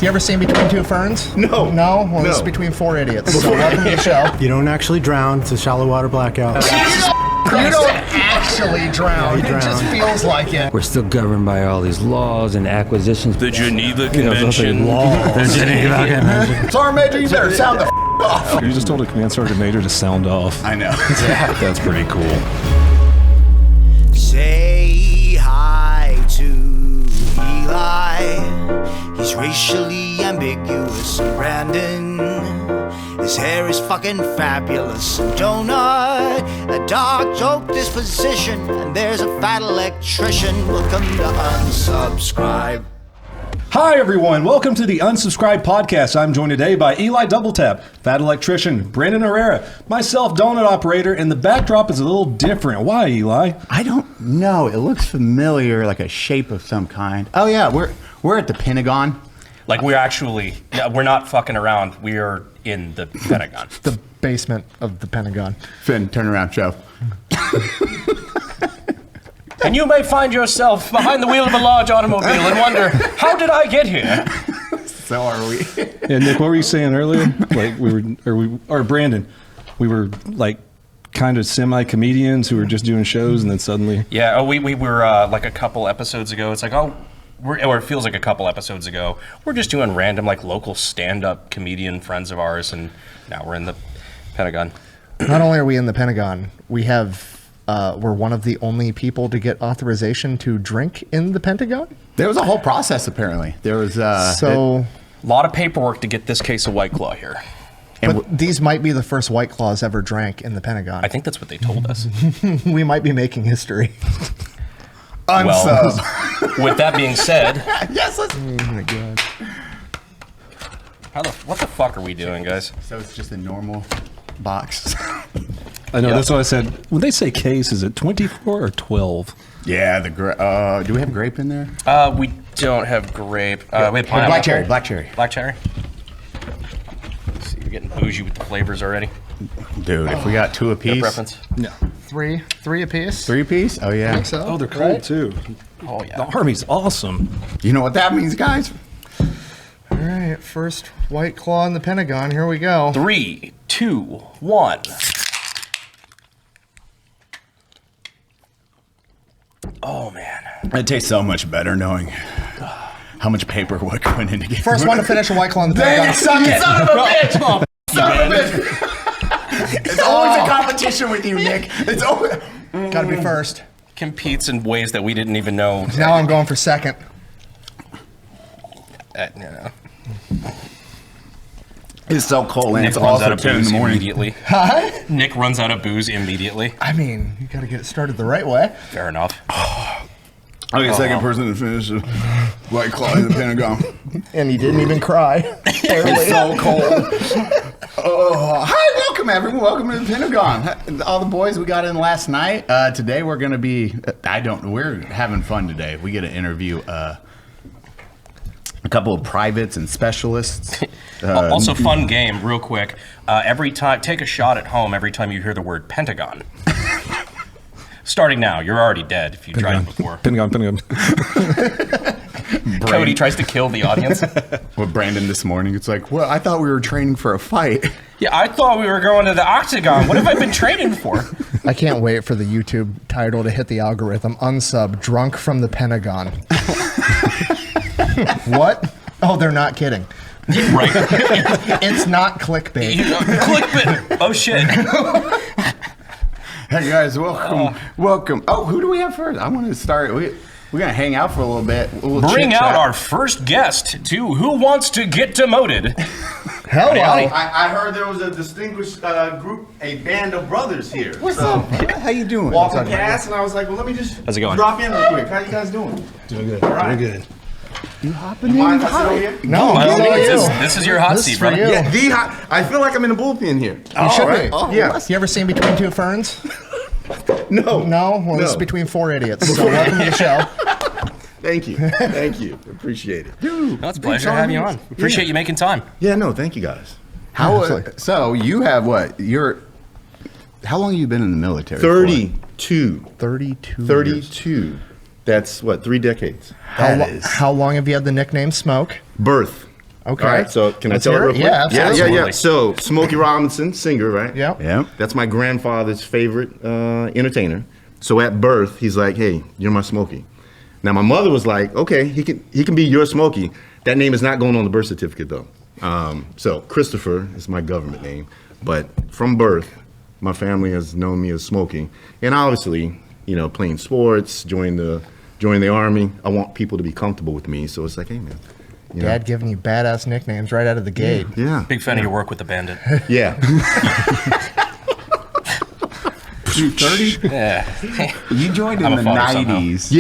You ever seen Between Two Ferns? No. No? Well, No. this is Between Four Idiots. So welcome to the show. You don't actually drown. It's a shallow water blackout. You don't actually drown. Yeah, It just feels like it. We're still governed by all these laws and acquisitions. The Geneva Convention. The Geneva Convention. Sergeant Major, you better sound the off. You just told a command sergeant major to sound off. I know. That's pretty cool. Say hi to Eli. He's racially ambiguous, and Brandon, his hair is fucking fabulous. And Donut, a dark joke disposition. And there's a fat electrician. Welcome to Unsubscribe. Hi, everyone. Welcome to the Unsubscribed podcast. I'm joined today by Eli Doubletap, Fat Electrician, Brandon Herrera, myself, Donut Operator, and the backdrop is a little different. Why, Eli? I don't know. It looks familiar, like a shape of some kind. Oh yeah, we're at the Pentagon. Like we're actually, we're not fucking around. We are in the Pentagon. The basement of the Pentagon. Finn, turn around, show. And you may find yourself behind the wheel of a large automobile and wonder, how did I get here? So are we. Yeah, Nick, what were you saying earlier? Like or Brandon, we were like kind of semi-comedians who were just doing shows and then suddenly. Yeah, we were like a couple episodes ago. It's like, or it feels like a couple episodes ago. We're just doing random like local stand-up comedian friends of ours, and now we're in the Pentagon. Not only are we in the Pentagon, we have... we're one of the only people to get authorization to drink in the Pentagon. There was a whole process, apparently. There was A lot of paperwork to get this case of White Claw here. But these might be the first White Claws ever drank in the Pentagon. I think that's what they told us. We might be making history. Well, with that being said, yes. Let's... Oh my god! What the fuck are we doing, guys? So it's just a normal box. I know, Yeah. that's what I said. When they say case, is it 24 or 12? Yeah, the do we have grape in there? We don't have grape. We have Black pineapple. cherry. Black cherry. Black cherry. Let's see, you're getting bougie with the flavors already. Dude, if we got two Your apiece. preference? No. Three apiece. 3 piece? Oh yeah. I think so. Oh, they're cold too. Oh yeah. The Army's awesome. You know what that means, guys? All right, first White Claw in the Pentagon. Here we go. 3, 2, 1. Oh man. It tastes so much better knowing how much paperwork went into getting. First one to finish a White Claw in the Pentagon. Son of a bitch! Son of a bitch! It's always a competition with you, Nick. It's always. Got to be first. Competes in ways that we didn't even know. Now I'm going for second. No. It's so cold and Nick it's runs out also of 2 in booze the morning. immediately. Huh? Nick runs out of booze immediately. I mean, you got to get it started the right way. Fair enough. I'll be the second person to finish a White Claw in the Pentagon. And he didn't even cry. It's so cold. Oh, hi, welcome everyone. Welcome to the Pentagon. All the boys we got in last night. Today we're gonna be. We're having fun today. We get to interview a couple of privates and specialists. Also, fun game, real quick. Every time, take a shot at home every time you hear the word Pentagon. Starting now, you're already dead if you tried it before. Pentagon. Cody tries to kill the audience. With Brandon this morning, it's like, well, I thought we were training for a fight. Yeah, I thought we were going to the octagon. What have I been training for? I can't wait for the YouTube title to hit the algorithm. Unsub, drunk from the Pentagon. What? Oh, they're not kidding. Right. It's not clickbait. Clickbait. Oh, shit. Hey guys, welcome. Oh, who do we have first? I want to start. We're gonna hang out for a little bit. We'll Bring chit-chat. out our first guest to Who Wants to Get Demoted. Hello. I heard there was a distinguished group, a band of brothers here. What's up? How you doing? Walking past, and I was like, well, let me just How's it going? drop in real quick. How you guys doing? Doing good. All right. Doing good. You hopping in? Mind if I sit over here? No, By all good on means, you. this is your hot This seat, is for brother. you. Yeah, I feel like I'm in a bullpen here. You should be. Oh, Yeah. You ever seen Between Two Ferns? No. No? Well, this is Between Four Idiots. So welcome to the show. Thank you. Thank you. Appreciate it. Dude, No, it's a pleasure having you on. Appreciate you making time. Yeah, no, thank you guys. So you have what? How long have you been in the military? 32. 32 years. 32. That's what, 3 decades. How long have you had the nickname Smoke? Birth. Okay. All right, so can Let's I tell it hear real it. quick? Yeah, absolutely. Yeah. So Smokey Robinson, singer, right? Yep. Yeah. That's my grandfather's favorite entertainer. So at birth, he's like, "Hey, you're my Smokey." Now my mother was like, "Okay, he can be your Smokey." That name is not going on the birth certificate though. So Christopher is my government name, but from birth, my family has known me as Smokey. And obviously, playing sports, join the army. I want people to be comfortable with me, so it's like, hey man. Dad giving you badass nicknames right out of the gate. Yeah. Big fan of your work with the Bandit. Yeah. You 30? Yeah. You joined in I'm a the father somehow. 90s.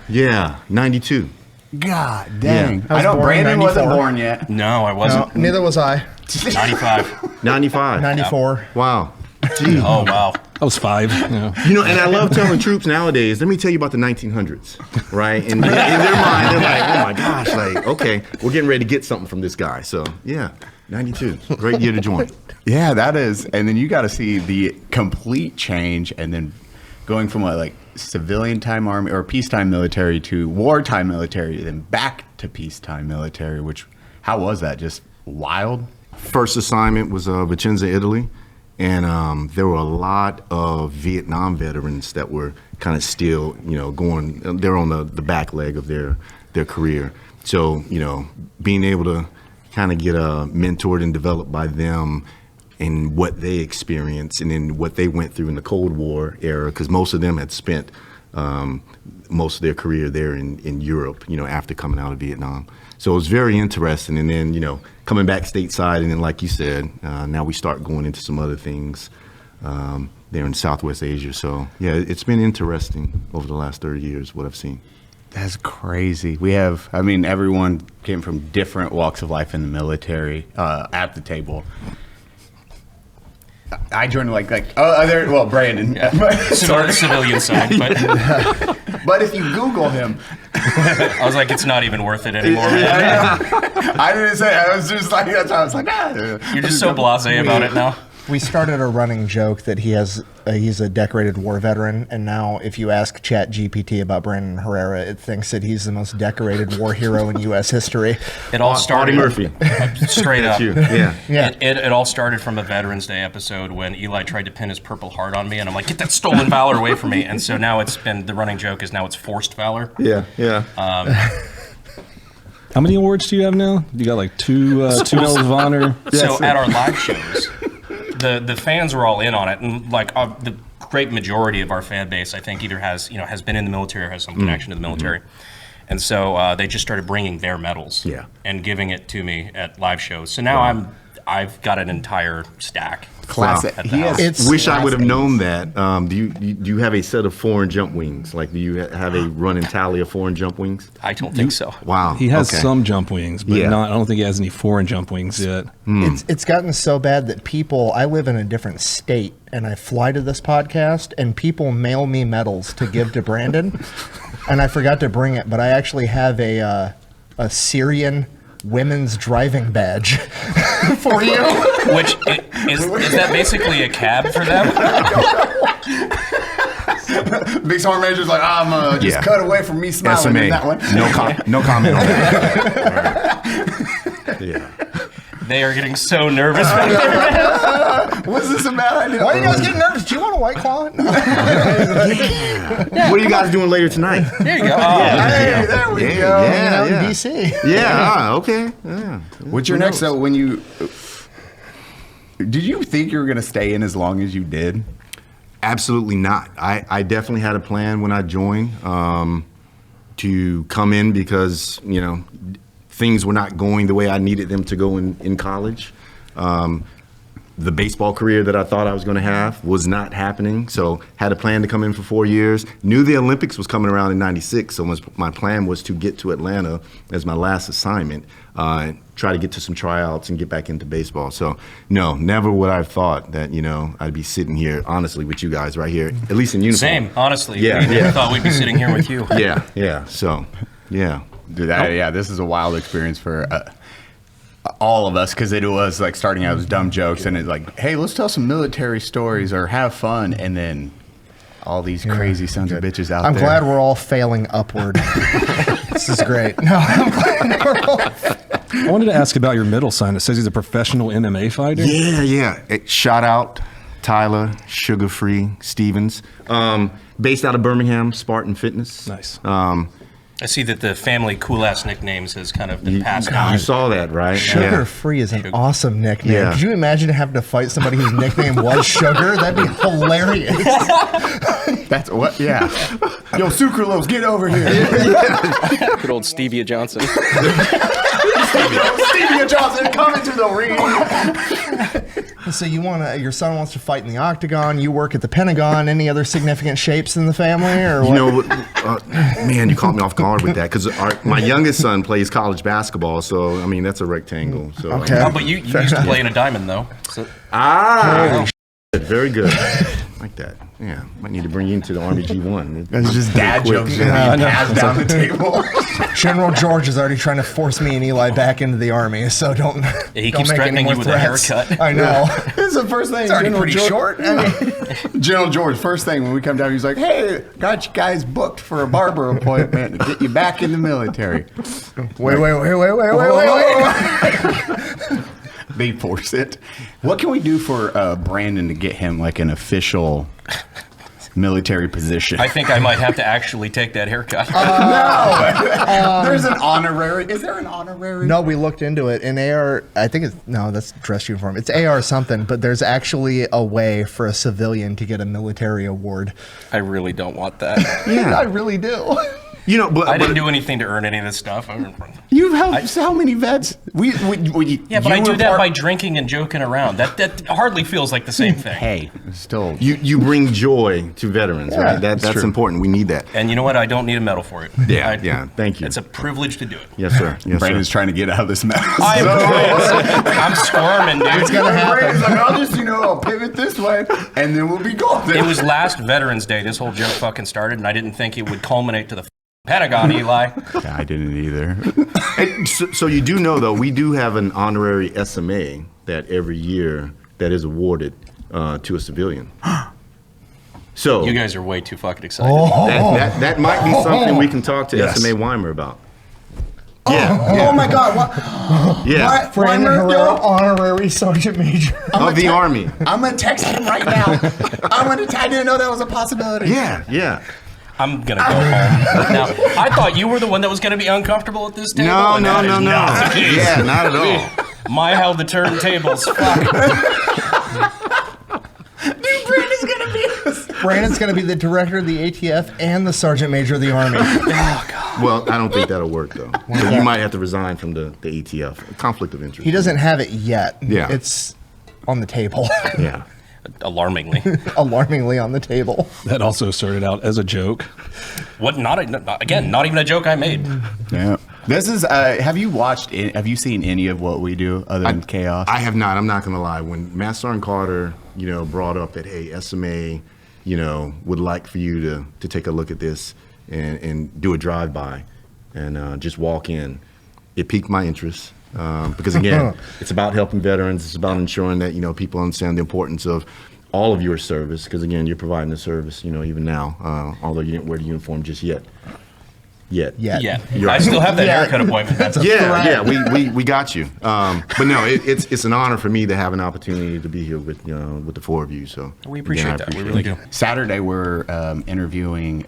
Yeah. 92. God dang. I was I know born in Brandon wasn't 94. born yet. No, I No, wasn't. neither was I. 95. 95. 94. Wow. Gee. Oh, wow. I was 5. Yeah. And I love telling troops nowadays, let me tell you about the 1900s, right? And in their mind, they're like, oh my gosh, like, okay, we're getting ready to get something from this guy. So, yeah, 92. Great year to join. Yeah, that is. And then you got to see the complete change and then going from like civilian time army or peacetime military to wartime military, then back to peacetime military, which, how was that? Just wild? First assignment was Vicenza, Italy. And there were a lot of Vietnam veterans that were kind of still, going, they're on the back leg of their career. So, being able to kind of get mentored and developed by them and what they experienced and then what they went through in the Cold War era, because most of them had spent most of their career there in Europe, after coming out of Vietnam. So it was very interesting. And then, coming back stateside, and then like you said, now we start going into some other things there in Southwest Asia. So, yeah, it's been interesting over the last 30 years, what I've seen. That's crazy. We have, everyone came from different walks of life in the military at the table. I joined Brandon. Yeah. Civilian side, but But if you Google him, I was like, it's not even worth it anymore. I didn't say. I was just like, that's why I was like, You're just so blasé about it now. We started a running joke that he's a decorated war veteran, and now if you ask ChatGPT about Brandon Herrera, it thinks that he's the most decorated war hero in U.S. history. It all started Murphy. straight up. Yeah. It all started from a Veterans Day episode when Eli tried to pin his Purple Heart on me, and I'm like, get that stolen valor away from me. And so now it's been, the running joke is now it's forced valor. Yeah. How many awards do you have now? You got like two medals of honor. So at our live shows, the fans were all in on it, and like the great majority of our fan base, I think, either has been in the military or has some connection to the military, and so they just started bringing their medals, and giving it to me at live shows. So now I've got an entire stack. classic. At the house. Wish I would have known that. Do you have a set of foreign jump wings? Like, do you have a running tally of foreign jump wings? I don't think so. Wow. He has okay. some jump wings, but Yeah. I don't think he has any foreign jump wings yet. It's gotten so bad that I live in a different state, and I fly to this podcast, and people mail me medals to give to Brandon, and I forgot to bring it, but I actually have a Syrian women's driving badge for you. Which is that basically a cab for them? Big Storm Major's like, I'm just cut away from me smiling SMA. in that one. No comment on that. Yeah. They are getting so nervous. Was this a bad idea? Why are you guys getting nervous? Do you want a White Claw? No. What are you guys doing later tonight? There you go. Hey, there we go. Out in D.C. Okay. Yeah. What's your next? So when you did you think you were going to stay in as long as you did? Absolutely not. I definitely had a plan when I joined to come in because, things were not going the way I needed them to go in college. The baseball career that I thought I was going to have was not happening, so had a plan to come in for 4 years. Knew the Olympics was coming around in '96, so my plan was to get to Atlanta as my last assignment, try to get to some tryouts and get back into baseball. So no, never would I have thought that, I'd be sitting here, honestly, with you guys right here, at least in uniform. Same, honestly. Yeah, We never yeah. thought we'd be sitting here with you. Yeah, so, yeah. Dude, this is a wild experience for all of us because it was like starting out as dumb jokes and it's like, hey, let's tell some military stories or have fun, and then all these crazy sons of bitches out I'm there. glad we're all failing upward. This is great. No, I'm glad we're all I wanted to ask about your middle sign. It says he's a professional MMA fighter. Yeah. Shout out Tyler Sugar Free Stevens, based out of Birmingham, Spartan Fitness. Nice. I see that the family cool-ass nicknames has kind of been passed You down. saw that, right? Sugar Free is an awesome nickname. Yeah. Could you imagine having to fight somebody whose nickname was Sugar? That'd be hilarious. That's what. Yeah. Yo, Sucralose, get over here. Good old Stevia Johnson. Stevia Johnson coming to the ring. So your son wants to fight in the octagon. You work at the Pentagon. Any other significant shapes in the family, or what? Man, you caught me off guard with that because my youngest son plays college basketball, so I mean that's a rectangle. So Okay. Oh, but you used to play in a diamond, though. So. Very good. Like that. Yeah, might need to bring you into the Army G1. It's just dad jokes being passed down the table. General George is already trying to force me and Eli back into the Army, so don't. He don't keeps make any threatening more you with a threats. haircut. I know. This is the first thing. It's already General pretty George- short. General George, first thing when we come down, he's like, "Hey, got you guys booked for a barber appointment to get you back in the military." Wait. They force it. What can we do for Brandon to get him like an official military position? I think I might have to actually take that haircut. There's an honorary. Is there an honorary? No, we looked into it. In AR, I think that's dress uniform. It's AR something, but there's actually a way for a civilian to get a military award. I really don't want that. Yeah, I really do. But I didn't do anything to earn any of this stuff. You've helped how many vets? Yeah, but I do that by drinking and joking around. That hardly feels like the same thing. Hey, still. You bring joy to veterans, right? That's important. We need that. And you know what? I don't need a medal for it. Yeah. Thank you. It's a privilege to do it. Yes, sir. Brandon's trying to get out of this mess. I'm squirming, dude. It's gonna happen. Brandon's like, I'll just, I'll pivot this way, and then we'll be golden. It was last Veterans Day this whole joke fucking started, and I didn't think it would culminate to the Pentagon, Eli. Yeah, I didn't either. So you do know, though, we do have an honorary SMA that every year that is awarded to a civilian. So You guys are way too fucking excited. that might be something we can talk to SMA Weimer about. Oh my God! What? Yeah. Brandon Herrera, honorary sergeant major. Of the Army. I'm gonna text him right now. I didn't know that was a possibility. Yeah. I'm gonna go home. Now, I thought you were the one that was gonna be uncomfortable at this table. No. and that is not the case. Yeah, not at all. My held the turntables. Fuck. Brandon's going to be the director of the ATF and the sergeant major of the Army. Oh, God. Well, I don't think that'll work, though. So you might have to resign from the ATF. Conflict of interest. He doesn't have it yet. Yeah. It's on the table. Yeah. Alarmingly. Alarmingly on the table. That also started out as a joke. What? Not even a joke I made. Yeah. This is. Have you seen any of what we do other than chaos? I have not. I'm not going to lie. When Master Sergeant Carter, brought up that, hey, SMA, would like for you to take a look at this and do a drive-by and just walk in, it piqued my interest. Because again, it's about helping veterans. It's about ensuring that people understand the importance of all of your service. Because again, you're providing the service, even now, although you didn't wear the uniform just yet. Yeah. I still have that haircut appointment. We got you. But no, it's an honor for me to have an opportunity to be here with the four of you. So we appreciate that. We really do. Saturday we're interviewing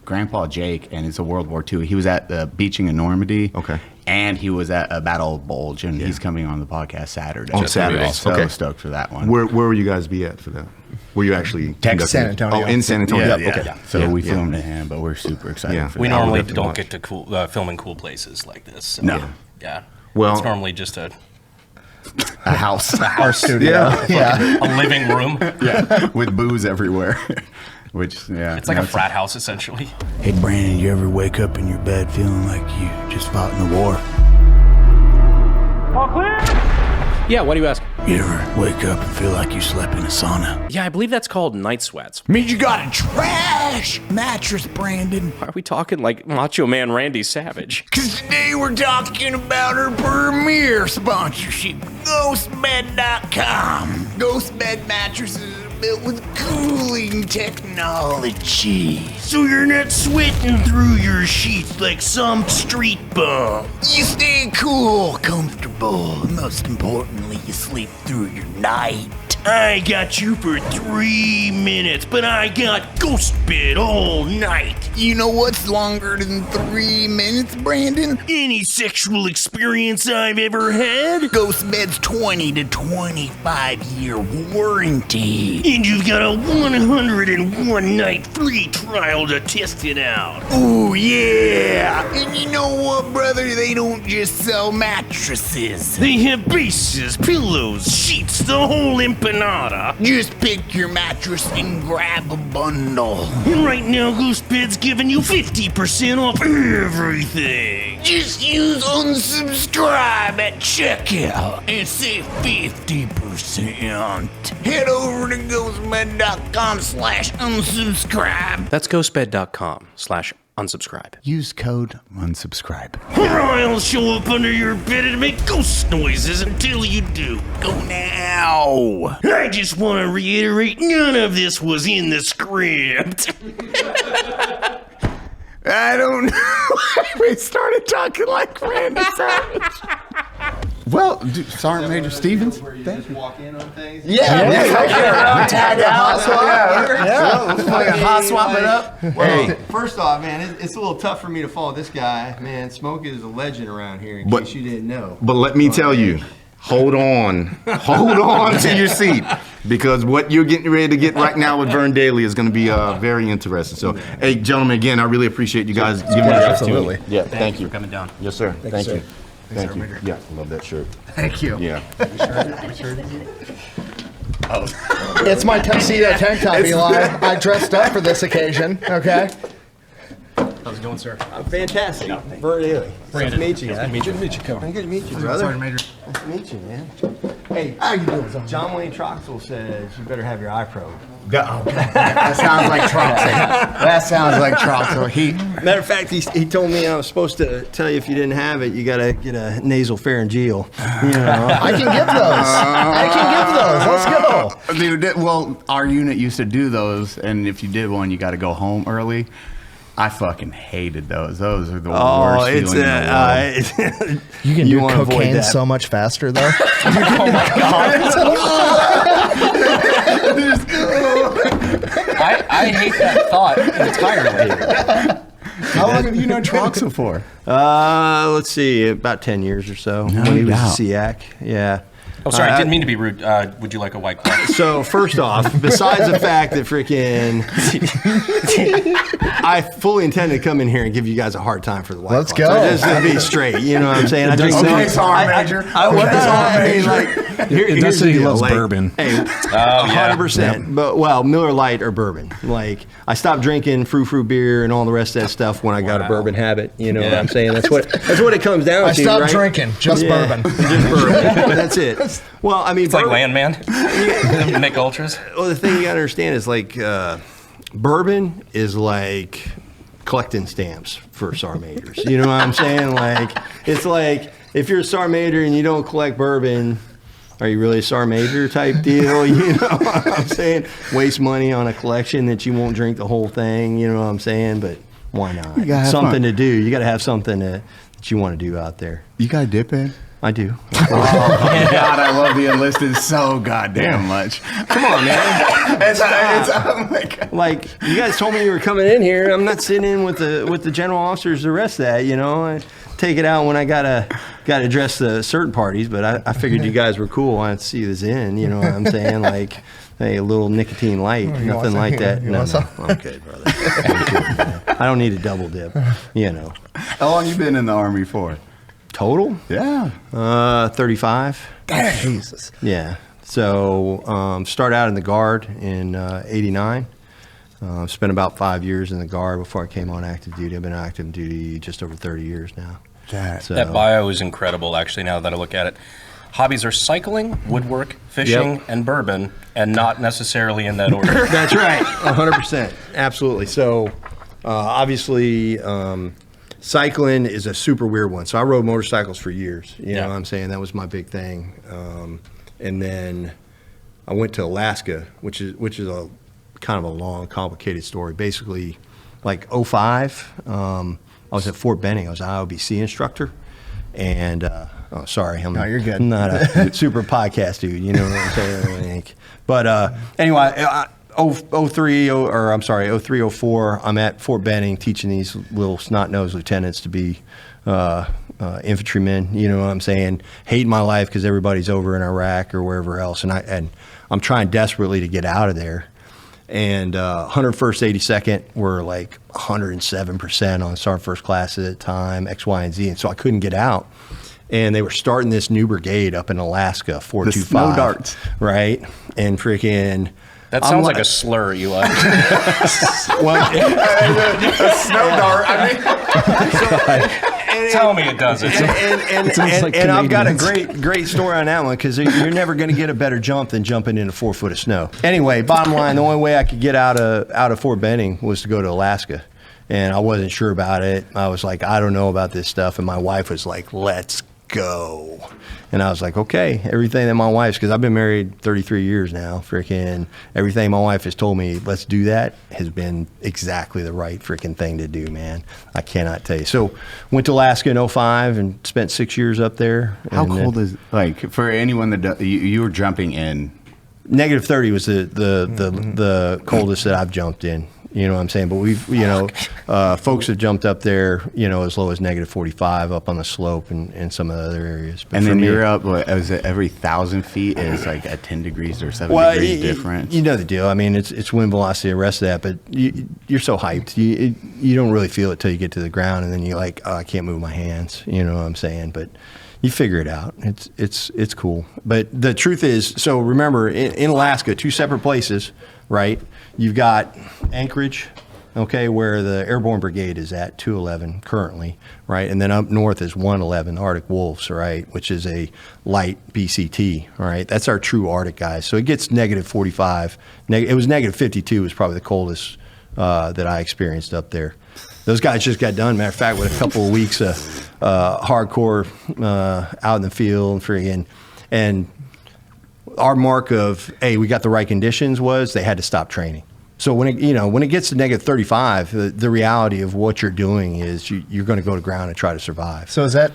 Grandpa Jake, and it's a World War II. He was at the beaching in Normandy. Okay. And he was at a Battle of Bulge, and he's coming on the podcast Saturday. On Saturday. So stoked for that one. Where will you guys be at for that? Were you actually Texas, San Antonio. Oh, in San Antonio. Yeah. Okay. So we filmed at him, but we're super excited. Yeah. For We that. normally have to don't watch. get to film in cool places like this. So, No. Yeah. Well- it's normally just a house, Our studio. Yeah. a living room. with booze everywhere. Which It's like a frat house essentially. Hey, Brandon, you ever wake up in your bed feeling like you just fought in the war? Yeah, why do you ask? You ever wake up and feel like you slept in a sauna? Yeah, I believe that's called night sweats. Means you got a trash mattress, Brandon. Why are we talking like Macho Man Randy Savage? Cause today we're talking about our premier sponsorship, GHOSTBED.com. GHOSTBED mattresses built with cooling technology, so you're not sweating through your sheets like some street bum. You stay cool, comfortable, and most importantly, you sleep through your night. I got you for 3 minutes, but I got GHOSTBED all night. You know what's longer than 3 minutes, Brandon? Any sexual experience I've ever had? GHOSTBED's 20 to 25 year warranty. And you've got a 101 night free trial to test it out. Ooh, yeah. And you know what, brother? They don't just sell mattresses. They have bases, pillows, sheets, the whole empanada. Just pick your mattress and grab a bundle. And right now, GHOSTBED's giving you 50% off everything. Just use unsubscribe at checkout and save 50%. Head over to ghostbed.com/unsubscribe. That's ghostbed.com/unsubscribe. Use code unsubscribe. Or I'll show up under your bed and make ghost noises until you do. Go now. I just want to reiterate, none of this was in the script. I don't know why we started talking like Randy Savage. Well, Sergeant Major Stevens. Walk in on things. Yeah. Tag out. Hot swap it up. Well, first off, man, it's a little tough for me to follow this guy. Man, Smoke is a legend around here, in case you didn't know. But let me tell you, hold on to your seat, because what you're getting ready to get right now with Vern Daly is going to be very interesting. So, hey, gentlemen, again, I really appreciate you guys giving me the opportunity. Absolutely. Yeah, thank you for coming down. Yes, sir. Thank you. sir. Thank you. Yeah, I love that shirt. Thank you. Yeah. It's my tuxedo tank top, Eli. I dressed up for this occasion. Okay. How's it going, sir? Fantastic. Vern Daly. Nice to meet you, guys. Good to meet you. Good to meet you, brother. Sergeant Major. Nice to meet you, man. Hey, how you doing? John Wayne Troxel says you better have your eye probed. That sounds like Troxel. Matter of fact, he told me I was supposed to tell you if you didn't have it, you gotta get a nasal pharyngeal. You know. I can give those. Let's go. Dude, well, our unit used to do those, and if you did one, you got to go home early. I fucking hated those. Those are the worst feeling in the world. You can do wanna avoid cocaine that. so much faster, though. Oh my god. I hate that thought entirely. How long have you known Troxel for? Let's see, about 10 years or so. No when he was doubt. a SEAC, yeah. Oh, sorry, I didn't mean to be rude. Would you like a White Claw? So first off, besides the fact that freaking, I fully intend to come in here and give you guys a hard time for the White Let's Claw. go. So just to be straight, you know what I'm saying? I drink Okay, Sergeant Major. It does say he loves bourbon. Hey, yeah. 100%. But well, Miller Lite or bourbon. Like I stopped drinking frou beer and all the rest of that stuff when I got a bourbon habit. You know what I'm saying? That's what it comes down I to. stopped right? drinking, just bourbon. Just bourbon. That's it. Well, I mean, It's like Landman. Nick Ultras. Well, the thing you gotta understand is like bourbon is like collecting stamps for sergeant majors. You know what I'm saying? Like it's like if you're a sergeant major and you don't collect bourbon, are you really a sergeant major type deal? You know what I'm saying? Waste money on a collection that you won't drink the whole thing. You know what I'm saying? But why not? Something to do. You got to have something that you want to do out there. You got a dip in? I do. Oh my God, I love the enlisted so goddamn much. Come on, man. Oh my God. Like you guys told me you were coming in here. I'm not sitting in with the general officers the rest of that. You know, I take it out when I gotta address the certain parties. But I figured you guys were cool. I wanted to see this in. You know what I'm saying? Like, hey, a little nicotine light, nothing like that. No, I'm good, brother. I don't need a double dip. You know. How long you been in the Army for? Total? Yeah. 35. Jesus. Yeah. So start out in the Guard in 89. Spent about 5 years in the Guard before I came on active duty. I've been on active duty just over 30 years now. That bio is incredible, actually, now that I look at it. Hobbies are cycling, woodwork, fishing, and bourbon, and not necessarily in that order. That's right. 100%. Absolutely. So obviously cycling is a super weird one. So I rode motorcycles for years. You know what I'm saying? That was my big thing. And then I went to Alaska, which is a kind of a long, complicated story. Basically, like 2005, I was at Fort Benning. I was an IOBC instructor, and oh, sorry, No, you're good. I'm not a super podcast dude. You know what I'm saying? But anyway, 03, 04, I'm at Fort Benning teaching these little snot-nosed lieutenants to be infantrymen. You know what I'm saying? Hating my life because everybody's over in Iraq or wherever else, and I'm trying desperately to get out of there. And 101st, 82nd were like 107% on Sergeant First Class at the time, X, Y, and Z. And so I couldn't get out. And they were starting this new brigade up in Alaska, 425. The Snow Darts. Right? And freaking... That sounds like a slur, Eli. Well, A snow dart. I mean, Tell me it doesn't. and I've got a great story on that one because you're never going to get a better jump than jumping into 4 foot of snow. Anyway, bottom line, the only way I could get out of Fort Benning was to go to Alaska, and I wasn't sure about it. I was like, I don't know about this stuff, and my wife was like, let's go. And I was like, okay, everything that my wife's, because I've been married 33 years now, freaking everything my wife has told me, let's do that, has been exactly the right freaking thing to do, man. I cannot tell you. So went to Alaska in 2005 and spent 6 years up there. how And cold is, like, for anyone that you were jumping in? Negative 30 was the coldest that I've jumped in. You know what I'm saying? But we've, folks have jumped up there, as low as negative 45 up on the slope and some of the other areas. But And for then me, you're up, was it every 1,000 feet is like at 10 degrees or 7 degrees difference? You know the deal. I mean, it's wind velocity, the rest of that, but you're so hyped. You don't really feel it till you get to the ground, and then you're like, oh, I can't move my hands. You know what I'm saying? But you figure it out. It's cool. But the truth is, so remember, in Alaska, 2 separate places, right? You've got Anchorage, okay, where the Airborne Brigade is at, 211 currently, right? And then up north is 111, Arctic Wolves, right, which is a light BCT, right? That's our true Arctic guys. So it gets negative 45. It was negative 52 was probably the coldest that I experienced up there. Those guys just got done, matter of fact, with a couple of weeks of hardcore out in the field and our mark of, hey, we got the right conditions was they had to stop training. So when it gets to negative 35, the reality of what you're doing is you're going to go to ground and try to survive. So is that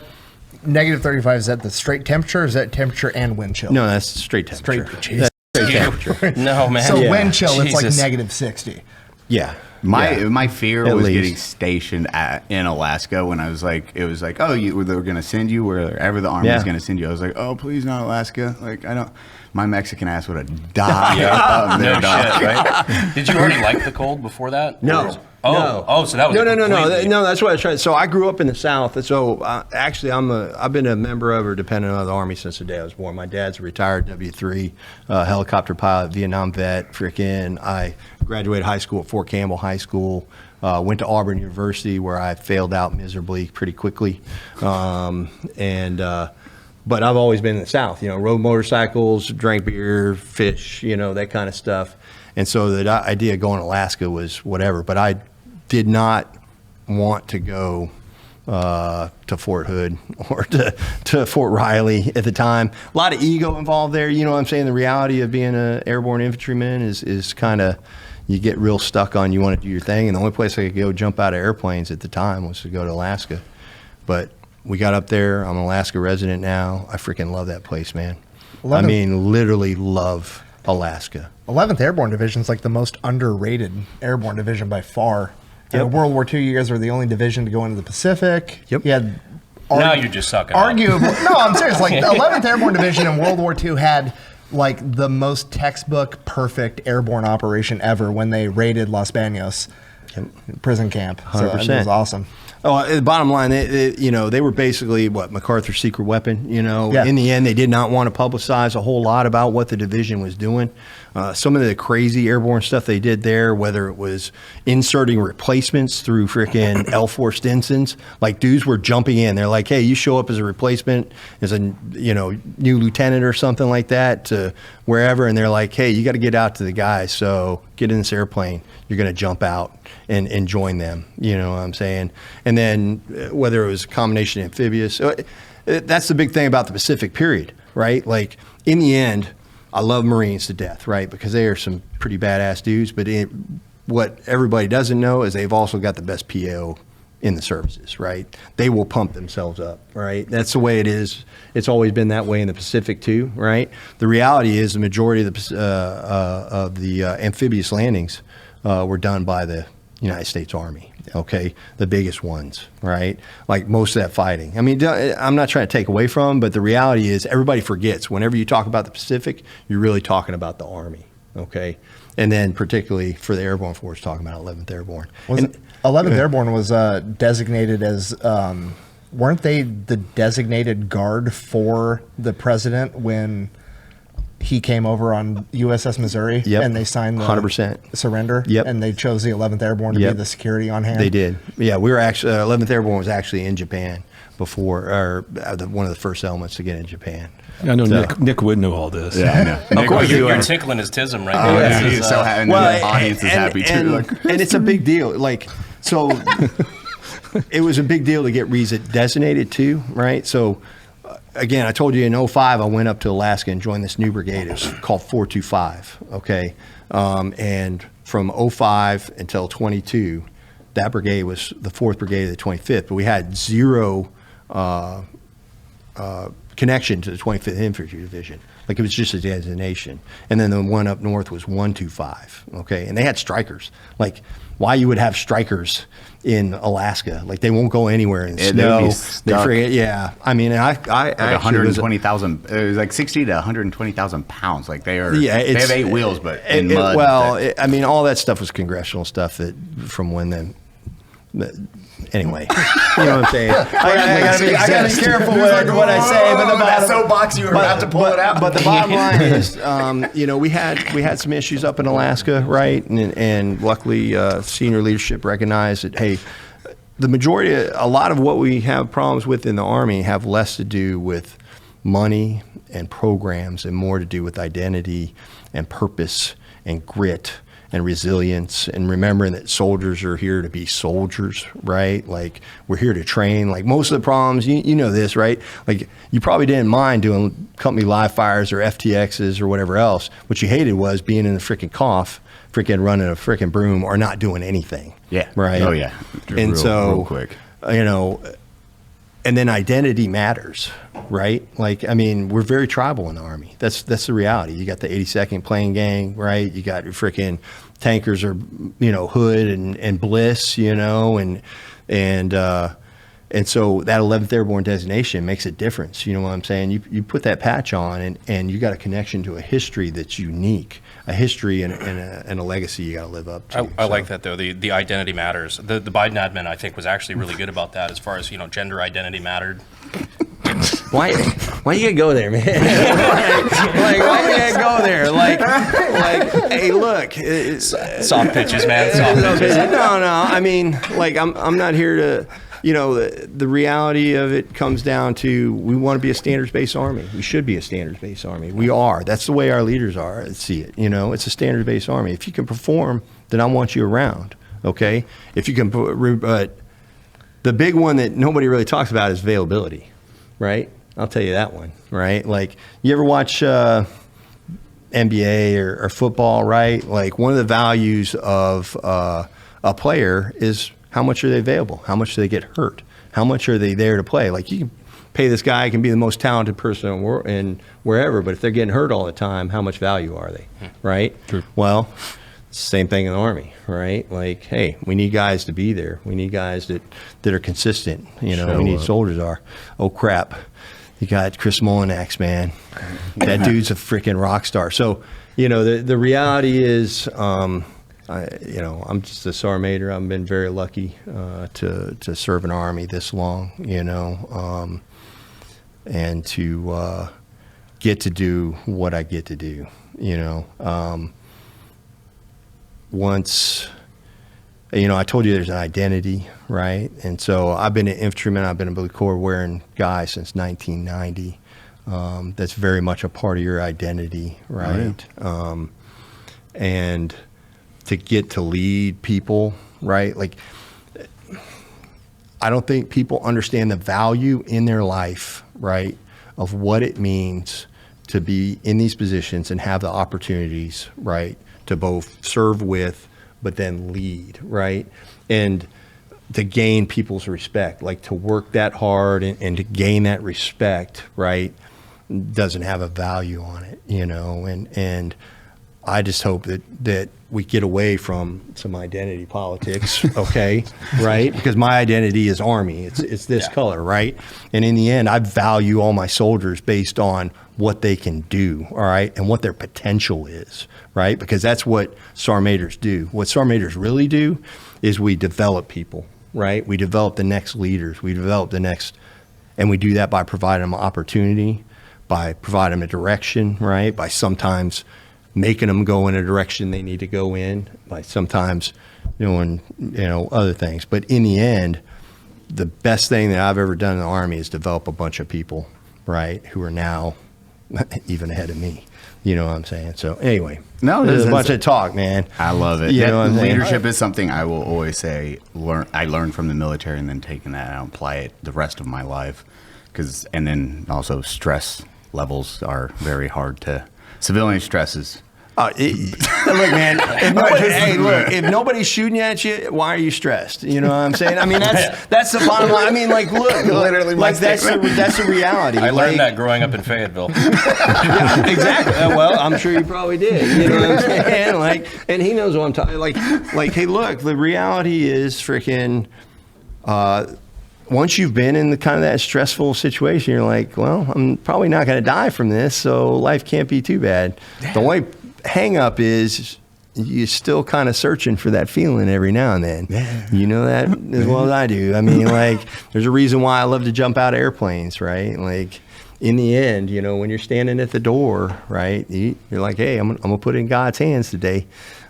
negative 35? Is that the straight temperature? Or is that temperature and wind chill? No, that's straight temperature. Straight temperature. No, man. So Yeah. wind chill, it's like Jesus. negative 60. Yeah. My fear At was least. getting stationed in Alaska when I was like, it was like, oh, they were going to send you wherever the Army was going to send you. I was like, oh, please not Alaska. Like, my Mexican ass would have died. up there, No dog. shit, right? Did you already like the cold before that? No. Oh, so that was No. That's what I was trying. So I grew up in the South. So actually, I've been a member of or dependent on the Army since the day I was born. My dad's a retired W3 helicopter pilot, Vietnam vet. I graduated high school at Fort Campbell High School. Went to Auburn University where I failed out miserably pretty quickly. But I've always been in the South, rode motorcycles, drank beer, fish, that kind of stuff. And so the idea of going to Alaska was whatever. But I did not want to go to Fort Hood or to Fort Riley at the time. A lot of ego involved there. You know what I'm saying? The reality of being an airborne infantryman is kind of, you get real stuck on you want to do your thing. And the only place I could go jump out of airplanes at the time was to go to Alaska. But we got up there. I'm an Alaska resident now. I freaking love that place, man. I mean, literally love Alaska. 11th Airborne Division is like the most underrated airborne division by far. Yep. World War II, you guys were the only division to go into the Pacific. Yep. You had Now you're just sucking. arguable. No, I'm serious. Like the 11th Airborne Division in World War II had like the most textbook perfect airborne operation ever when they raided Los Banos prison camp. So it 100%. was awesome. Oh, the bottom line, they were basically MacArthur's secret weapon. Yeah. In the end, they did not want to publicize a whole lot about what the division was doing. Some of the crazy airborne stuff they did there, whether it was inserting replacements through freaking L4 Stinsons, like dudes were jumping in. They're like, hey, you show up as a replacement, as a new lieutenant or something like that to wherever, and they're like, hey, you got to get out to the guys. So get in this airplane. You're going to jump out and join them. You know what I'm saying? And then whether it was a combination amphibious, that's the big thing about the Pacific period, right? Like in the end, I love Marines to death, right? Because they are some pretty badass dudes. But what everybody doesn't know is they've also got the best PO in the services, right? They will pump themselves up, right? That's the way it is. It's always been that way in the Pacific too, right? The reality is the majority of the amphibious landings were done by the United States Army, okay? The biggest ones, right? Like most of that fighting. I mean, I'm not trying to take away from them, but the reality is everybody forgets whenever you talk about the Pacific, you're really talking about the Army, okay? And then particularly for the Airborne Force, talking about 11th Airborne. 11th Airborne was designated as, weren't they the designated guard for the president when he came over on USS Missouri? Yep. And they signed the 100% surrender? Yep. And they chose the 11th Airborne to be the security on hand? They did. Yeah, we were actually, 11th Airborne was actually in Japan before, or one of the first elements to get in Japan. I know Nick would know all this. Yeah, I know. Of course You're tickling his tism right now. Yeah, he's so happy. Well, The audience is happy too. And it's a big deal. Like, so it was a big deal to get RESA designated too, right? So again, I told you in 05, I went up to Alaska and joined this new brigade. It was called 425, okay? And from 05 until 22, that brigade was the 4th Brigade of the 25th, but we had zero connection to the 25th Infantry Division. Like it was just a designation. And then the one up north was 125, okay? And they had strikers. Like why you would have strikers in Alaska? Like they won't go anywhere in snow. They forget, yeah. I mean, I like actually 120,000. It was like 60 to 120,000 pounds. Like they are. Yeah, they have 8 wheels, but in mud. I mean, all that stuff was congressional stuff that from when then. Anyway, you know what I'm saying? I gotta be careful with what I say. But that soapbox you were about to pull it out. But the bottom line is, we had some issues up in Alaska, right? And luckily, senior leadership recognized that, hey, the majority, a lot of what we have problems with in the Army have less to do with money and programs and more to do with identity and purpose and grit and resilience and remembering that soldiers are here to be soldiers, right? Like we're here to train. Like most of the problems, you know this, right? Like you probably didn't mind doing company live fires or FTXs or whatever else. What you hated was being in the freaking cough, freaking running a freaking broom or not doing anything. Yeah. Right. Oh yeah. Real quick. And then identity matters, right? Like, I mean, we're very tribal in the Army. That's the reality. You got the 82nd Plane Gang, right? You got your freaking tankers are, Hood and Bliss, and so that 11th Airborne designation makes a difference. You know what I'm saying? You put that patch on and you got a connection to a history that's unique, a history and a legacy you got to live up to. I like that though. The identity matters. The Biden admin, I think, was actually really good about that as far as gender identity mattered. Why you gotta go there, man? like why you gotta go there? Like, hey, look, soft pitches, man. Soft pitches. No. I mean, like, I'm not here to. The reality of it comes down to we want to be a standards-based Army. We should be a standards-based Army. We are. That's the way our leaders see it. It's a standards-based Army. If you can perform, then I want you around. Okay. If you can, but the big one that nobody really talks about is availability. Right? I'll tell you that one, right? Like, you ever watch NBA or football, right? Like, one of the values of a player is how much are they available? How much do they get hurt? How much are they there to play? Like, you can pay this guy, can be the most talented person in wherever, but if they're getting hurt all the time, how much value are they, right? True. Well, it's the same thing in the Army, right? Like, hey, we need guys to be there. We need guys that are consistent. We need soldiers are. Oh, crap. You got Chris Molinax, man. That dude's a freaking rock star. So, the reality is, I'm just a sergeant major. I've been very lucky to serve an Army this long, and to get to do what I get to do, once, I told you there's an identity, right? And so I've been an infantryman, I've been a Blue Corps wearing guy since 1990. That's very much a part of your identity, right? Oh, yeah. And to get to lead people, right? Like, I don't think people understand the value in their life, right, of what it means to be in these positions and have the opportunities, right, to both serve with, but then lead, right? And to gain people's respect, like to work that hard and to gain that respect, right, doesn't have a value on it, you know, and I just hope that we get away from some identity politics, okay, right? Because my identity is Army. It's this color, right? And in the end, I value all my soldiers based on what they can do, all right, and what their potential is, right? Because that's what SARMators do. What SARMators really do is we develop people, right? We develop the next leaders. We develop the next, and we do that by providing them opportunity, by providing them a direction, right? By sometimes making them go in a direction they need to go in, by sometimes doing, you know, other things. But in the end, the best thing that I've ever done in the Army is develop a bunch of people, right, who are now even ahead of me. You know what I'm saying? So anyway, there's a bunch of talk, man. I love it. You know what I'm saying? Leadership is something I will always say. I learned from the military, and then taking that and apply it the rest of my life. And then also stress levels are very hard to. Civilian stresses. Look, man. If nobody's shooting at you, why are you stressed? You know what I'm saying? I mean, that's the bottom line. I mean, like, look, literally, like that's the reality. I learned that growing up in Fayetteville. Yeah, exactly. Well, I'm sure you probably did. You know what I'm saying? Like, and he knows what I'm talking. Like, hey, look, the reality is freaking. Once you've been in the kind of that stressful situation, you're like, well, I'm probably not going to die from this, so life can't be too bad. Yeah. The only hang up is you're still kind of searching for that feeling every now and then. Yeah. You know that as well as I do. I mean, like, there's a reason why I love to jump out of airplanes, right? Like, in the end, you know, when you're standing at the door, right, you're like, hey, I'm going to put it in God's hands today.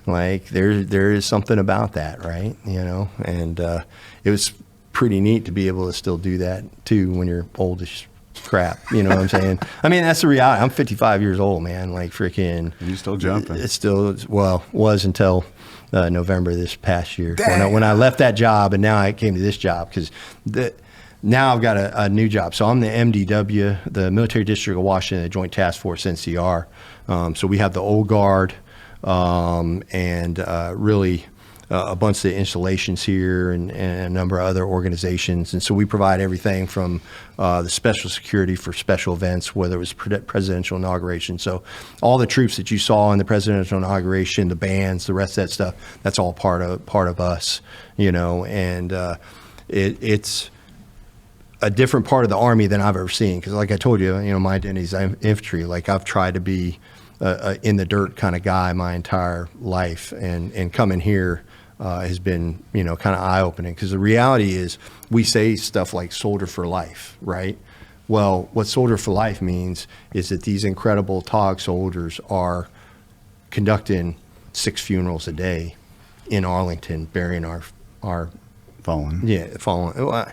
Like, there is something about that, right? You know, and it was pretty neat to be able to still do that too when you're old as crap. You know what I'm saying? I mean, that's the reality. I'm 55 years old, man. Like, freaking. You still jumping? It's still, well, was until November this past year when I left that job, and now I came to this job because now I've got a new job. So I'm the MDW, the Military District of Washington, the Joint Task Force NCR. So we have the old guard and really. A bunch of the installations here and a number of other organizations. And so we provide everything from the special security for special events, whether it was presidential inauguration. So all the troops that you saw in the presidential inauguration, the bands, the rest of that stuff, that's all part of us, you know, and it's a different part of the Army than I've ever seen. Because like I told you, you know, my identity is infantry. Like, I've tried to be in the dirt kind of guy my entire life, and coming here has been, you know, kind of eye-opening, because the reality is we say stuff like soldier for life, right? Well, what soldier for life means is that these incredible TOG soldiers are conducting 6 funerals a day in Arlington, burying our fallen. Yeah, fallen. Well,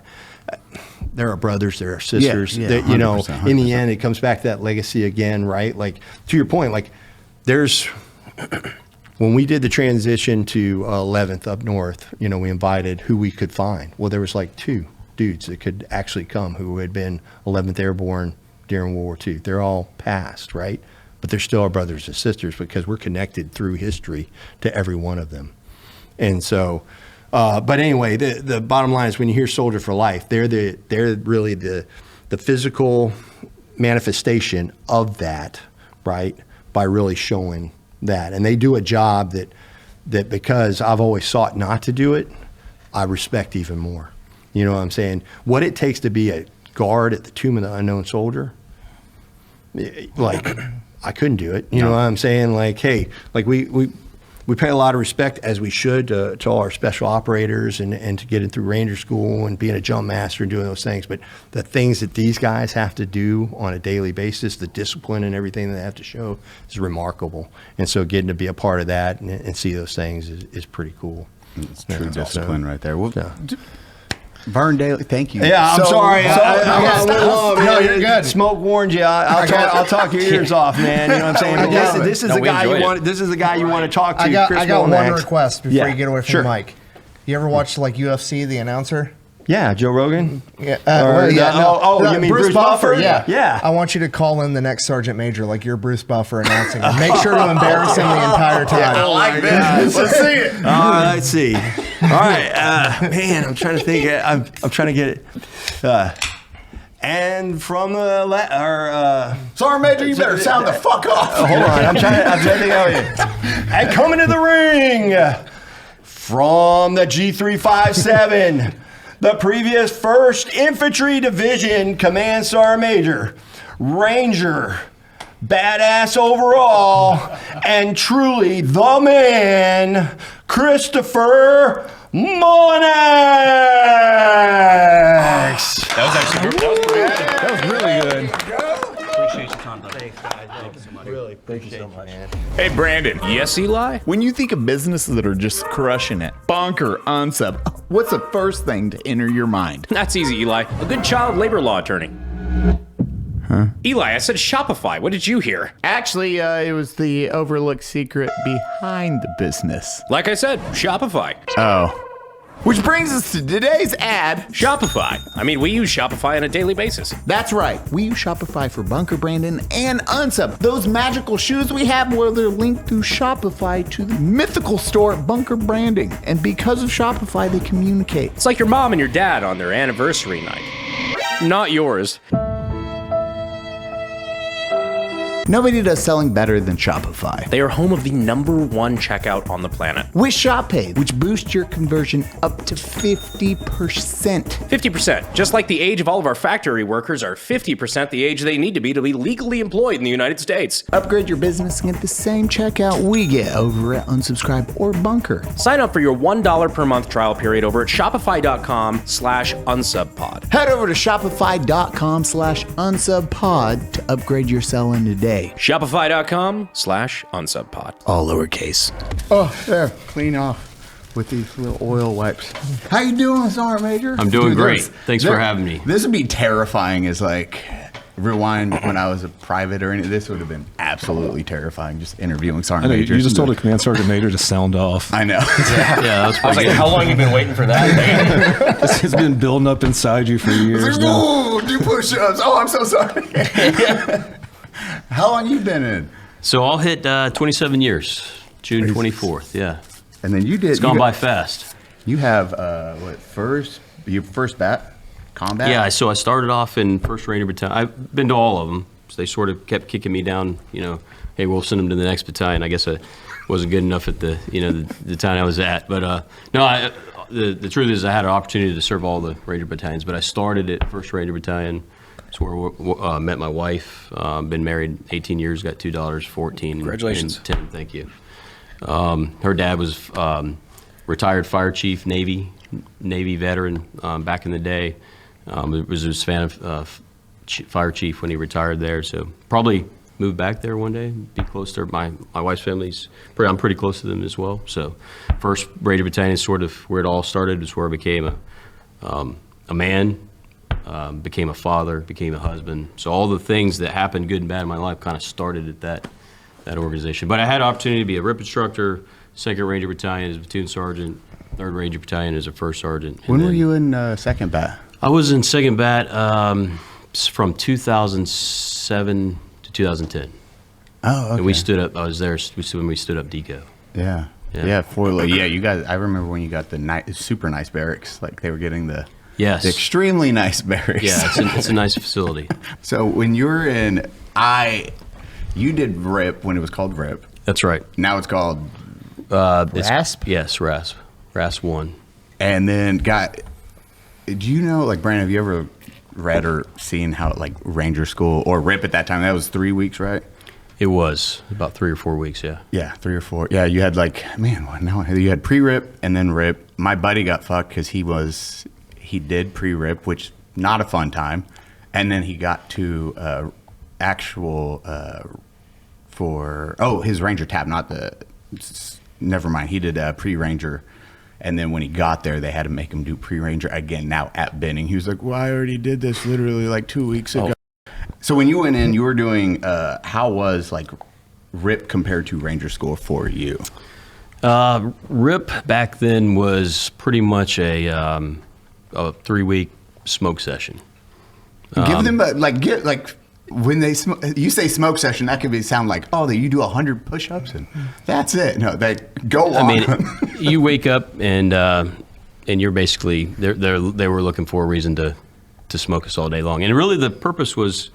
there are brothers, there are sisters. Yeah, that, you know, 100%. in the end, it comes back to that legacy again, right? Like, to your point, like, there's when we did the transition to 11th up north, you know, we invited who we could find. Well, there was like 2 dudes that could actually come who had been 11th Airborne during World War II. They're all passed, right? But they're still our brothers and sisters because we're connected through history to every one of them. And so, but anyway, the bottom line is when you hear soldier for life, they're really the physical manifestation of that, right? By really showing that. And they do a job that because I've always sought not to do it, I respect even more. You know what I'm saying? What it takes to be a guard at the Tomb of the Unknown Soldier, like, I couldn't do it. You know what I'm saying? Like, hey, like we pay a lot of respect, as we should, to all our special operators and to getting through Ranger School and being a jump master and doing those things. But the things that these guys have to do on a daily basis, the discipline and everything that they have to show is remarkable. And so getting to be a part of that and see those things is pretty cool. It's true discipline right there. Well, Vern Daly, thank you. Yeah, I'm sorry. No, you're good. Smoke warned you. I'll talk your ears off, man. You know what I'm saying? This is the guy you want. This is the guy you want to talk to. I got one request before you get away from Sure. the mic. You ever watch like UFC, the announcer? Yeah, Joe Rogan. Yeah. You mean Bruce Buffer? Yeah. Yeah. I want you to call in the next Sergeant Major like you're Bruce Buffer announcing it. Make sure to embarrass him the entire time. I like this. Let's see it. Let's see. All right, man. I'm trying to think. I'm trying to get it. And from the Sergeant Major, you better sound the fuck off. hold on. I'm trying to think of it. And coming to the ring from the G357, the previous 1st Infantry Division Command Sergeant Major, Ranger, badass overall, and truly the man, Christopher Molinax. That was actually that was pretty good. That was really good. Appreciate your time, buddy. Thanks, guys. Thank you so much. Really appreciate so much. Man. Hey, Brandon. Yes, Eli? When you think of businesses that are just crushing it, bunker, unsub, what's the first thing to enter your mind? That's easy, Eli. A good child labor law attorney. Huh? Eli, I said Shopify. What did you hear? Actually, it was the overlooked secret behind the business. Like I said, Shopify. Oh. Which brings us to today's ad. Shopify. I mean, we use Shopify on a daily basis. That's right. We use Shopify for Bunker Brandon and Unsub. Those magical shoes we have where they're linked through Shopify to the mythical store Bunker Branding. And because of Shopify, they communicate. It's like your mom and your dad on their anniversary night. Not yours. Nobody does selling better than Shopify. They are home of the #1 checkout on the planet. With Shop Pay, which boosts your conversion up to 50%. 50%. Just like the age of all of our factory workers are 50% the age they need to be legally employed in the United States. Upgrade your business and get the same checkout we get over at Unsubscribe or Bunker. Sign up for your $1 per month trial period over at shopify.com/unsubpod. Head over to shopify.com/unsubpod to upgrade your selling today. Shopify.com/unsubpod. All lowercase. Oh, there. Clean off with these little oil wipes. How you doing, Sergeant Major? I'm doing great. Thanks for having me. This would be terrifying as like rewind when I was a private or anything. This would have been absolutely terrifying just interviewing Sergeant Major. You just told a Command Sergeant Major to sound off. I know. Yeah, that's I was like, how long you been waiting for that? This has been building up inside you for years now. Ooh, do push-ups. Oh, I'm so sorry. How long you been in? So I'll hit 27 years, June 24th. Yeah. And then you did. It's gone by fast. You have your first combat? Yeah. So I started off in 1st Ranger Battalion. I've been to all of them. So they sort of kept kicking me down. Hey, we'll send them to the next battalion. I guess I wasn't good enough at the battalion I was at. But no, the truth is I had an opportunity to serve all the Ranger battalions. But I started at 1st Ranger Battalion. That's where I met my wife. Been married 18 years, got 2 daughters, 14. Congratulations. And 10, thank you. Her dad was retired fire chief, Navy veteran back in the day. Was a fan of fire chief when he retired there. So probably move back there one day, be close to my wife's family's. I'm pretty close to them as well. So 1st Ranger Battalion is sort of where it all started. It's where I became a man. Became a father, became a husband. So all the things that happened, good and bad in my life, kind of started at that organization. But I had an opportunity to be a RIP instructor, 2nd Ranger Battalion as a platoon sergeant, 3rd Ranger Battalion as a 1st sergeant. When were you in 2nd Bat? I was in 2nd Bat from 2007 to 2010. Oh, okay. And we stood up. I was there when we stood up DECO. Yeah. Yeah, you guys. I remember when you got the super nice barracks. Like they were getting the extremely nice barracks. Yeah, it's a nice facility. So when you were in, you did RIP when it was called RIP. That's right. Now it's called RASP. Yes, RASP. RASP 1. And then do you know, like Brandon, have you ever read or seen how like Ranger School or RIP at that time? That was 3 weeks, right? It was about 3 or 4 weeks, yeah. Yeah, 3 or 4. Yeah, you had you had pre-RIP and then RIP. My buddy got fucked because he did pre-RIP, which not a fun time, and then he got to his Ranger tab, never mind. He did pre-Ranger, and then when he got there, they had to make him do pre-Ranger again. Now at Benning, he was like, "Well, I already did this literally like 2 weeks ago." So when you went in, you were doing how was like RIP compared to Ranger School for you? RIP back then was pretty much a 3-week smoke session. Give them when they you say smoke session, that could sound like, oh, you do 100 push-ups and that's it. No, they go on. I mean, you wake up and you're basically they were looking for a reason to smoke us all day long, and really the purpose was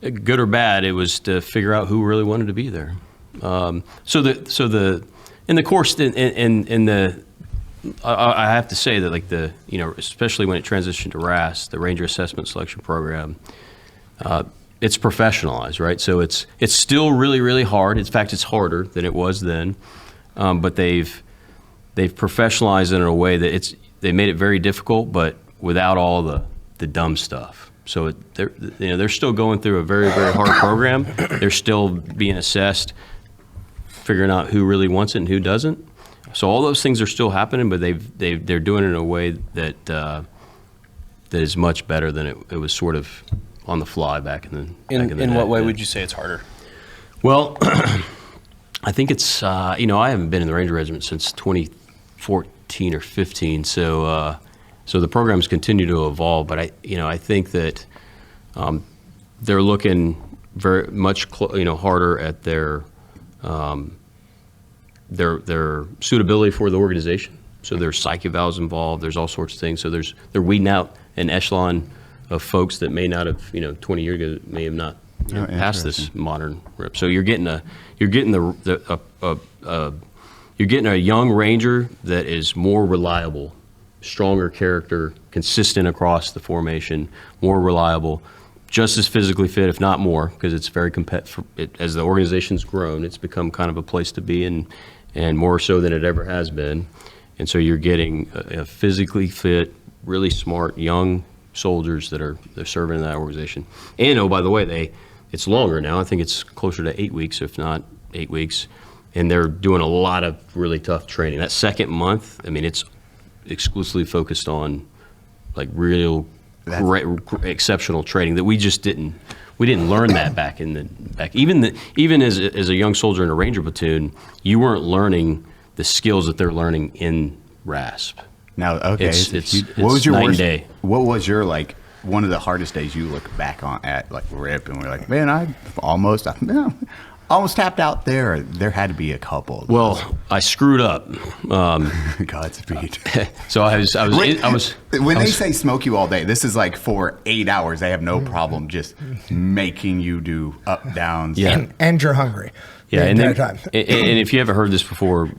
good or bad. It was to figure out who really wanted to be there. So in the course I have to say that especially when it transitioned to RASP, the Ranger Assessment Selection Program, it's professionalized, right? So it's still really, really hard. In fact, it's harder than it was then, but they've professionalized it in a way that they made it very difficult, but without all the dumb stuff. So they're still going through a very, very hard program. They're still being assessed, figuring out who really wants it and who doesn't. So all those things are still happening, but they're doing it in a way that that is much better than it was sort of on the fly back in the In what way would you say it's harder? Well, I think it's I haven't been in the Ranger Regiment since 2014 or 15, so the programs continue to evolve. But I think that they're looking very much harder at their suitability for the organization. So there's psych evals involved. There's all sorts of things. So they're weeding out an echelon of folks that may not have 20 years ago may have not passed this modern rip. So you're getting a young Ranger that is more reliable, stronger character, consistent across the formation, more reliable, just as physically fit, if not more, because it's very competitive. As the organization's grown, it's become kind of a place to be, and more so than it ever has been. And so you're getting a physically fit, really smart young soldiers they're serving in that organization. And oh, by the way, it's longer now. I think it's closer to 8 weeks, if not 8 weeks. And they're doing a lot of really tough training. That second month, I mean, it's exclusively focused on like real great, exceptional training that we just didn't learn that back even as a young soldier in a Ranger platoon, you weren't learning the skills that they're learning in RASP. Now, okay, what was your worst day? What was your one of the hardest days you look back on at RIP and we're like, man, I almost tapped out there. There had to be a couple. Well, I screwed up. Godspeed. So I was. When they say smoke you all day, this is like for 8 hours. They have no problem just making you do up downs. Yeah, and you're hungry. Yeah, the entire time. And if you haven't heard this before,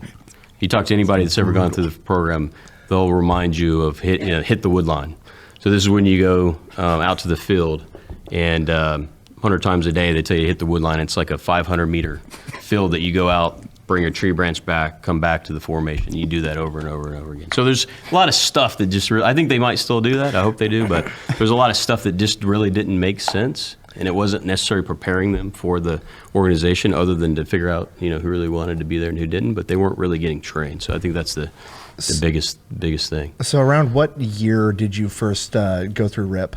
you talk to anybody that's ever gone through the program, they'll remind you of hit the wood line. So this is when you go out to the field, and 100 times a day they tell you to hit the wood line. It's like a 500-meter field that you go out, bring a tree branch back, come back to the formation. You do that over and over and over again. So there's a lot of stuff that just I think they might still do that. I hope they do, but there's a lot of stuff that just really didn't make sense, and it wasn't necessarily preparing them for the organization other than to figure out who really wanted to be there and who didn't, but they weren't really getting trained. So I think that's the biggest thing. So around what year did you first go through RIP?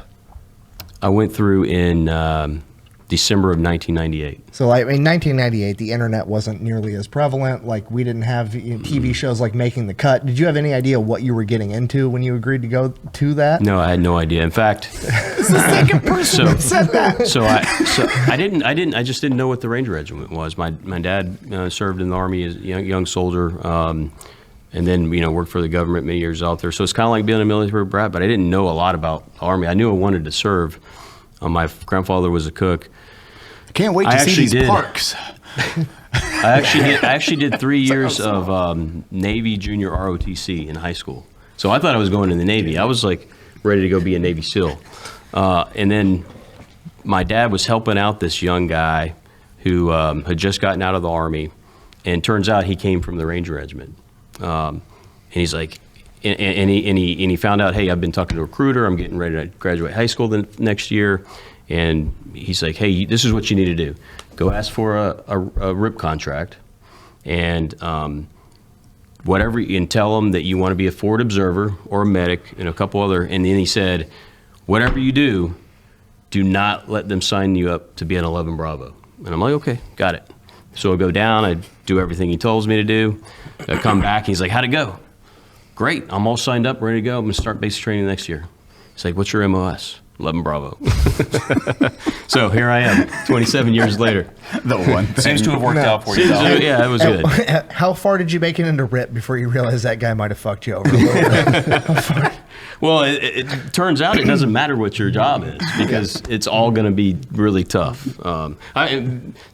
I went through in December of 1998. So in 1998, the internet wasn't nearly as prevalent. Like we didn't have TV shows like Making the Cut. Did you have any idea what you were getting into when you agreed to go to that? No, I had no idea. In fact, it's the second person that said that. So I just didn't know what the Ranger Regiment was. My dad served in the Army as a young soldier. And then, worked for the government many years out there. So it's kind of like being a military brat, but I didn't know a lot about the Army. I knew I wanted to serve. My grandfather was a cook. I can't wait to see these parks. I actually did 3 years of Navy Junior ROTC in high school. So I thought I was going in the Navy. I was ready to go be a Navy SEAL. And then my dad was helping out this young guy who had just gotten out of the Army. And turns out he came from the Ranger Regiment. And he's like, and he found out, hey, I've been talking to a recruiter. I'm getting ready to graduate high school the next year. And he's like, hey, this is what you need to do. Go ask for a RIP contract, and whatever, and tell them that you want to be a forward observer or a medic and a couple other. And then he said, whatever you do not let them sign you up to be an 11 Bravo. And I'm like, okay, got it. So I go down, I do everything he tells me to do. I come back, and he's like, how'd it go? great. I'm all signed up, ready to go. I'm going to start basic training next year. He's like, what's your MOS? 11 Bravo. So here I am, 27 years later. The one Seems to have worked out for you. Yeah, it was good. How far did you make it into RIP before you realized that guy might have fucked you over a little bit? Well, it turns out it doesn't matter what your job is because it's all going to be really tough. To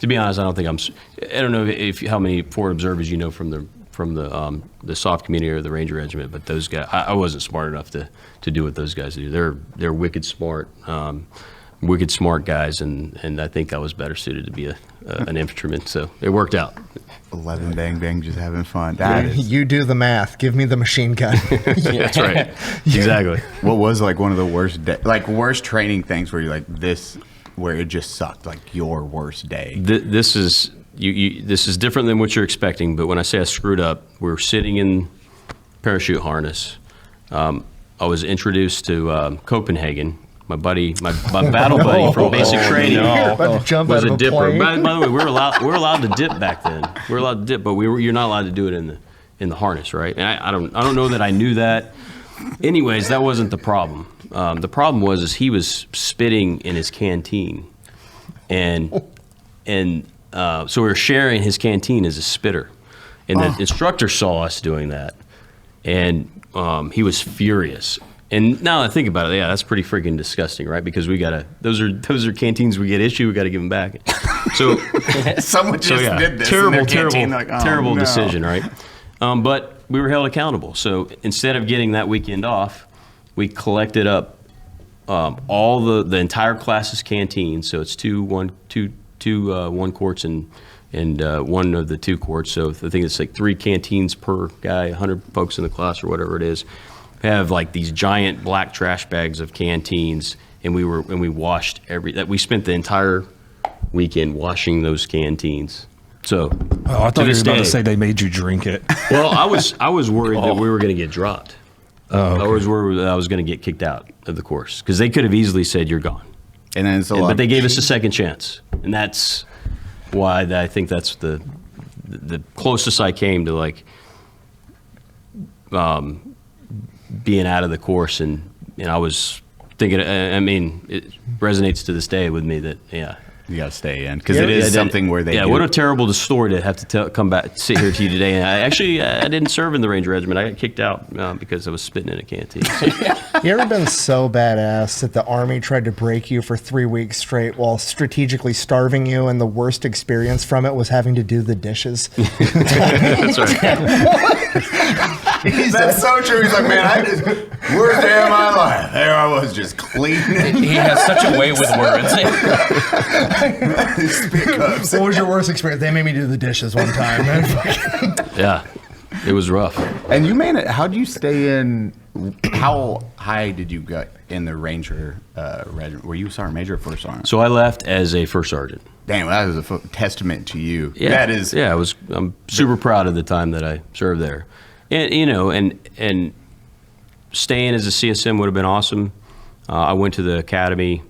be honest, I don't think I don't know how many forward observers you know from the soft community or the Ranger Regiment, but those guys, I wasn't smart enough to do what those guys do. They're wicked smart guys, and I think I was better suited to be an infantryman. So it worked out. 11 bang bang, just having fun. You do the math. Give me the machine gun. Yeah, that's right. Exactly. What was like one of the worst training things where you're like this, where it just sucked, like your worst day? This is this is different than what you're expecting. But when I say I screwed up, we were sitting in parachute harness. I was introduced to Copenhagen. My battle buddy from basic training was a dipper. By the way, we were allowed to dip back then. We were allowed to dip, but you're not allowed to do it in the harness, right? And I don't know that I knew that. Anyways, that wasn't the problem. The problem was he was spitting in his canteen, and so we were sharing his canteen as a spitter, and the instructor saw us doing that, and he was furious. And now I think about it, yeah, that's pretty freaking disgusting, right? Because we gotta, those are canteens we get issued, we gotta give them back. So someone just did this. Terrible decision, right? But we were held accountable. So instead of getting that weekend off, we collected up all the entire class's canteens. So it's two one quarts and one of the 2 quarts. So I think it's like 3 canteens per guy, 100 folks in the class or whatever it is. Have like these giant black trash bags of canteens, and we washed we spent the entire weekend washing those canteens. So I thought you were about to say they made you drink it. Well, I was worried that we were going to get dropped. I was worried that I was going to get kicked out of the course because they could have easily said you're gone. And then but they gave us a second chance, and that's why I think that's the closest I came to like being out of the course, and I was thinking. I mean, it resonates to this day with me that you got to stay in because it is something where they. Yeah, what a terrible story to have to come back, sit here to you today. And I didn't serve in the Ranger Regiment. I got kicked out because I was spitting in a canteen. You ever been so badass that the Army tried to break you for 3 weeks straight while strategically starving you, and the worst experience from it was having to do the dishes? That's right. That's so true. He's like, man, I just worst day of my life. There I was, just cleaning. He has such a way with words. What was your worst experience? They made me do the dishes one time. Yeah, it was rough. And you made it. How do you stay in? How high did you get in the Ranger regiment? Were you sergeant major or first sergeant? So I left as a first sergeant. Damn, that is a testament to you. Yeah, that is. Yeah, I'm super proud of the time that I served there. And and staying as a CSM would have been awesome. I went to the academy,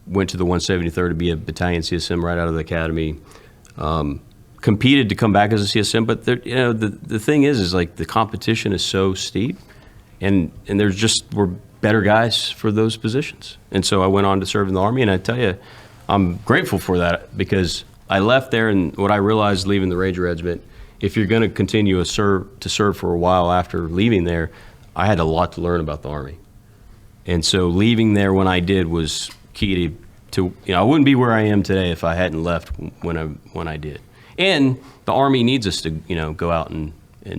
went to the 173rd to be a battalion CSM right out of the academy. Competed to come back as a CSM, but the thing is like the competition is so steep, and we're better guys for those positions. And so I went on to serve in the Army, and I tell you, I'm grateful for that because I left there, and what I realized leaving the Ranger Regiment, if you're going to continue to serve for a while after leaving there, I had a lot to learn about the Army. And so leaving there when I did was key to I wouldn't be where I am today if I hadn't left when I did. And the Army needs us to go out and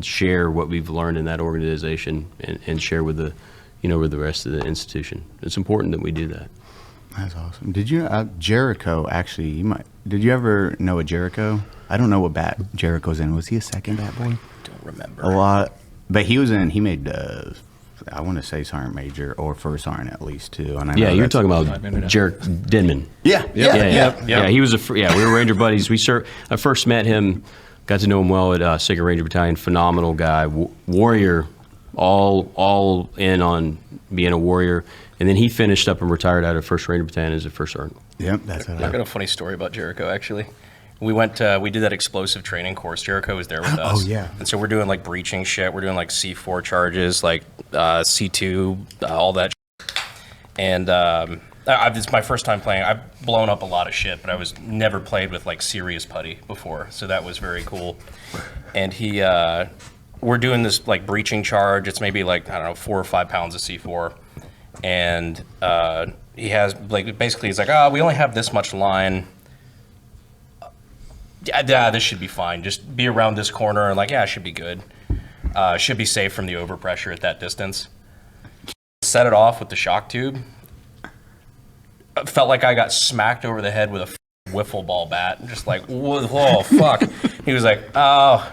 share what we've learned in that organization and share with the with the rest of the institution. It's important that we do that. That's awesome. Did you Jericho actually? Did you ever know a Jericho? I don't know what bat Jericho's in. Was he a second bat boy? Don't remember. A lot, but he made I want to say sergeant major or first sergeant at least too. And you're talking about Jarek Denman. Yeah. He was we were Ranger buddies. I first met him, got to know him well at 2nd Ranger Battalion. Phenomenal guy, warrior, all in on being a warrior. And then he finished up and retired out of 1st Ranger Battalion as a first sergeant. Yep, that's what I got a funny story about Jericho actually. We did that explosive training course. Jericho was there with us. Oh, yeah. And so we're doing like breaching shit. We're doing like C4 charges, like C2, all that shit. And it's my first time playing. I've blown up a lot of shit, but I was never played with like serious putty before. So that was very cool. And we're doing this like breaching charge. It's maybe like, I don't know, 4 or 5 pounds of C4. And he has like, basically he's like, we only have this much line. Yeah, this should be fine. Just be around this corner and like, it should be good. Should be safe from the overpressure at that distance. Set it off with the shock tube. Felt like I got smacked over the head with a wiffle ball bat. Just like, whoa, fuck. He was like, oh,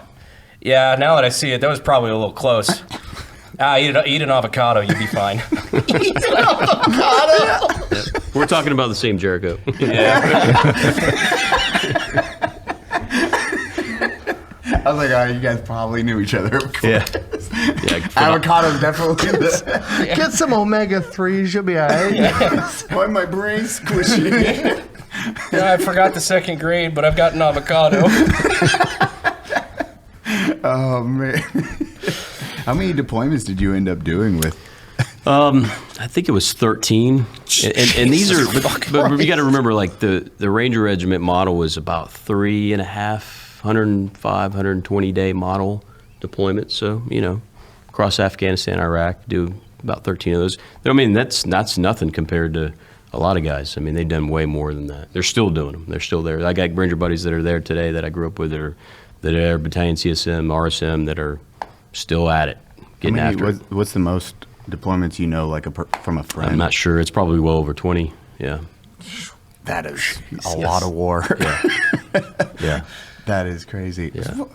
yeah, now that I see it, that was probably a little close. Eat an avocado, you'll be fine. Eat an avocado? Yep. We're talking about the same Jericho. Yeah. I was like, you guys probably knew each other. Yeah. Avocado's definitely Get some omega-3s, you'll be all right. Why my brain's squishy? I forgot the 2nd grade, but I've got an avocado. Oh, man. How many deployments did you end up doing with? I think it was 13. And these are, but you got to remember, like the Ranger Regiment model was about 3.5, 105, 120 day model deployment. So, across Afghanistan, Iraq, do about 13 of those. I mean, that's nothing compared to a lot of guys. I mean, they've done way more than that. They're still doing them. They're still there. I got Ranger buddies that are there today that I grew up with that are Battalion CSM, RSM, that are still at it, getting after it. What's the most deployments like from a friend? I'm not sure. It's probably well over 20. Yeah. That is a lot of war. Yeah. Yeah. That is crazy. Yeah.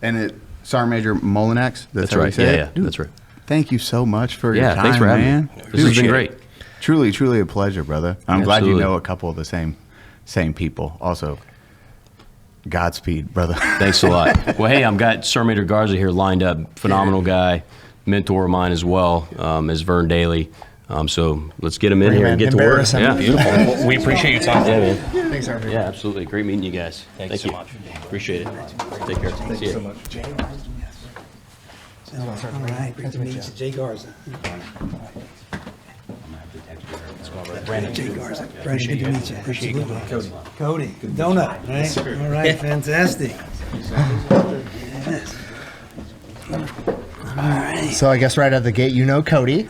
And Sergeant Major Molinax? That's right. Yeah. Dude, that's right. Thank you so much for your time, thanks for having man. me. This has been great. Truly, truly a pleasure, brother. I'm glad Absolutely. you know a couple of the same people. Also, Godspeed, brother. Thanks a lot. Well, hey, I've got Sergeant Major Garza here lined up. Phenomenal guy, mentor of mine as well, as Vern Daly. So let's get him in here and get to work. Yeah, beautiful. Well, we appreciate your time. Yeah, man. Thanks, Harvey. Yeah, absolutely. Great meeting you guys. Thank you so much. Appreciate it. Take care. Thank See you ya. so much. All right, good to meet you, Jay Garza. Brandon. Jay Garza. Brandon, good to meet you. Appreciate you. Cody, good donut, right? All right, fantastic. Yes. All right. So I guess right out of the gate, Cody.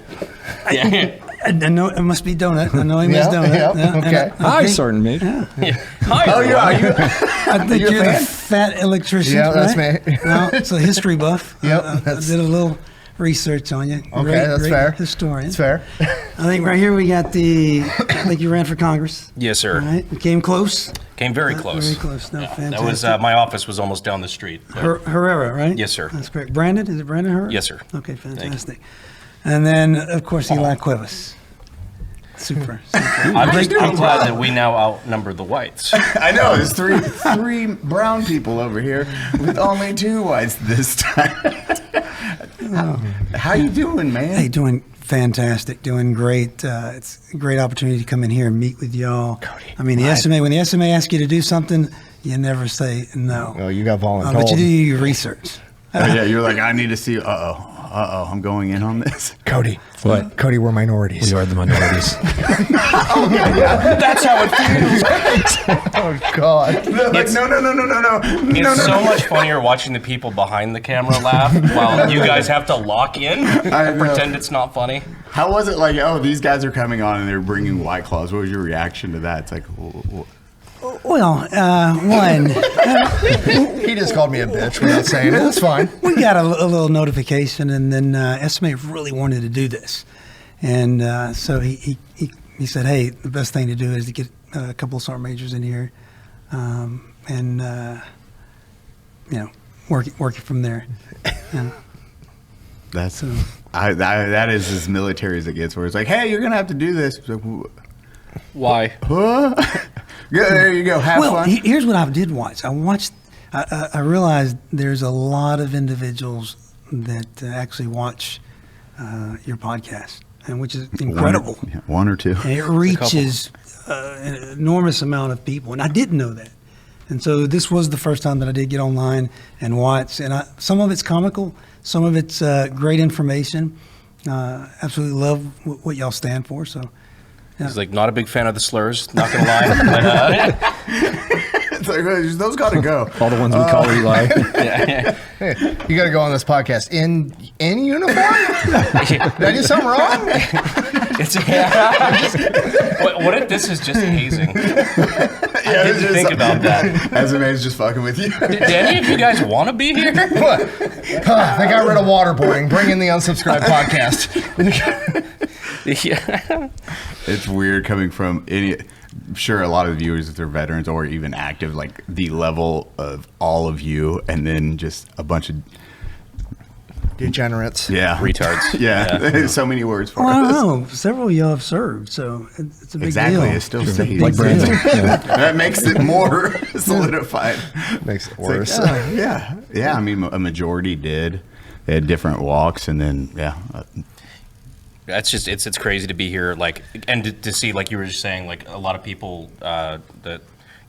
I know it must be donut. I know he means donut. Yeah, okay. Hi, Sergeant Major. Hi, Oh, yeah. I think you're the Fat Electrician. Yeah, that's right? me. Well, it's a history buff. Yep, I did a little research on you. Okay, that's great fair. Historian. It's fair. I think right here we got I think you ran for Congress. Yes, sir. All right, we came close. Came very close. Very close. No, Yeah, fantastic. that was my office was almost down the street. Herrera, right? Yes, sir. That's correct. Brandon, is it Brandon Herrera? Yes, sir. Okay, fantastic. And then, of course, Eli Cuevas. Super. I'm glad that we now outnumber the whites. I know, there's three brown people over here with only 2 whites this time. How you doing, man? Hey, doing fantastic, doing great. It's a great opportunity to come in here and meet with y'all. Cody, I mean, when the SMA asks you to do something, you never say no. Oh, you got voluntold. But you do your research. Yeah, you're like, I need to see. I'm going in on this. Cody. What? Cody, we're minorities. We are the minorities. That's how it feels. Oh, God. Like, no. It's so much funnier watching the people behind the camera laugh while you guys have to lock in and pretend it's not funny. How was it like, these guys are coming on and they're bringing White Claws? What was your reaction to that? It's like, Well, one, He just called me a bitch without saying it. That's fine. we got a little notification, and then SMA really wanted to do this. And so he said, hey, the best thing to do is to get a couple of sergeant majors in here and, work it from there. And that's that is as military as it gets, where it's like, hey, you're going to have to do this. It's like, Why? huh? Yeah, there you go. Have fun. Here's what I did watch. I realized there's a lot of individuals that actually watch your podcast, and which is incredible. One or two. And it reaches an enormous amount of people, and I didn't know that. And so this was the first time that I did get online and watch. And some of it's comical, some of it's great information. Absolutely love what y'all stand for. So yeah. He's like, not a big fan of the slurs, not gonna lie. But, It's like, those got to go. All the ones we call Eli. Hey, you got to go on this podcast in uniform. Did I do something wrong? What if this is just hazing? I didn't think about that. SMA's just fucking with you. Did any of you guys want to be here? What? They got rid of waterboarding. Bring in the unsubscribed podcast. Yeah. It's weird coming from I'm sure a lot of the viewers, if they're veterans or even active, like the level of all of you, and then just a bunch of degenerates. Yeah. Retards. Yeah. So many words for Well, I us. don't know. Several of y'all have served, so it's a big Exactly. deal. It still stays. Like Brandon. That makes it more solidified. Makes it It's worse. like, yeah. Yeah. I mean, a majority did. They had different walks, and then, That's just it's crazy to be here, like, and to see, like you were just saying, like a lot of people that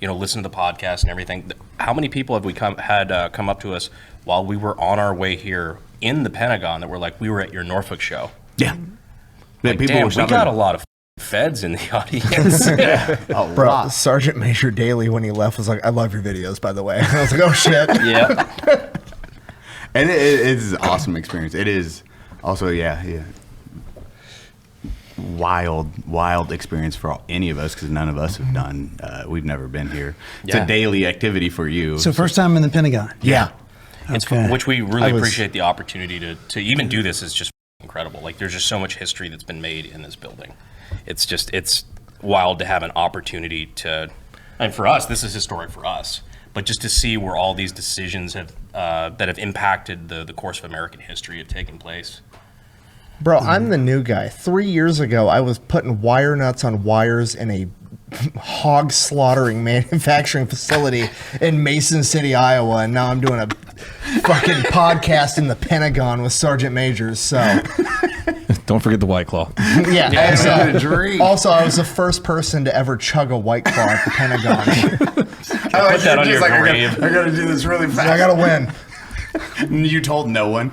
listen to the podcast and everything. How many people have we come up to us while we were on our way here in the Pentagon that were like, we were at your Norfolk show? Yeah. Like, people damn, were we stopping. got a lot of feds in the audience. Bro, Sergeant Major Daly, when he left, was like, I love your videos, by the way. I was like, oh, shit. Yeah. And it is an awesome experience. It is also, wild experience for any of us, because none of us have done. We've never been here. It's a daily activity for you. So first time in the Pentagon. Yeah. It's Okay. which we really appreciate the opportunity to even do this is just incredible. Like, there's just so much history that's been made in this building. It's wild to have an opportunity to, and for us, this is historic for us, but just to see where all these decisions have that have impacted the course of American history have taken place. Bro, I'm the new guy. 3 years ago, I was putting wire nuts on wires in a hog slaughtering manufacturing facility in Mason City, Iowa, and now I'm doing a fucking podcast in the Pentagon with Sergeant Majors. So, Don't forget the White Claw. yeah. Also, I was the first person to ever chug a White Claw at the Pentagon. Put that on your grave. I gotta do this really fast. I gotta win. You told no one.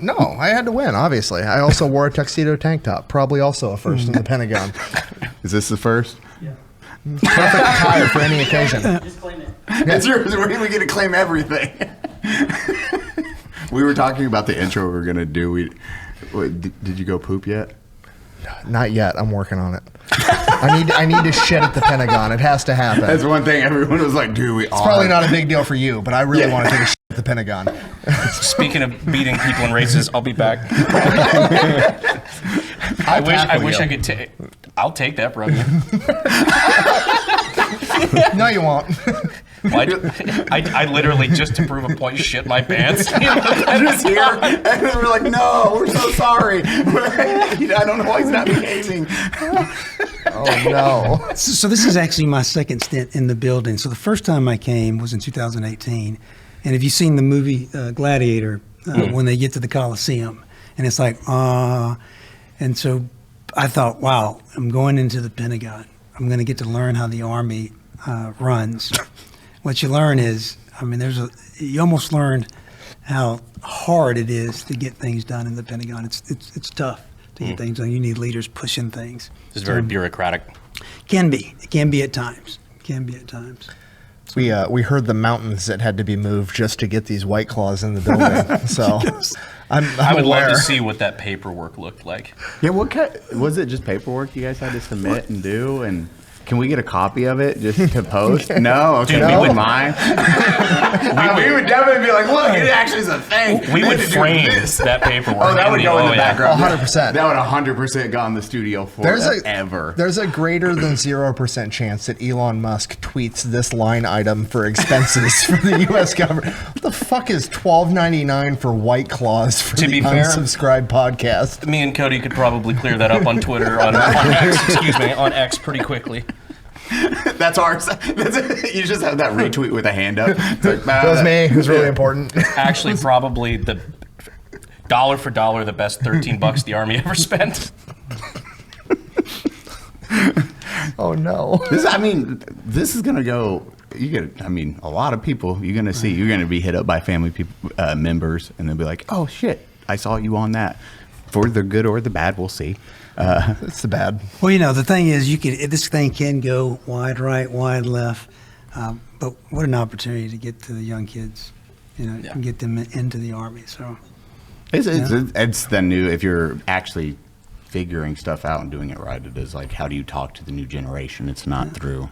No, I had to win, obviously. I also wore a tuxedo tank top, probably also a first in the Pentagon. Is this the first? Perfect attire for any occasion. Just claim it. It's yours. We get to claim everything. We were talking about the intro we were gonna do. Did you go poop yet? Not yet. I'm working on it. I need to shit at the Pentagon. It has to happen. That's one thing everyone was like, "Do we?" It's probably not a big deal for you, but I really want to take a shit at the Pentagon. Speaking of beating people in races, I'll be back. I wish I could take. I'll take that from you. No, you won't. I literally, just to prove a point, shit my pants. Just here, and then we're like, "No, we're so sorry." I don't know why he's not behaving. Oh no. So this is actually my second stint in the building. So the first time I came was in 2018. And if you've seen the movie Gladiator, when they get to the Coliseum, and it's like, and so I thought, wow, I'm going into the Pentagon. I'm going to get to learn how the Army runs. What you learn is, I mean, you almost learn how hard it is to get things done in the Pentagon. It's tough to get things done. You need leaders pushing things. It's very bureaucratic. It can be at times. We heard the mountains that had to be moved just to get these White Claws in the building. So I would aware. love to see what that paperwork looked like. Yeah, what kind? Was it just paperwork you guys had to submit and do? And can we get a copy of it just to post? No, okay, Dude, we we wouldn't would- mind. We would definitely be like, "Look, it actually is a thing." We would had to do frame this. that paperwork. Oh, that would go in the background. 100%. That would 100% go in the studio forever. There's a greater than 0% chance that Elon Musk tweets this line item for expenses for the U.S. government. What the fuck is $12.99 for White Claws for To the be fair- unsubscribed podcast? Me and Cody could probably clear that up on Twitter, on X pretty quickly. That's ours. You just have that retweet with a hand up. It's like, That was me. It was really important. Actually, probably the dollar for dollar, the best $13 the Army ever spent. Oh no. This is gonna go I mean, a lot of people you're going to see. You're going to be hit up by family members, and they'll be like, "Oh shit, I saw you on that." For the good or the bad, we'll see. It's the bad. Well, the thing is, this thing can go wide right, wide left, but what an opportunity to get to the young kids, and get them into the Army. So it's the new. If you're actually figuring stuff out and doing it right, it is like, how do you talk to the new generation? It's not through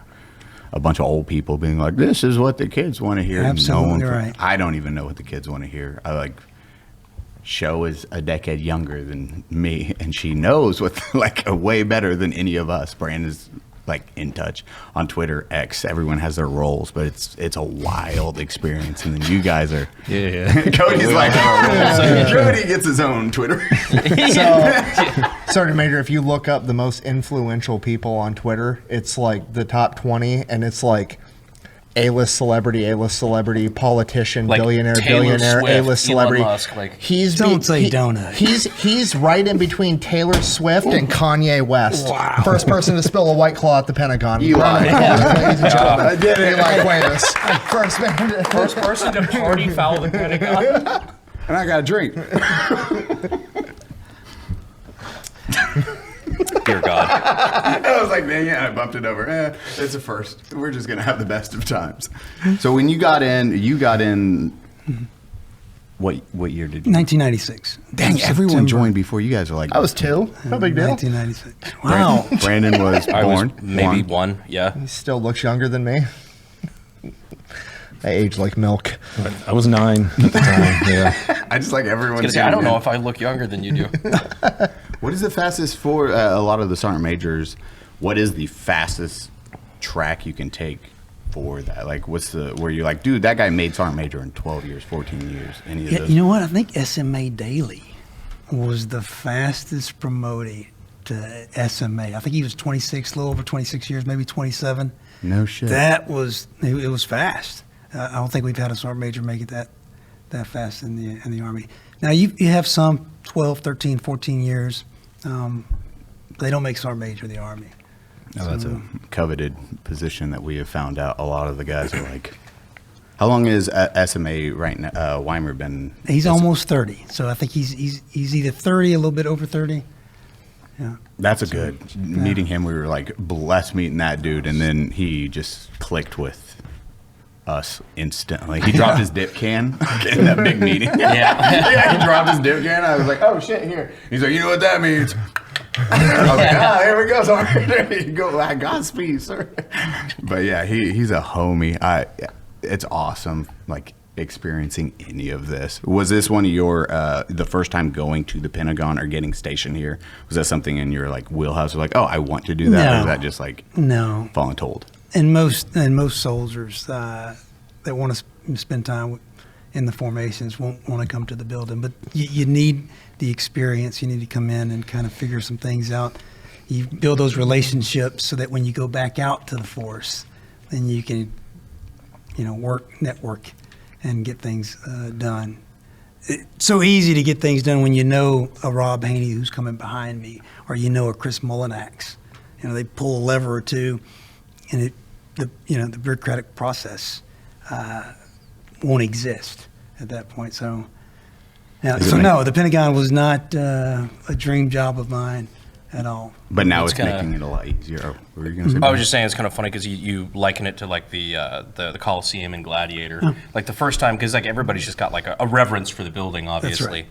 a bunch of old people being like, "This is what the kids want to hear." Absolutely right. I don't even know what the kids want to hear. Sho is a decade younger than me, and she knows what way better than any of us. Brandon's in touch on Twitter, X. Everyone has their roles, but it's a wild experience. And then you guys are Cody's Cody gets his own Twitter. Sergeant Major, if you look up the most influential people on Twitter, it's the top 20, and it's A-list celebrity, politician, billionaire, Swift, A-list celebrity. Elon Musk, Don't say donut. He's right in between Taylor Swift and Kanye West. Wow. First person to spill a White Claw at the Pentagon. Eli. I did it. Eli Cuevas. First person to party foul the Pentagon. And I got a drink. Dear God. I was like, man, I bumped it over. It's a first. We're just going to have the best of times. So when you got in, what year did you? 1996. Dang, everyone joined before you guys were I was 2. No big deal. 1996. Wow. Brandon was born. I was maybe one. Yeah. He still looks younger than me. I age like milk. I was 9 at the time. Yeah. I just like everyone. I don't know if I look younger than you do. What is the fastest for a lot of the sergeant majors? What is the fastest track you can take for that? What's where you're like, dude, that guy made sergeant major in 12 years, 14 years? Any of those? You know what? I think SMA Daly was the fastest promoted to SMA. I think he was 26, a little over 26 years, maybe 27. No shit. It was fast. I don't think we've had a sergeant major make it that fast in the Army. Now you have some 12, 13, 14 years. They don't make sergeant major in the Army. No, that's a coveted position that we have found out. A lot of the guys are like, how long is SMA right now? Weimer been? He's almost 30, so I think he's either 30, a little bit over 30. Yeah, that's a good meeting him. We were blessed meeting that dude, and then he just clicked with us instantly. He dropped his dip can in that big meeting. Yeah, he dropped his dip can. I was like, oh shit, here. He's like, you know what that means? I was like, here we go. So there you go. Godspeed, sir. But yeah, he's a homie. It's awesome, experiencing any of this. Was this one of your the first time going to the Pentagon or getting stationed here? Was that something in your wheelhouse? Or oh, I want to do that? No. Or is that just no voluntold? And most soldiers that want to spend time in the formations won't want to come to the building. But you need the experience. You need to come in and kind of figure some things out. You build those relationships so that when you go back out to the force, then you can, network, and get things done. It's so easy to get things done when you know a Rob Haney who's coming behind me, or a Chris Mullinax. They pull a lever or two, and the bureaucratic process won't exist at that point. So, no, the Pentagon was not a dream job of mine at all. But now it's making it a lot easier. What were you gonna say? I was just saying it's kind of funny because you liken it to the Coliseum and Gladiator. The first time, because everybody's just got a reverence for the building, obviously.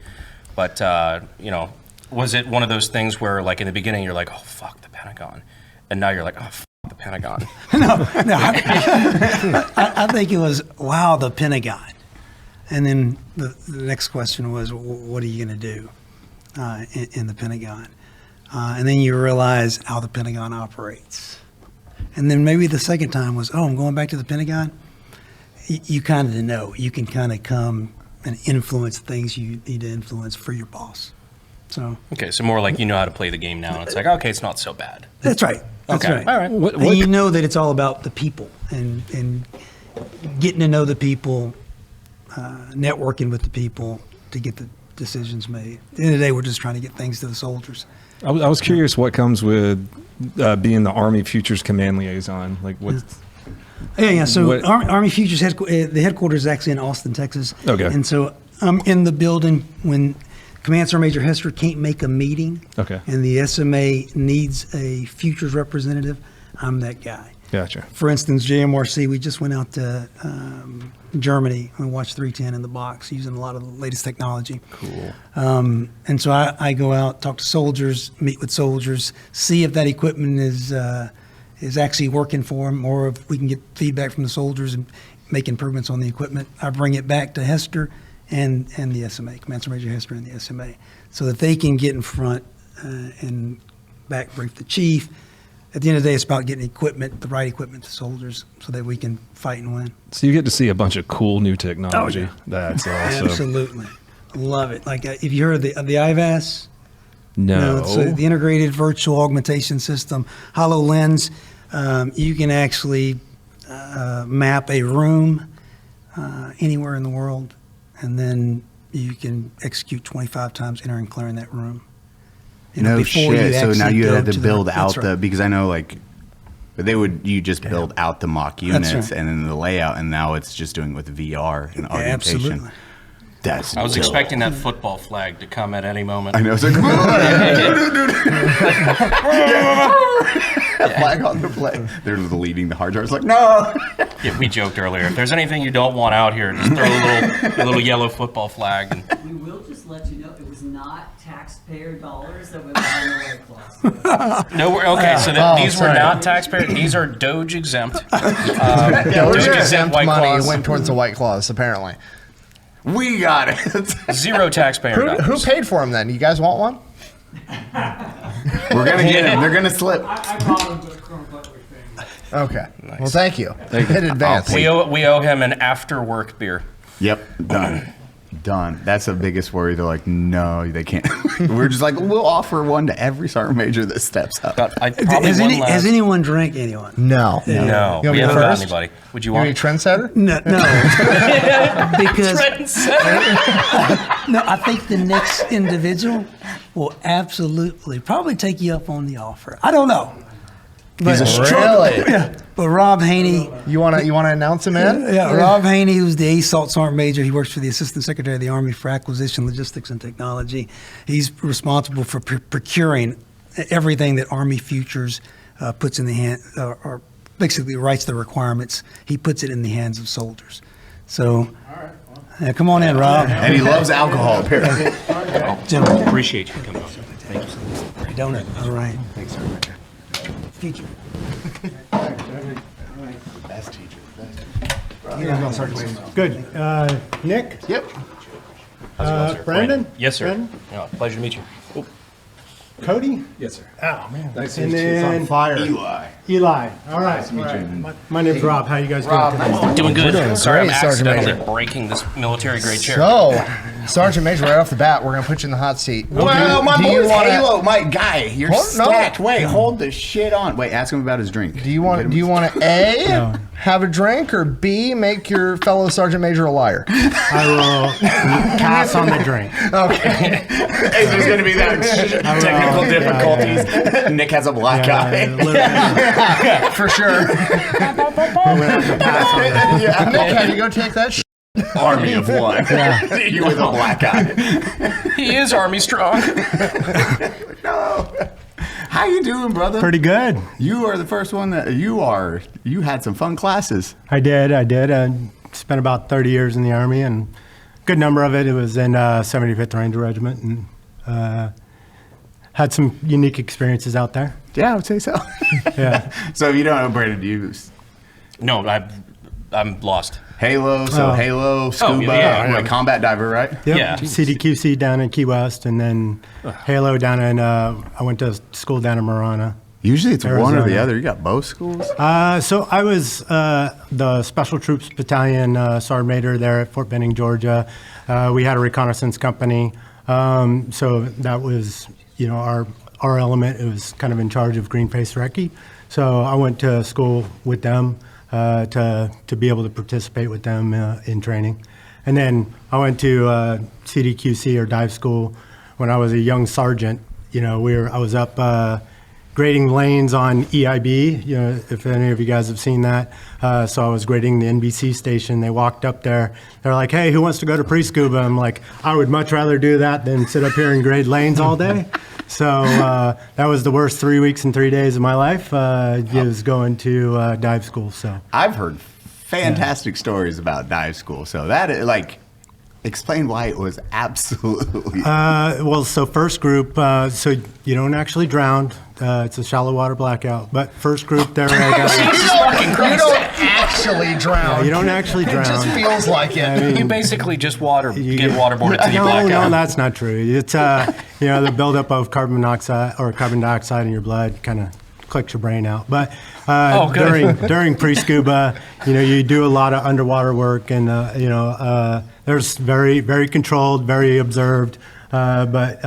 That's right. But was it one of those things where in the beginning you're like, oh fuck the Pentagon, and now you're like, oh fuck the Pentagon? No. I think it was, wow, the Pentagon. And then the next question was, what are you going to do in the Pentagon? And then you realize how the Pentagon operates. And then maybe the second time was, oh, I'm going back to the Pentagon. You kind of know. You can kind of come and influence things you need to influence for your boss. So okay, so more you know how to play the game now. It's okay, it's not so bad. That's right. That's okay. right. All right. And you know that it's all about the people and getting to know the people, networking with the people to get the decisions made. At the end of the day, we're just trying to get things to the soldiers. I was curious what comes with being the Army Futures Command Liaison. Yeah. So What- Army Futures the headquarters is actually in Austin, Texas. Okay. And so I'm in the building when Command Sergeant Major Hester can't make a meeting. Okay. And the SMA needs a futures representative. I'm that guy. Gotcha. For instance, JMRC, we just went out to Germany and watched 310 in the box using a lot of the latest technology. Cool. And so I go out, talk to soldiers, meet with soldiers, see if that equipment is actually working for them, or if we can get feedback from the soldiers and make improvements on the equipment. I bring it back to Hester and the SMA, Command Sergeant Major Hester and the SMA, so that they can get in front and back brief the chief. At the end of the day, it's about getting equipment, the right equipment to soldiers, so that we can fight and win. So you get to see a bunch of cool new technology. Oh, yeah. That's awesome. Absolutely. Love it. Like, if you heard of the IVAS? No. So the Integrated Virtual Augmentation System, HoloLens, you can actually map a room anywhere in the world, and then you can execute 25 times entering and clearing that room. No shit. So now you had to build out that's right. because I know like you just build out the mock units right. and then the layout, and now it's just doing with VR and augmentation. Absolutely. That's I was dope. expecting that football flag to come at any moment. I know. It's like flag on the play. They're leading the hard drive. It's like no. Yeah, we joked earlier. If there's anything you don't want out here, just throw a little yellow football flag. And We will just let you know it was not taxpayer dollars that went behind the White Claws. no, okay. So these were not taxpayer. These are Doge exempt. Doge exempt White money Claws. went towards the White Claws, apparently. We got it. Zero taxpayer Who dollars. paid for them then? You guys want one? We're gonna get them. They're gonna slip. I bought them, but Colonel Butler thing. Okay. Well, thank you. In advance. We owe him an after work beer. Yep. Done. That's the biggest worry. They're like, no, they can't. We're just like, we'll offer one to every sergeant major that steps up. Has anyone drank anyone? No. No, You want we me haven't first? got anybody. Would you You want? want a trendsetter? No. Because no, I think the next individual will absolutely probably take you up on the offer. I don't know. He's a really? Yeah. But Rob Haney. You want to announce him in? Yeah, Rob Haney, who's the Assault Sergeant Major. He works for the Assistant Secretary of the Army for Acquisition, Logistics, and Technology. He's responsible for procuring everything that Army Futures puts in the hand, or basically writes the requirements. He puts it in the hands of soldiers. So, come on in, Rob. And he loves alcohol, apparently. Gentlemen. Appreciate you coming on. Thank you so much. Donut. All right. Thanks, sir. Future. Best teacher. Good. Nick? Yep. Brandon? Yes, sir. Brandon? Yeah, pleasure to meet you. Cody? Yes, sir. Oh, man. Nice and to meet you. It's then on fire. Eli. All right. Nice to meet all you. right. My name's Rob. How you guys doing today? Doing good. We're doing Sorry, I'm great, Sergeant accidentally Major. breaking this military grade chair. So, Sergeant Major, right off the bat, we're going to put you in the hot seat. Well, my Do you boy's wanna- Halo, my guy. You're Hold- no. stacked. Wait, hold the shit on. Wait, ask him about his drink. Do you want to A, have a drink, or B, make your fellow Sergeant Major a liar? I will pass on the drink. Okay. Hey, there's going to be that technical difficulties. Nick has a black eye. For sure. Yeah. Nick, how you go take that shit? Army of one. You with a black eye. He is Army strong. No. How you doing, brother? Pretty good. You are the first one that you had some fun classes. I did. I spent about 30 years in the Army, and a good number of it was in 75th Ranger Regiment, and had some unique experiences out there. Yeah, I would say so. Yeah. So you don't know Brandon, do you? No, I'm lost. Halo, Halo, scuba, yeah. combat diver, right? Yep. Yeah. CDQC down in Key West, and then Halo down in, I went to school down in Marana. Usually it's one or the Arizona. other. You got both schools? So I was the Special Troops Battalion Sergeant Major there at Fort Benning, Georgia. We had a reconnaissance company. So that was, our element. It was kind of in charge of Green Face Recce. So I went to school with them to be able to participate with them in training. And then I went to CDQC or dive school when I was a young sergeant. I was up grading lanes on EIB, if any of you guys have seen that. So I was grading the NBC station. They walked up there. They're like, hey, who wants to go to pre-scuba? I'm like, I would much rather do that than sit up here and grade lanes all day. So that was the worst 3 weeks and 3 days of my life, was going to dive school. So I've heard fantastic stories about dive school. So that, like, explain why it was absolutely... so first group, so you don't actually drown. It's a shallow water blackout. But first group there, I got... You don't actually drown. Yeah, you don't actually drown. It just feels like it. I mean, You basically just get waterboarded till you no, black out. No, that's not true. It's the buildup of carbon monoxide or carbon dioxide in your blood kind of clicks your brain out. But during pre-scuba, you do a lot of underwater work, and there's very, very controlled, very observed, but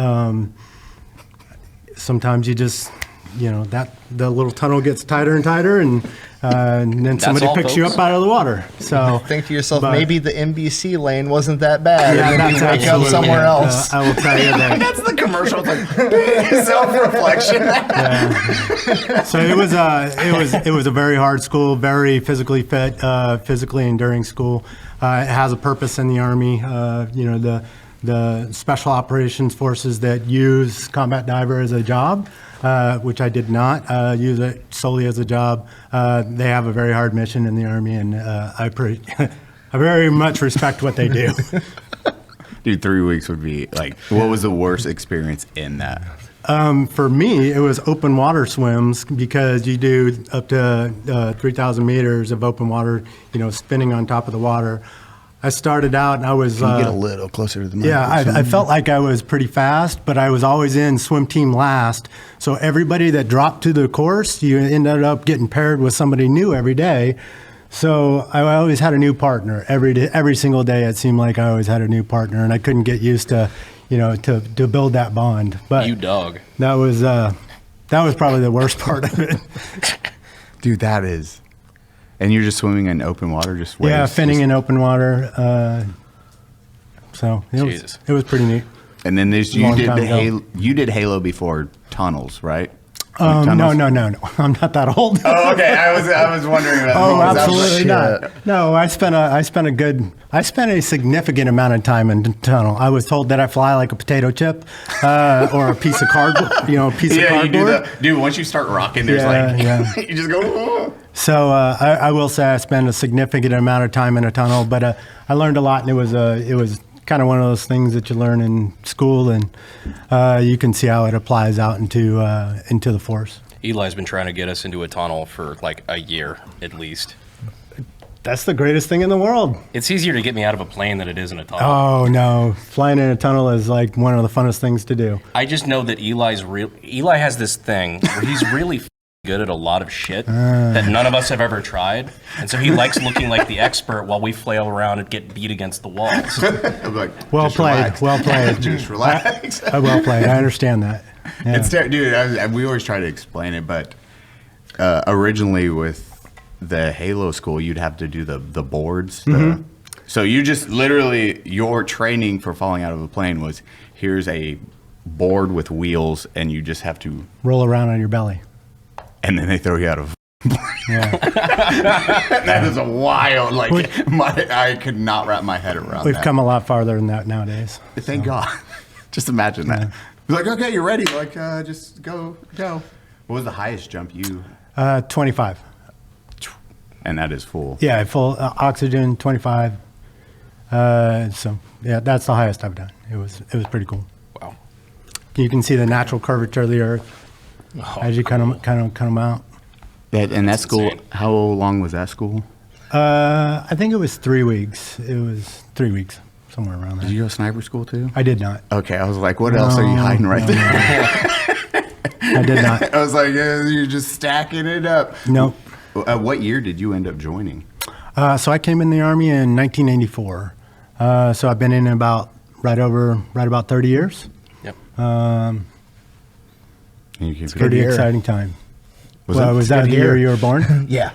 sometimes you just that the little tunnel gets tighter and tighter, and then somebody picks you up out of the water. So think to yourself, maybe the NBC lane wasn't that bad. Yeah, and then you wake up somewhere else. I will tell you that. That's the commercial. It's like self-reflection. Yeah. So it was a very hard school, very physically fit, physically enduring school. It has a purpose in the Army. The special operations forces that use combat diver as a job, which I did not use it solely as a job. They have a very hard mission in the Army, and I very much respect what they do. Dude, 3 weeks would be like, what was the worst experience in that? For me, it was open water swims, because you do up to 3,000 meters of open water, spinning on top of the water. I started out and I was... Can you get a little closer to the mic? Yeah, I felt like I was pretty fast, but I was always in swim team last. So everybody that dropped to the course, you ended up getting paired with somebody new every day. So I always had a new partner every day, every single day. It seemed like I always had a new partner, and I couldn't get used to, to build that bond. But You dog. that was probably the worst part of it. Dude, that is... And you're just swimming in open water, just waves? Yeah, finning in open water. So it was pretty neat. And then you did Halo before tunnels, right? No. I'm not that old. Oh, okay. I was wondering about. Oh, absolutely not. No, I spent a significant amount of time in tunnel. I was told that I fly like a potato chip, or a piece of cardboard. Of cardboard. Dude, once you start rocking, there's you just go. Whoa. So I will say I spent a significant amount of time in a tunnel, but I learned a lot, and it was kind of one of those things that you learn in school, and you can see how it applies out into the force. Eli's been trying to get us into a tunnel for like a year at least. That's the greatest thing in the world. It's easier to get me out of a plane than it is in a tunnel. Oh no, flying in a tunnel is like one of the funnest things to do. I just know that Eli has this thing where he's really good at a lot of shit that none of us have ever tried, and so he likes looking like the expert while we flail around and get beat against the walls. I'm like, well played. Just relax. Well played. I understand that. Yeah. It's dude. We always try to explain it, but originally with the Halo school, you'd have to do the boards. Mm-hmm. So you just literally, your training for falling out of a plane was, here's a board with wheels, and you just have to roll around on your belly. And then they throw you out of. Yeah. That is a wild. I could not wrap my head around. We've come a lot farther than that nowadays. Thank God. Just imagine that. Be like, okay, you're ready. Like, just go. What was the highest jump you? 25. And that is full. Yeah, full oxygen, 25. So yeah, that's the highest I've done. It was pretty cool. Wow. You can see the natural curvature of the Earth as you kind of come out. And that school, insane. How long was that school? I think it was 3 weeks. It was 3 weeks, somewhere around there. Did you go to sniper school too? I did not. Okay, I was like, what else are you hiding right there? I did not. I was like, you're just stacking it up. Nope. What year did you end up joining? So I came in the Army in 1984. So I've been in about right about 30 years. Yep. It's a pretty exciting time. Was that the year you were born? Yeah.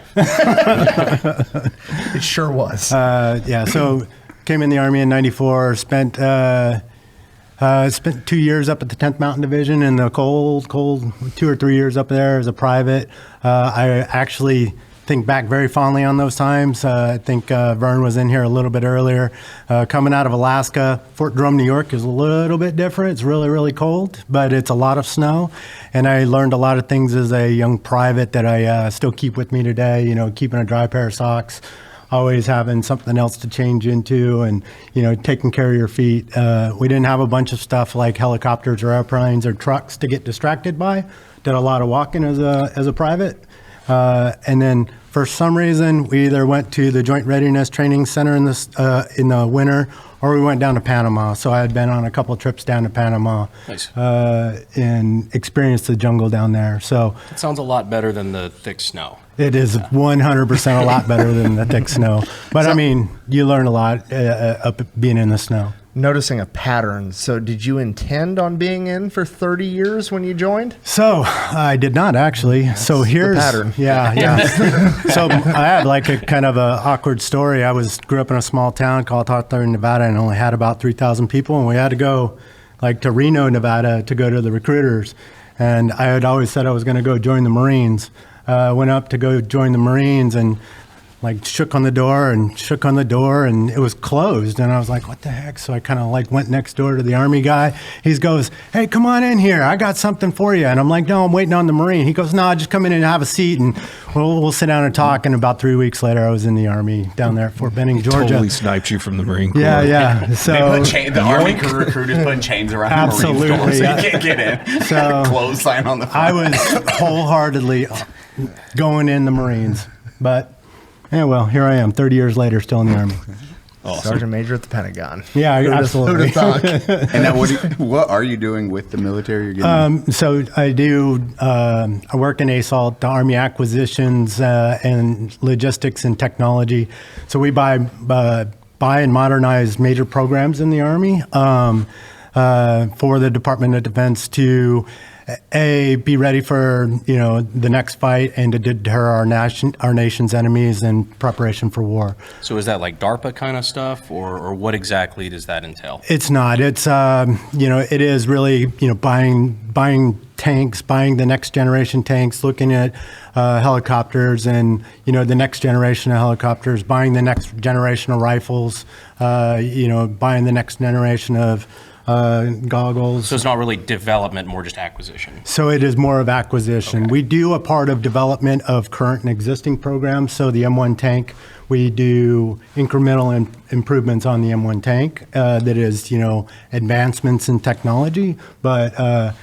It sure was. Yeah, so came in the Army in 94, spent Spent 2 years up at the 10th Mountain Division in the cold 2 or 3 years up there as a private. I actually think back very fondly on those times. I think Vern was in here a little bit earlier. Coming out of Alaska, Fort Drum, New York is a little bit different. It's really, really cold, but it's a lot of snow. And I learned a lot of things as a young private that I still keep with me today, you know, keeping a dry pair of socks, always having something else to change into, and, you know, taking care of your feet. We didn't have a bunch of stuff like helicopters or airplanes or trucks to get distracted by. Did a lot of walking as a private. And then for some reason, we either went to the Joint Readiness Training Center in the winter, or we went down to Panama. So I had been on a couple of trips down to Panama. Nice. And experienced the jungle down there. So It sounds a lot better than the thick snow. it is 100% a lot better than the thick snow. But I mean, you learn a lot up being in the snow. Noticing a pattern. So did you intend on being in for 30 years when you joined? So I did not actually. So here's the pattern. Yeah. So I have like a kind of a awkward story. I grew up in a small town called Hawthorne, Nevada, and only had about 3,000 people, and we had to go like to Reno, Nevada, to go to the recruiters. And I had always said I was going to go join the Marines. Went up to go join the Marines and like shook on the door, and it was closed. And I was like, what the heck? So I kind of like went next door to the Army guy. He goes, hey, come on in here. I got something for you. And I'm like, no, I'm waiting on the Marine. He goes, no, just come in and have a seat, and we'll sit down and talk. And about 3 weeks later, I was in the Army down there at Fort Benning, Georgia. Totally sniped you from the Marine Corps. Yeah. So the Army recruiters putting chains around the Marine door so you can't get in. So Clothesline on the front. I was wholeheartedly going in the Marines, but yeah, well, here I am, 30 years later, still in the Army. Awesome. Sergeant Major at the Pentagon. Yeah, absolutely. And now what are you doing with the military? You're getting So I work in ASALT, the Army Acquisitions and Logistics and Technology. So we buy and modernize major programs in the Army for the Department of Defense to be ready for the next fight and to deter our nation's enemies in preparation for war. So is that like DARPA kind of stuff, or what exactly does that entail? It's not. It's it is really buying tanks, buying the next generation tanks, looking at helicopters and the next generation of helicopters, buying the next generation of rifles, buying the next generation of goggles. So it's not really development, more just acquisition. So it is more of acquisition. Okay. We do a part of development of current and existing programs. So the M1 tank, we do incremental improvements on the M1 tank. That is, advancements in technology. But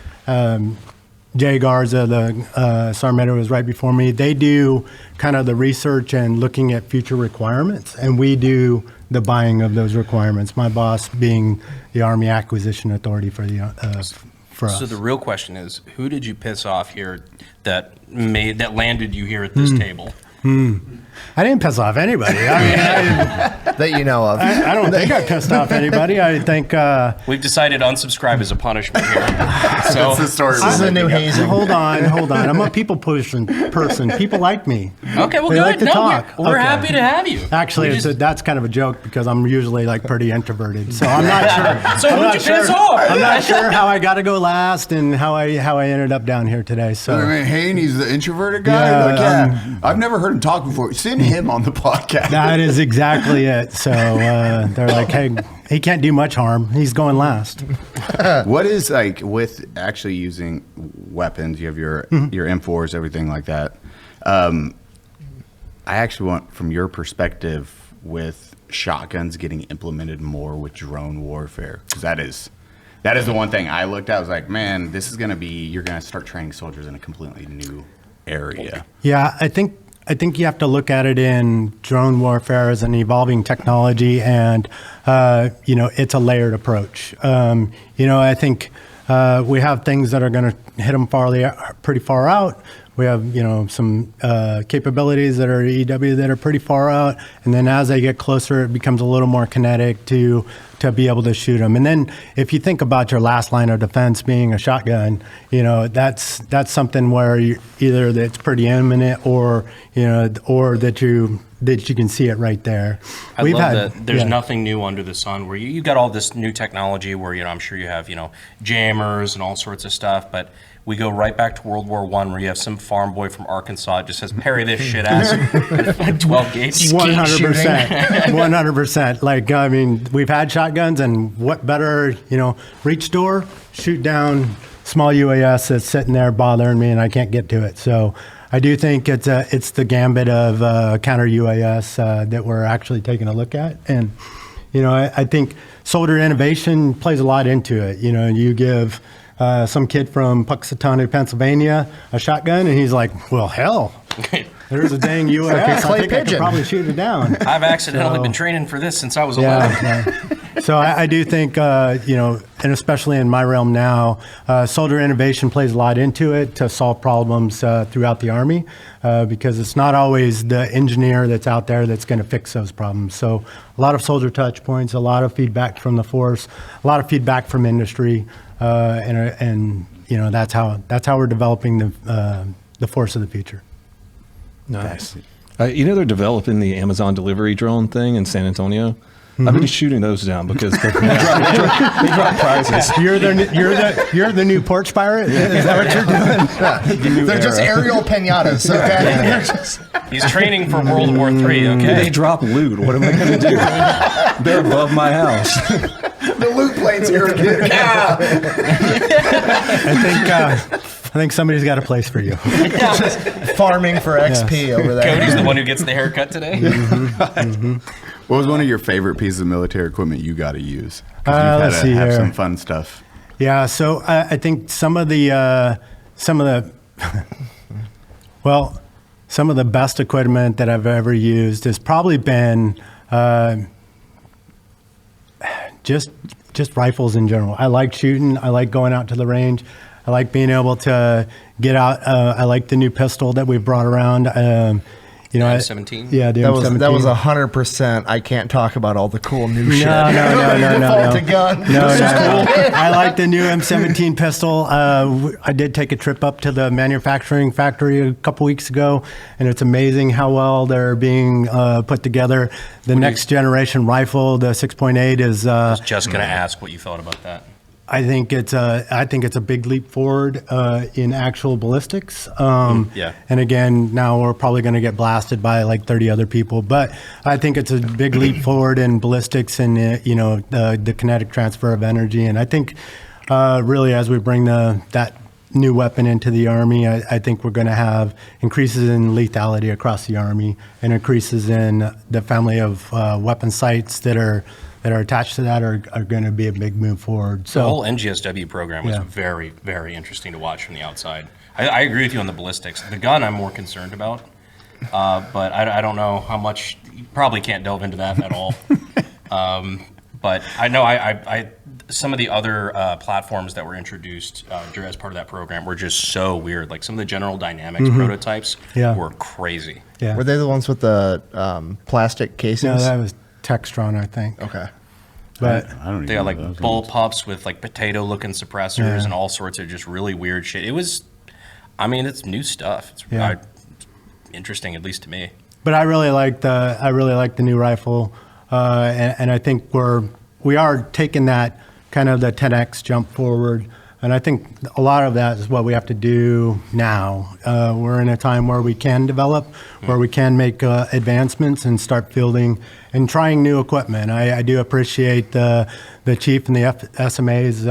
Jay Garza, the Sergeant Major, was right before me. They do kind of the research and looking at future requirements, and we do the buying of those requirements. My boss being the Army Acquisition Authority for us. So the real question is, who did you piss off here that landed you here at this table? I didn't piss off anybody. I mean, that you know of. I don't think I pissed off anybody. I think we've decided unsubscribe is a punishment here. So that's the story. This is a new hazing. Hold on. I'm a people person. People like me. Okay, well, they good. Like to talk. We're happy to have you. Actually, that's kind of a joke because I'm usually like pretty introverted. So I'm not sure. So who'd you piss off? I'm not sure how I got to go last and how I ended up down here today. So I mean, Haney's the introverted guy. I've never heard him talk before. Send him on the podcast. That is exactly it. So they're like, hey, he can't do much harm. He's going last. What is like with actually using weapons? You have your M4s, everything like that. I actually want, from your perspective, with shotguns getting implemented more with drone warfare, because that is the one thing I looked at. I was like, man, this is going to be, you're going to start training soldiers in a completely new area. Yeah, I think you have to look at it in drone warfare as an evolving technology, and it's a layered approach. I think we have things that are going to hit them pretty far out, We have, some capabilities that are EW that are pretty far out, and then as they get closer, it becomes a little more kinetic to be able to shoot them. And then if you think about your last line of defense being a shotgun, that's something where either that's pretty imminent or that you can see it right there. I love that there's nothing new under the sun, where you got all this new technology where, I'm sure you have, jammers and all sorts of stuff, but we go right back to World War I, where you have some farm boy from Arkansas just says, parry this shit ass, 12 gauge. 100%. 100%. We've had shotguns, and what better, reach door, shoot down small UAS that's sitting there bothering me and I can't get to it. So I do think it's the gambit of counter UAS that we're actually taking a look at. And, I think soldier innovation plays a lot into it. You give some kid from Puxatawny, Pennsylvania, a shotgun, and he's like, well, hell, there's a dang UAS. I think I could probably shoot it down. I've accidentally been training for this since I was 11. Yeah. So I do think, and especially in my realm now, soldier innovation plays a lot into it to solve problems throughout the Army, because it's not always the engineer that's out there that's going to fix those problems. So a lot of soldier touch points, a lot of feedback from the force, a lot of feedback from industry. And that's how we're developing the force of the future. Nice. They're developing the Amazon delivery drone thing in San Antonio. I've been shooting those down because they drop prizes. You're the new porch pirate. Is that what you're doing? They're just aerial pinatas. Okay. He's training for World War III. Okay. They drop loot. What am I going to do? They're above my house. The loot plates here again. I think somebody's got a place for you. Farming for XP over there. Cody's the one who gets the haircut today. What was one of your favorite pieces of military equipment you got to use? Let's see have here. some fun stuff. Yeah, so I think some of the best equipment that I've ever used has probably been just rifles in general. I like shooting. I like going out to the range. I like being able to get out. I like the new pistol that we've brought around. M17? Yeah, the M17. That was 100%. I can't talk about all the cool new shit. No. Gun. No. I like the new M17 pistol. I did take a trip up to the manufacturing factory a couple weeks ago, and it's amazing how well they're being put together. The next generation rifle, the 6.8, is. I was just going to ask what you thought about that. I think it's a big leap forward in actual ballistics. Yeah. And again, now we're probably going to get blasted by like 30 other people, but I think it's a big leap forward in ballistics and the kinetic transfer of energy. And I think really as we bring that new weapon into the Army, I think we're going to have increases in lethality across the Army and increases in the family of weapon sights that are attached to that are going to be a big move forward. So the whole NGSW program was very, very interesting to watch from the outside. I agree with you on the ballistics. The gun I'm more concerned about, but I don't know how much. You probably can't delve into that at all. But I know some of the other platforms that were introduced as part of that program were just so weird. Like some of the General Dynamics prototypes were crazy. Yeah. Were they the ones with the plastic casings? No, that was Textron, I think. Okay. But I don't they got like bull pups with like potato-looking suppressors and all sorts of just really weird shit. It was, it's new stuff. It's interesting, at least to me. But I really like the new rifle, and I think we are taking that kind of the 10x jump forward. And I think a lot of that is what we have to do now. We're in a time where we can develop, where we can make advancements and start fielding and trying new equipment. I do appreciate the chief and the SMA's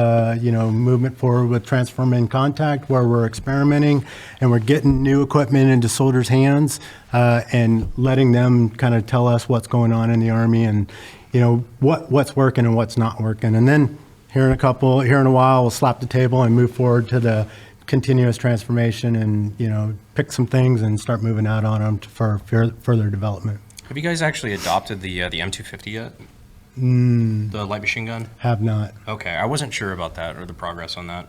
movement forward with Transform in Contact, where we're experimenting and we're getting new equipment into soldiers' hands and letting them kind of tell us what's going on in the Army and what's working and what's not working. And then here in a while, we'll slap the table and move forward to the continuous transformation and, pick some things and start moving out on them for further development. Have you guys actually adopted the M250 yet? The light machine gun? Have not. Okay, I wasn't sure about that or the progress on that.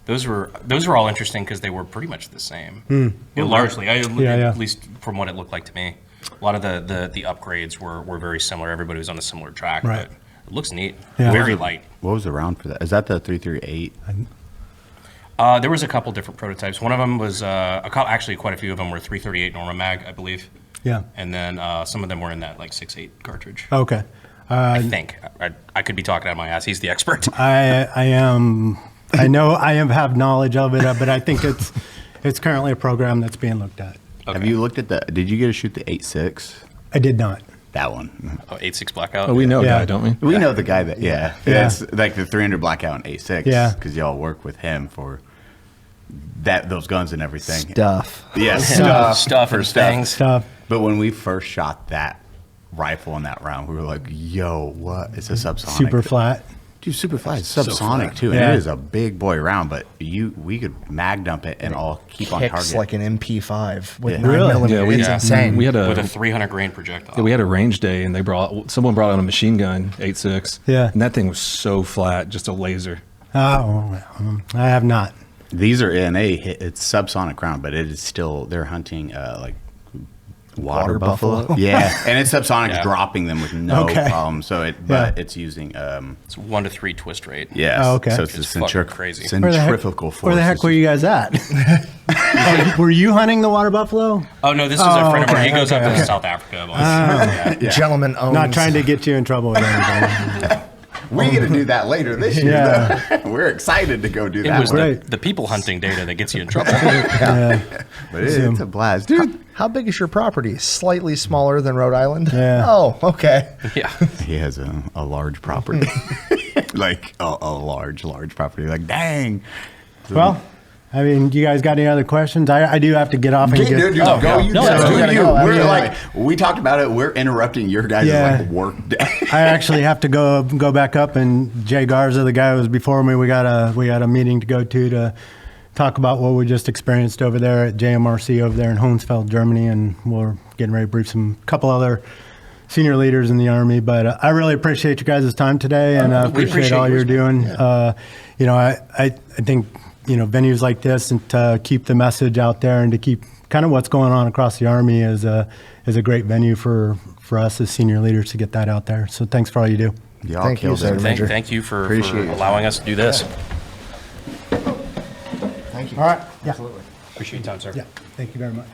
those were all interesting because they were pretty much the same. Largely, at least from what it looked like to me. A lot of the upgrades were very similar. Everybody was on a similar track, Right. but it looks neat. Yeah. Very light. What was the round for that? Is that the 338? There was a couple different prototypes. One of them was actually quite a few of them were 338 Norma Mag, I believe. Yeah. And then some of them were in that like 6.8 cartridge. Okay. I think I could be talking out of my ass. He's the expert. I am. I know I have knowledge of it, but I think it's currently a program that's being looked at. Okay. Have you looked at did you get to shoot the 8.6? I did not. That one. Oh, 8.6 Blackout. Oh, we know a Yeah. guy, don't we? We know the guy that, Yeah. It's like the 300 Blackout and 8.6. Yeah. Because y'all work with him for those guns and everything. Stuff. Yeah, Stuff and things. Stuff. But when we first shot that rifle in that round, we were like, yo, what? It's a subsonic. Super flat. Dude, super flat. It's subsonic, too. And Yeah. it is a big boy round, but we could mag dump it and all keep on Kicks target. like an MP5 with Yeah. 9 Really? millimeter. It's insane. We had With a 300 grain projectile. Yeah, we had a range day, and someone brought out a machine gun, 8.6. Yeah. And that thing was so flat, just a laser. I have not. These are it's subsonic round, but it is still, they're hunting like water buffalo. Yeah, and it's subsonic, Yeah. dropping them with no Okay. problem. So but it's using It's 1 to 3 twist rate. yes. Oh, okay. So it's, It's a fucking crazy. centrifugal force. Where the heck were you guys at? Were you hunting the water buffalo? Oh no, this is a friend of ours. He goes up to okay. South Africa. Yeah. Gentleman owns. Not trying to get you in trouble with anybody. We get to do that later this year. Yeah. Though. We're excited to go do It that. was one. Right. the people hunting data that gets you in trouble. Yeah. But it's a blast, dude. How big is your property? Slightly smaller than Rhode Island? Yeah. Oh, okay. Yeah. He has a large property, like a large property. Like dang. Well, I mean, you guys got any other questions? I do have to get off and get. Dude, Oh, go. yeah. You No, do we gotta you. go. We're Yeah. like we talked about it. We're interrupting your guys' Yeah. like work day. I actually have to go back up, and Jay Garza, the guy who was before me, we got a meeting to go to talk about what we just experienced over there at JMRC over there in Hohensfeld, Germany, and we're getting ready to brief some couple other senior leaders in the Army. But I really appreciate you guys' time today, and appreciate all you're doing. I think venues like this and to keep the message out there and to keep kind of what's going on across the Army is a great venue for us as senior leaders to get that out there. So thanks for all you do. Y'all Thank you, killed sir. it. Thank you for Appreciate it. allowing us to do this. Thank you. All right. Yeah. Appreciate your time, sir. Yeah. Thank you very much.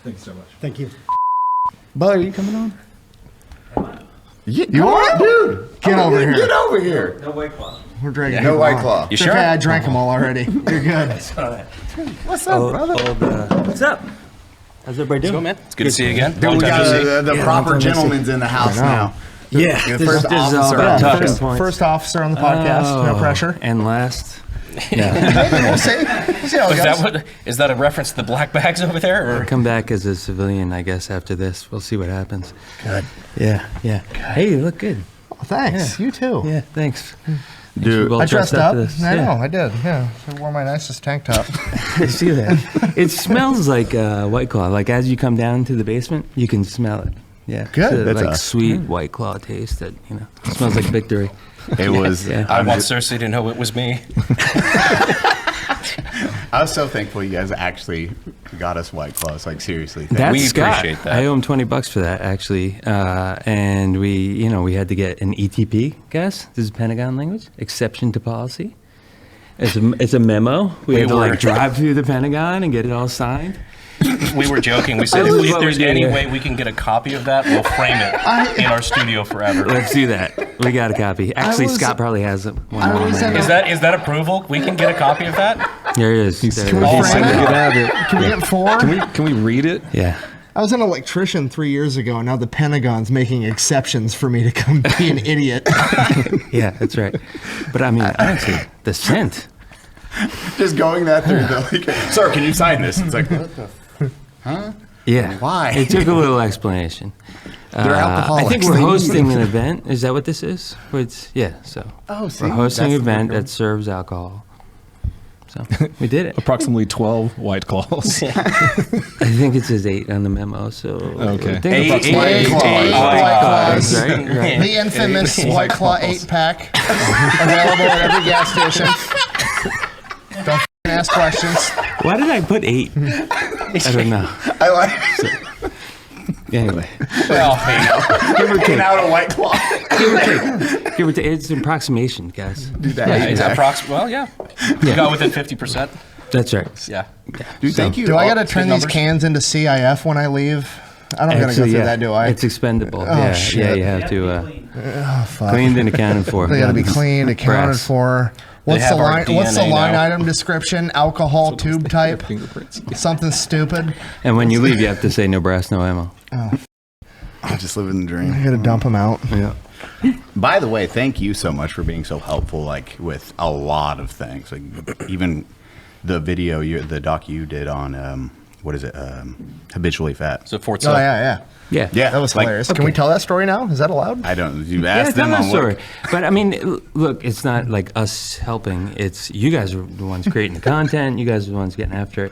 Thanks so much. Thank you. Bud, are you coming on? You are, dude. Get over here. Get over here. We're drinking. No White Claw. You It's sure? okay, I drank them all already. You're good. What's up, brother? What's up? How's everybody Let's go, doing? man. It's good to see you again. Dude, Long we time got no see. the Yeah, proper long time no see. gentleman's in the house now. Yeah, The this first is all officer. about Yeah, talking first, points. first officer on the podcast. No pressure. And last, Maybe we'll see. We'll see how it goes. Is that a reference to the black bags over there? Or? come back as a civilian, I guess, after this. We'll see what happens. Good. Yeah. Hey, you look good. Oh, thanks. You too. Yeah, thanks. Dude, Well I dressed dressed up. for this. I Yeah. know. I did. Yeah. I wore my nicest tank top. I see that. It smells like White Claw. Like as you come down to the basement, you can smell it. Yeah. Good. It's That's like a- sweet White Claw taste that, it smells like victory. it was. Yeah. I want Cersei to know it was me. I was so thankful you guys actually got us White Claws. Like seriously, That's We Scott. appreciate that. I owe him $20 for that actually, and we had to get an ETP. Guys, this is Pentagon language. Exception to policy. It's a memo. We had to like drive through the Pentagon and get it all signed. We were joking. We said That was if what there's we did, any yeah. way we can get a copy of that, we'll frame it in our studio forever. Let's do that. We got a copy. Actually, was- Scott probably has it. I was in Is that approval? We can get a copy of that? There it is. There it Can we is. frame it? Get out of it. Can we get 4? Can we read it? Yeah. I was an electrician 3 years ago, and now the Pentagon's making exceptions for me to come be an idiot. Yeah, that's right. But I mean, honestly, the scent. just going that through the like, sir, can you sign this? It's like, what the? Huh? Yeah. Why? It took a little explanation. They're I alcoholics. think we're hosting an event. Is that what this is? So Oh, see, we're hosting an that's the event word. that serves alcohol. So we did it. Approximately 12 White Claws. I think it says 8 on the memo. So Okay. I think Eight White Claws. White Claws. Right, right. The infamous White Claw 8-pack, available at every gas station. Don't f***ing ask questions. Why did I put 8? I don't know. I like. Anyway, Well, give or take. out a White Claw. Give or take. It's an approximation, guys. Well, yeah. You got within 50%. That's right. Yeah. Dude, thank you. Do I All got to good turn these numbers. cans into CIF when I leave? I don't got to go Actually, through yeah. that, do I? It's expendable. Oh, yeah, shit. you have to Oh, fuck. cleaned and accounted for. They got to be cleaned, accounted Brass. for. What's the have our line? What's the DNA line now. item description? Alcohol tube type. Something stupid. And when you leave, you have to say no brass, no ammo. I'm just living the I dream. got to dump them out. Yeah. By the way, thank you so much for being so helpful, like with a lot of things. Like even the video, the doc you did on what is it? Habitually Fat. So Fort Oh Sill. yeah. Yeah. Yeah, That was like, hilarious. Can we tell that story now? Is that allowed? I don't. You Yeah, asked tell them that on story. what. But I mean, look, it's not like us helping. It's you guys are the ones creating the content. You guys are the ones getting after it.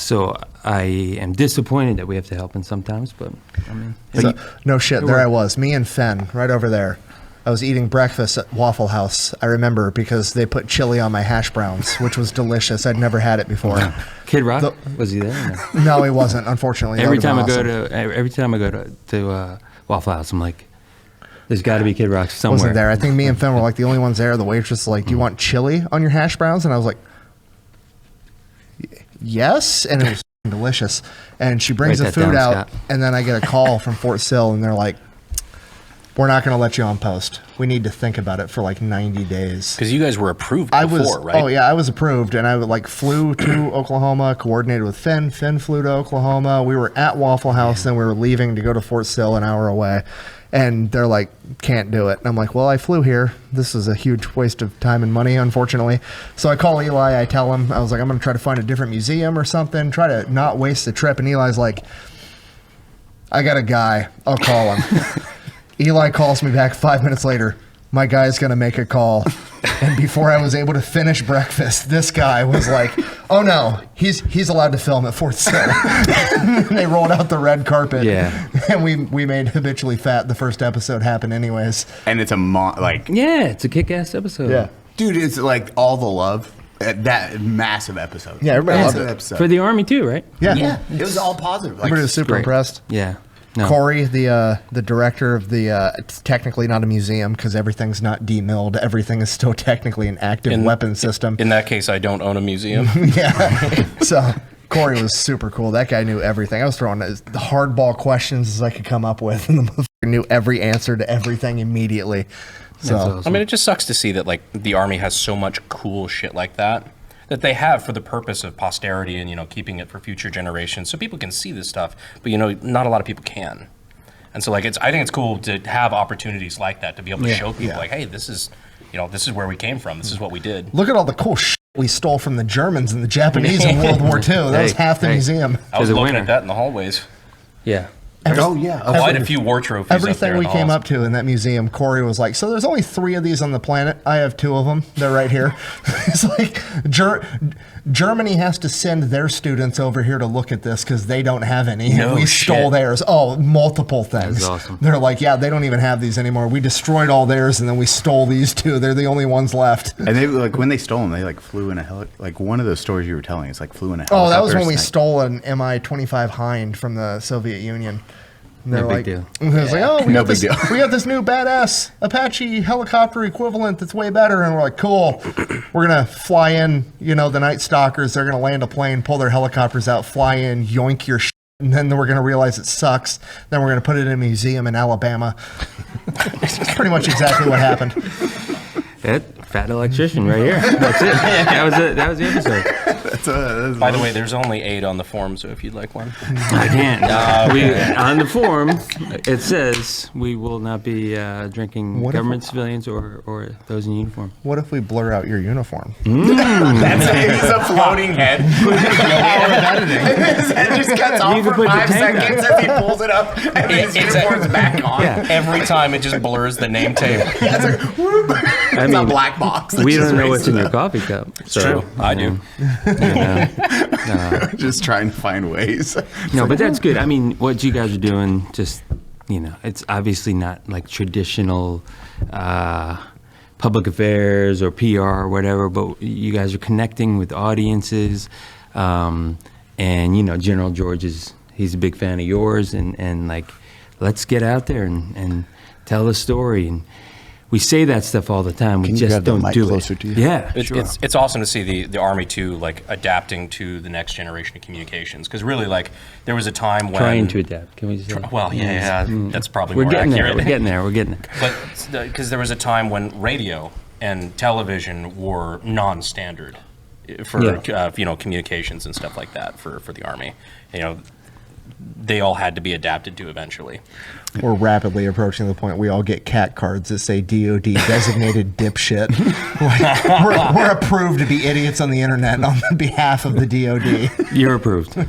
So I am disappointed that we have to help in sometimes, but I mean, No shit. There I was, me and Fen, right over there. I was eating breakfast at Waffle House. I remember because they put chili on my hash browns, which was delicious. I'd never had it before. Kid Rock, was he there? or No? No, he wasn't. Unfortunately, That every would've time been I awesome. go to every time I go to Waffle House, I'm like, there's got to be Kid Rock somewhere. Wasn't there. I think me and Fen were like the only ones there. The waitress was like, "Do you want chili on your hash browns?" And I was like, "Yes," and it was delicious. And she brings Write the that food down, out, Scott. and then I get a call from Fort Sill, and they're like, "We're not going to let you on post. We need to think about it for like 90 days." Because you guys were approved before, I was, right? oh yeah, I was approved, and I like flew to Oklahoma, coordinated with Finn. Finn flew to Oklahoma. We were at Waffle House, then we were leaving to go to Fort Sill, an hour away, and they're like, "Can't do it." And I'm like, "Well, I flew here. This is a huge waste of time and money, unfortunately." So I call Eli. I tell him, I was like, "I'm going to try to find a different museum or something. Try to not waste the trip." And Eli's like, "I got a guy. I'll call him." Eli calls me back 5 minutes later. My guy's going to make a call. And before I was able to finish breakfast, this guy was like, "Oh no, he's allowed to film at Fort Sill." And they rolled out the red carpet. Yeah. And we made Habitually Fat, the first episode, happen anyways. And it's a like, Yeah, it's a kick-ass episode. Yeah. dude, it's like all the love. That massive episode. Yeah, everybody loved Massive it. episode. For the Army too, right? Yeah. Yeah, it was all positive. Like, Everybody was super great. impressed. Yeah. No. Corey, the director of the, it's technically not a museum because everything's not demilled. Everything is still technically an active weapon system. In that case, I don't own a museum. Yeah. So Corey was super cool. That guy knew everything. I was throwing as the hardball questions as I could come up with, and the motherfucker knew every answer to everything immediately. So That's awesome. I mean, it just sucks to see that like the Army has so much cool shit like that they have for the purpose of posterity and, you know, keeping it for future generations so people can see this stuff. But, you know, not a lot of people can. And so, like, I think it's cool to have opportunities like that to be able to show people, like, hey, this is, you know, this is where we came from. This is what we did. look at all the cool shit we stole from the Germans and the Japanese in World War II. That was half the museum. I was a looking winner. at that in the hallways. Yeah. oh yeah. Quite a few war trophies. up there Everything in we the came halls. up to in that museum, Corey was like, "So there's only 3 of these on the planet. I have 2 of them. They're right here." It's like Germany has to send their students over here to look at this because they don't have any. No we shit. stole theirs. Oh, multiple things. That's awesome. They're like, "Yeah, they don't even have these anymore. We destroyed all theirs and then we stole these 2. They're the only ones left." And they like when they stole them, they like flew in a like one of those stories you were telling. It's like flew in a helicopter. Oh, that was when we thing. stole an Mi-25 Hind from the Soviet Union. And they're No big like, deal. and it was like, "Oh, we No got big this, deal. we got this new badass Apache helicopter equivalent that's way better." And we're like, "Cool, we're gonna fly in, you know, the Night Stalkers. They're gonna land a plane, pull their helicopters out, fly in, yoink your shit, and then we're gonna realize it sucks. Then we're gonna put it in a museum in Alabama." It's pretty much exactly what happened. That Fat Electrician right here. That's it. That was the episode. That's By the way, there's only 8 on the form, so if you'd like one. I can't. On the form, it says we will not be drinking What if- government civilians or those in uniform. What if we blur out your uniform? He's a floating head. His head just cuts You off can for put the 5 tank seconds as he pulls it up, and then his uniform's back on. Yeah. Every time it just blurs the name tape. I It's a black box. that we just don't know what's raises in your up. coffee cup. So, True. I do. you know. Just trying to find ways. No, but that's good. I mean, what you guys are doing, just, you know, it's obviously not like traditional public affairs or PR or whatever, but you guys are connecting with audiences. And, General George he's a big fan of yours, and like, let's get out there and tell the story. And we say that stuff all the time. We just don't do it. To you? Yeah, It's awesome to see the Army too, like adapting to the next generation of communications. Because really, like, there was a time when trying to adapt. Can we say? Well, yeah, that's probably We're more getting accurate. there. We're getting there. But because there was a time when radio and television were non-standard for communications and stuff like that for the Army. They all had to be adapted to eventually. We're rapidly approaching the point we all get cat cards that say DOD designated dipshit. Like, we're approved to be idiots on the internet on behalf of the DOD. You're approved. Yeah.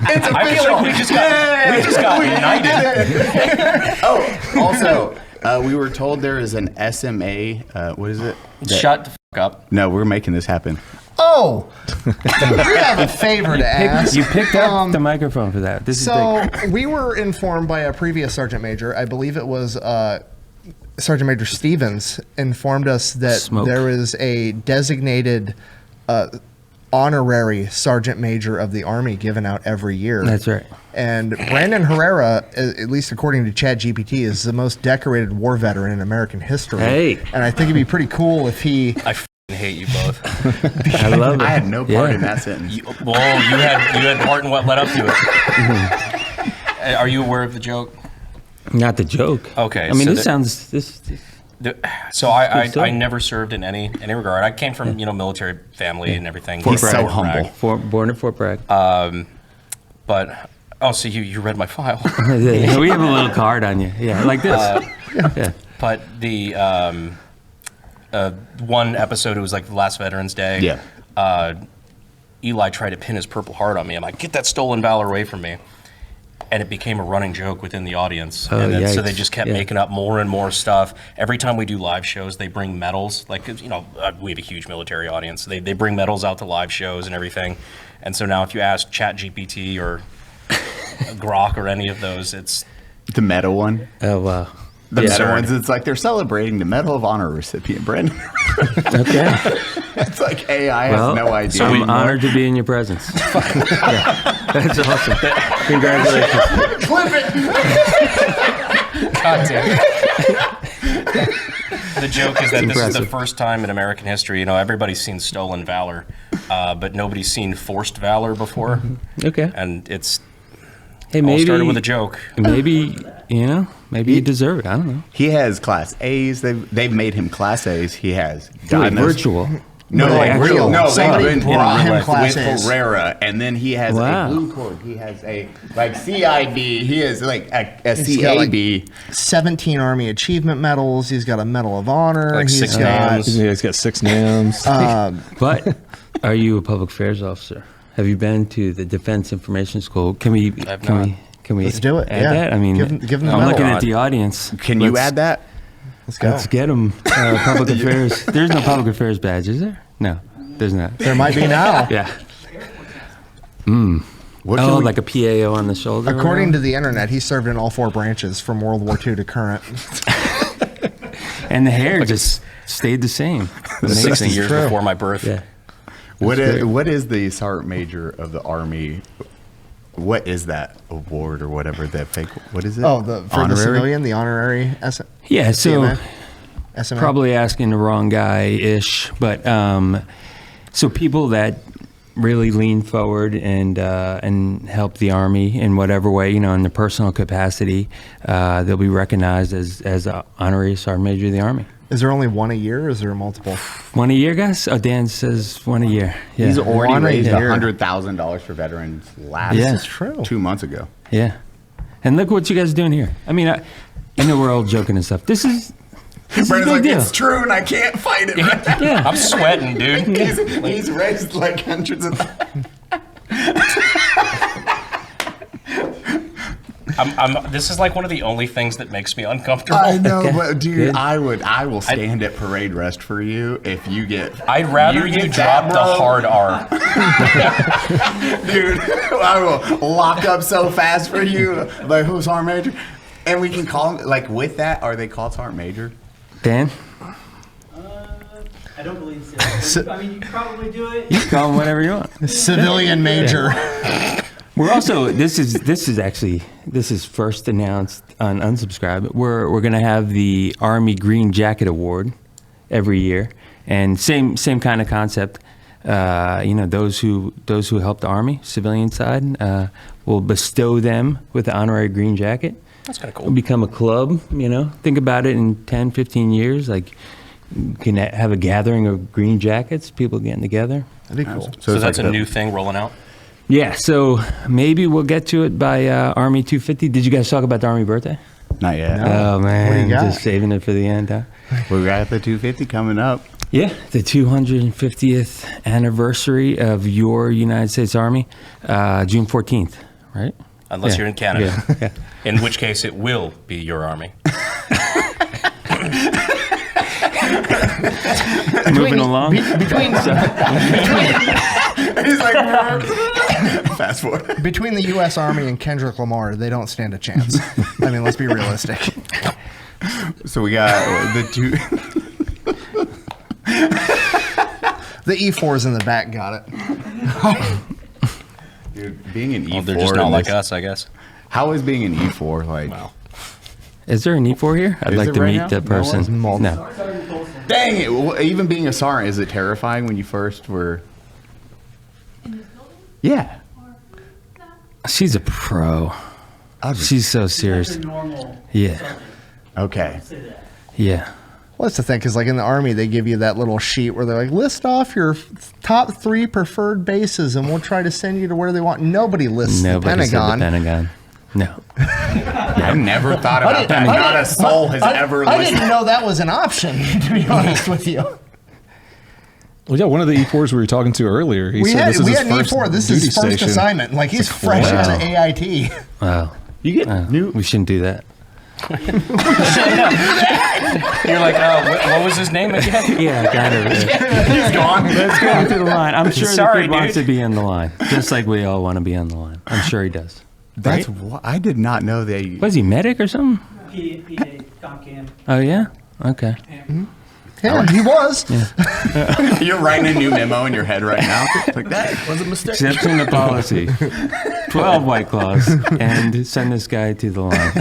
It's official. I feel like we just got united. Also, we were told there is an SMA. What is it? Shut the fuck up. No, we're making this happen. Oh, we have a favor to ask. You picked up the microphone for that. This is big. We were informed by a previous sergeant major, I believe it was Sergeant Major Stevens, informed us that there is a designated honorary sergeant major of the Army given out every year. That's right. And Brandon Herrera, at least according to ChatGPT, is the most decorated war veteran in American history. Hey. And I think it'd be pretty cool if he... I hate you both. I love it. I had no part in that sentence. You had part in what led up to it. Are you aware of the joke? Not the joke. Okay. I mean, so this sounds... So I never served in any regard. I came from military family and everything. He's so humble. Born at Fort Bragg. But so you read my file. Yeah, we have a little card on you. Yeah, like this. Yeah. But the one episode, it was like the last Veterans Day. Yeah. Eli tried to pin his Purple Heart on me. I'm like, get that stolen valor away from me. And it became a running joke within the audience. Oh, and then, so yikes. they just kept making up more and more stuff. Every time we do live shows, they bring medals. Like, we have a huge military audience. They bring medals out to live shows and everything. And so now if you ask ChatGPT or Grok or any of those, it's... The meta one. Oh, wow. The meta ones, it's like they're celebrating the Medal of Honor recipient, Brandon. Okay. It's like AI has no idea. So I'm honored to be in your presence. Yeah. That's awesome. Congratulations. Clip it! God damn it. The joke is that this is the first time in American history, everybody's seen stolen valor, but nobody's seen forced valor before. Okay. And it's maybe all started with a joke. Maybe you deserve it. I don't know. He has Class A's. They've made him Class A's. He has virtual. No, like real. No, Somebody brought him with Class A's. Herrera, and then he has a blue cord. He has a CID. He has like a CAB. 17 Army Achievement Medals. He's got a Medal of Honor. Like 6 names. He's got 6 names. But are you a public affairs officer? Have you been to the Defense Information School? Can we Let's do it. add Yeah. that? I mean, Give him the I'm medal. looking at the audience. Can you add that? Let's go. Let's get them. Public affairs. There's no public affairs badge, is there? No, there's not. There might be now. Yeah. Like a PAO on the shoulder? According to the internet, he served in all 4 branches from World War II to current. And the hair just stayed the same. 60 years before my birth. Yeah. What is the Sergeant Major of the Army? What is that award or whatever that fake? What is it? Oh, for the civilian, the honorary Yeah, so SMA? probably asking the wrong guy-ish, but so people that really lean forward and help the Army in whatever way, in their personal capacity, they'll be recognized as an honorary sergeant major of the Army. Is there only one a year, or is there multiple? One a year, guys? Oh, Dan says one a year. Yeah. He's already raised year. $100,000 for veterans last 2 months ago. Yeah. And look what you guys are doing here. I mean, I know we're all joking and stuff. This is a Brandon's big like, deal. it's true, and I can't fight it. Yeah. I'm sweating, dude. He's raised like hundreds of... This is like one of the only things that makes me uncomfortable. I know, but dude, Good. I will stand at parade rest for you if you get. I'd rather you get drop that, the bro. hard R. Dude, I will lock up so fast for you. Like, who's Sergeant Major? And we can call them, like, with that, are they called Sergeant Major? Dan? I don't believe so. I mean, you can probably do it. You can call him whatever you want. Civilian major. We're also this is first announced on Unsubscribe. We're going to have the Army Green Jacket Award every year, and same kind of concept. Those who help the Army civilian side will bestow them with the honorary green jacket. That's kind of cool. It'll become a club. Think about it in 10, 15 years. Like, you can have a gathering of green jackets, people getting together. That'd be cool. So that's a new thing rolling out? Yeah, so maybe we'll get to it by Army 250. Did you guys talk about the Army birthday? Not yet. Oh, man. What do you got? Just saving it for the end, huh? We got the 250 coming up. Yeah, the 250th anniversary of your United States Army, June 14th, right? Unless Yeah. you're in Canada. Yeah. In which case it will be your army. Moving along. He's like, fast forward. Between the U.S. Army and Kendrick Lamar, they don't stand a chance. I mean, let's be realistic. So we got the two. The E4s in the back got it. Dude, being an E4. They're just not in like this- us, I guess. How is being an E4 like? Wow. Is there an E4 here? I'd Is like it to right meet now? the No person. one's No. Dang it! Even being a sergeant, is it terrifying when you first were? Yeah. She's a pro. She's so serious. That's a normal Yeah. sergeant. Okay. Say that. Yeah. Well, that's the thing, because like in the Army, they give you that little sheet where they're like, list off your top 3 preferred bases, and we'll try to send you to where they want. Nobody lists Nobody the said the Pentagon. Pentagon. No. I never thought about that. Not a soul has ever I listened. didn't know that was an option, to be honest with you. Well, yeah, one of the E4s we were talking to earlier, he We said had this is his an first E4. This is duty his first station. assignment. Like, he's fresh wow. out of AIT. Wow. You get new. We shouldn't do that. You're like, what was his name again? Yeah, kind of. He's gone. Let's go to the line. I'm sure Sorry, the kid wants dude. to be on the line, just like we all want to be on the line. I'm sure he does. That's Right? I did not know they. Was he medic or something? PA, ComCam. Oh yeah. Okay. Yeah, he was. You're writing a new memo in your head right now. Like that was a mistake. Exception to policy. 12 White Claws and send this guy to the line.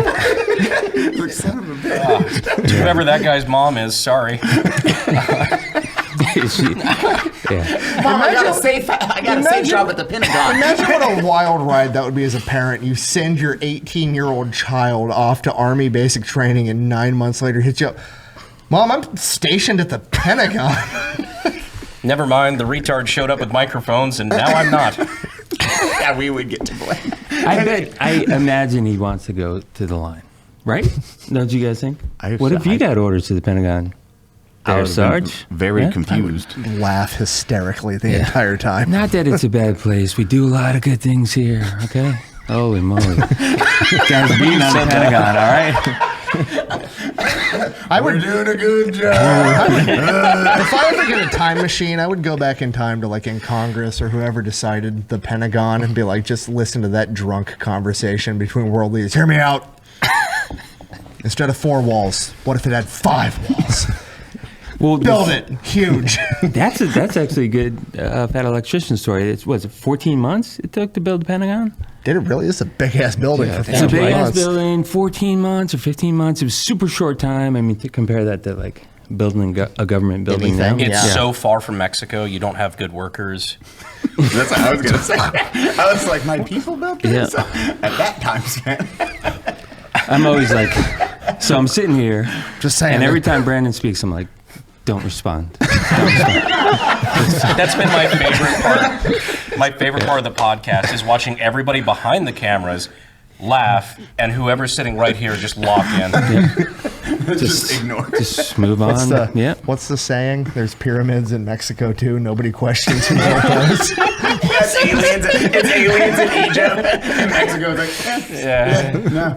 Like, son of a bitch. Whoever that guy's mom is, sorry. Yeah. Mom, I got a safe job at the Pentagon. Imagine what a wild ride that would be as a parent. You send your 18-year-old child off to Army basic training, and 9 months later hits you up. Mom, I'm stationed at the Pentagon. Never mind, the retard showed up with microphones, and now I'm not. Yeah, we would get to blame. I imagine he wants to go to the line, right? Don't you guys think? I- What if you got orders to the Pentagon? I There, would've been Sarge? very Yeah? confused. Laugh hysterically the entire time. Not that it's a bad place. We do a lot of good things here, okay? Holy moly. Guys, being on the Pentagon, all right? We're doing a good job. If I ever get a time machine, I would go back in time to like in Congress or whoever decided the Pentagon and be like, just listen to that drunk conversation between world leaders. Hear me out. Instead of 4 walls, what if it had 5 walls? Well, Build it huge. That's actually a good Fat Electrician story. It's 14 months it took to build the Pentagon? Did it really? It's a big ass building for 14 It's a big ass months. building, 14 months or 15 months. It was super short time. I mean, to compare that to like building a government building now. Anything. It's Yeah. so far from Mexico, you don't have good workers. That's what I was gonna say. I was like, my people built this Yeah. at that time span. I'm always like, so I'm sitting here, Just saying. and every time Brandon speaks, I'm like, don't respond. Don't respond. That's been my favorite part. My favorite part of the podcast is watching everybody behind the cameras laugh, and whoever's sitting right here just lock in. Just ignore. Just move on. What's the saying? There's pyramids in Mexico too. Nobody questions who built those. It's aliens in Egypt. And Mexico's like, no.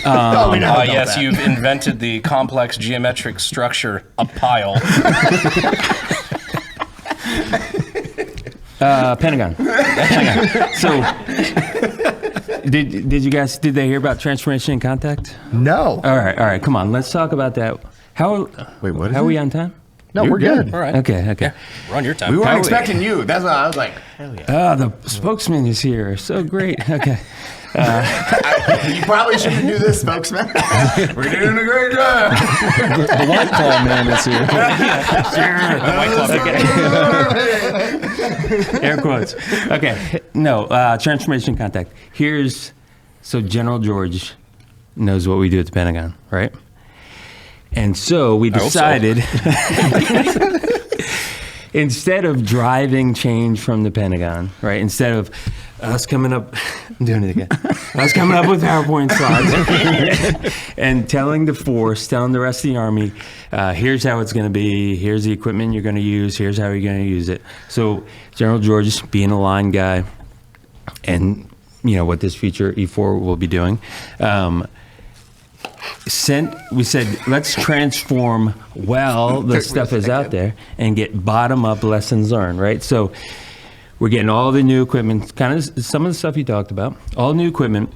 Oh, we know about Yes, that. you've invented the complex geometric structure, a pile. Pentagon. So, Did you guys, did they hear about transformation in contact? No. All right, come on, let's talk about that. Wait, what is How are it? we on time? No, we're good. All right. Okay. We're on your time. We weren't How- expecting you. That's why I was like, hell yeah. The spokesman is here. So great. Okay. You probably shouldn't do this, spokesman. We're doing a great job. The White Claw man is here. Air quotes. Okay. No, transformation contact. So General George knows what we do at the Pentagon, right? And so we hope so. decided, instead of driving change from the Pentagon, right? Instead of us coming up, I'm doing it again. Us coming up with PowerPoint slides and telling the force, telling the rest of the Army, here's how it's going to be, here's the equipment you're going to use, here's how you're going to use it. So General George, being a line guy, and you know what this future E4 will be doing, we said, let's transform while the stuff is out there and get bottom-up lessons learned, right? So we're getting all the new equipment, kind of some of the stuff you talked about, all new equipment,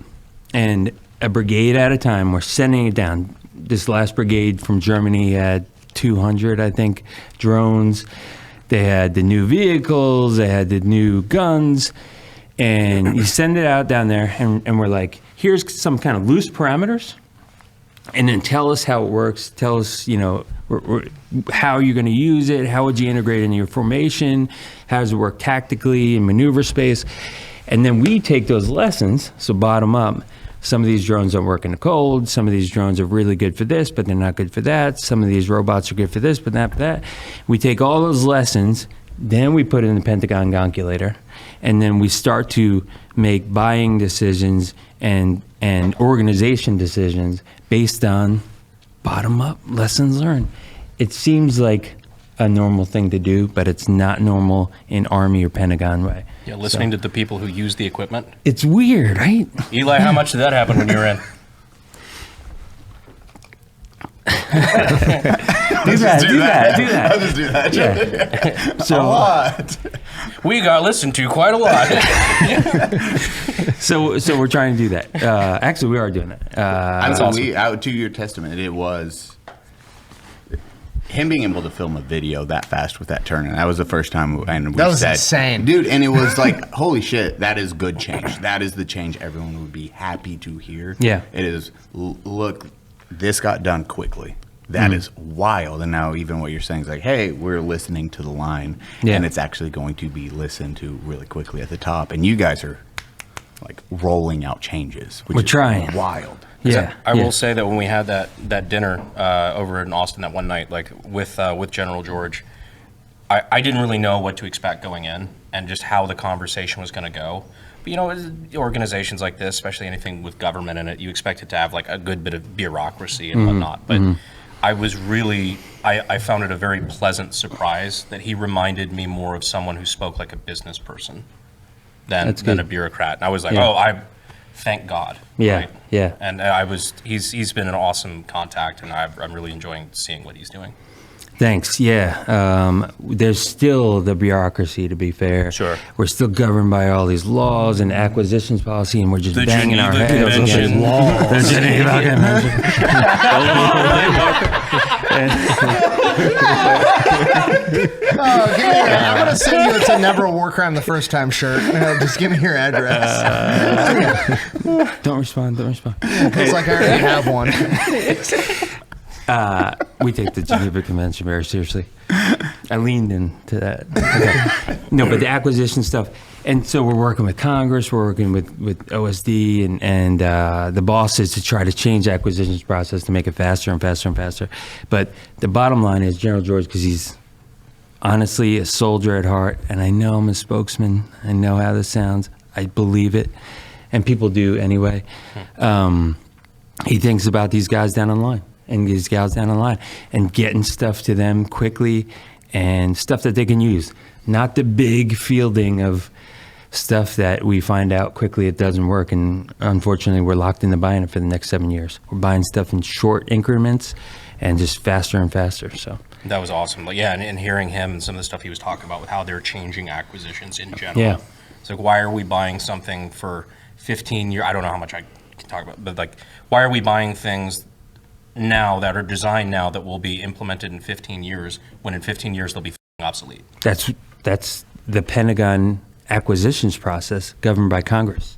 and a brigade at a time, we're sending it down. This last brigade from Germany had 200, I think, drones. They had the new vehicles, they had the new guns, and you send it out down there, and we're like, here's some kind of loose parameters, and then tell us how it works. Tell us, you know, how you're going to use it. How would you integrate it in your formation? How does it work tactically in maneuver space? And then we take those lessons, so bottom up. Some of these drones don't work in the cold. Some of these drones are really good for this, but they're not good for that. Some of these robots are good for this, but not for that. We take all those lessons, then we put it in the Pentagon calculator, and then we start to make buying decisions and organization decisions based on bottom-up lessons learned. It seems like a normal thing to do, but it's not normal in Army or Pentagon way. Yeah, listening to the people who use the equipment. It's weird, right? Eli, how much did that happen when you were in? Do that. I'll just do that. Yeah. A So, lot. We got listened to quite a lot. so we're trying to do that. Actually, we are doing that. That's awesome. Out to your testament, it was him being able to film a video that fast with that turn, and that was the first time. And we That was said, insane. dude. And it was like, holy shit, that is good change. That is the change everyone would be happy to hear. Yeah. It is. Look, this got done quickly. That is wild. And now even what you're saying is like, hey, we're listening to the line, and it's actually going to be listened to really quickly at the top. And you guys are like rolling out changes, which We're is trying. wild. Yeah. I will say that when we had that dinner over in Austin that one night, like with General George, I didn't really know what to expect going in and just how the conversation was going to go. But you know, organizations like this, especially anything with government in it, you expect it to have like a good bit of bureaucracy and whatnot. But I was really, I found it a very pleasant surprise that he reminded me more of someone who spoke like a business person than a bureaucrat. And I was like, thank God. Yeah, right? yeah. And he's been an awesome contact, and I'm really enjoying seeing what he's doing. Thanks. Yeah. There's still the bureaucracy, to be fair. Sure. We're still governed by all these laws and acquisitions policy, and we're just The banging our Geneva heads against Convention. walls. The Geneva I'm going to send you it's a never a war crime the first time shirt. Just give me your address. Don't respond. It's like I already have one. We take the Geneva Convention very seriously. I leaned into that. Okay. No, but the acquisition stuff. And so we're working with Congress, we're working with OSD and the bosses to try to change the acquisitions process to make it faster and faster and faster. But the bottom line is General George, because he's honestly a soldier at heart, and I know I'm a spokesman. I know how this sounds. I believe it. And people do anyway. He thinks about these guys down the line. And these gals down the line and getting stuff to them quickly and stuff that they can use. Not the big fielding of stuff that we find out quickly it doesn't work. And unfortunately, we're locked into buying it for the next 7 years. We're buying stuff in short increments and just faster and faster. So That was awesome. Like, yeah, and hearing him and some of the stuff he was talking about with how they're changing acquisitions in general. Yeah. It's like, why are we buying something for 15 years? I don't know how much I can talk about, but like, why are we buying things now that are designed now that will be implemented in 15 years when in 15 years they'll be obsolete? That's the Pentagon acquisitions process governed by Congress.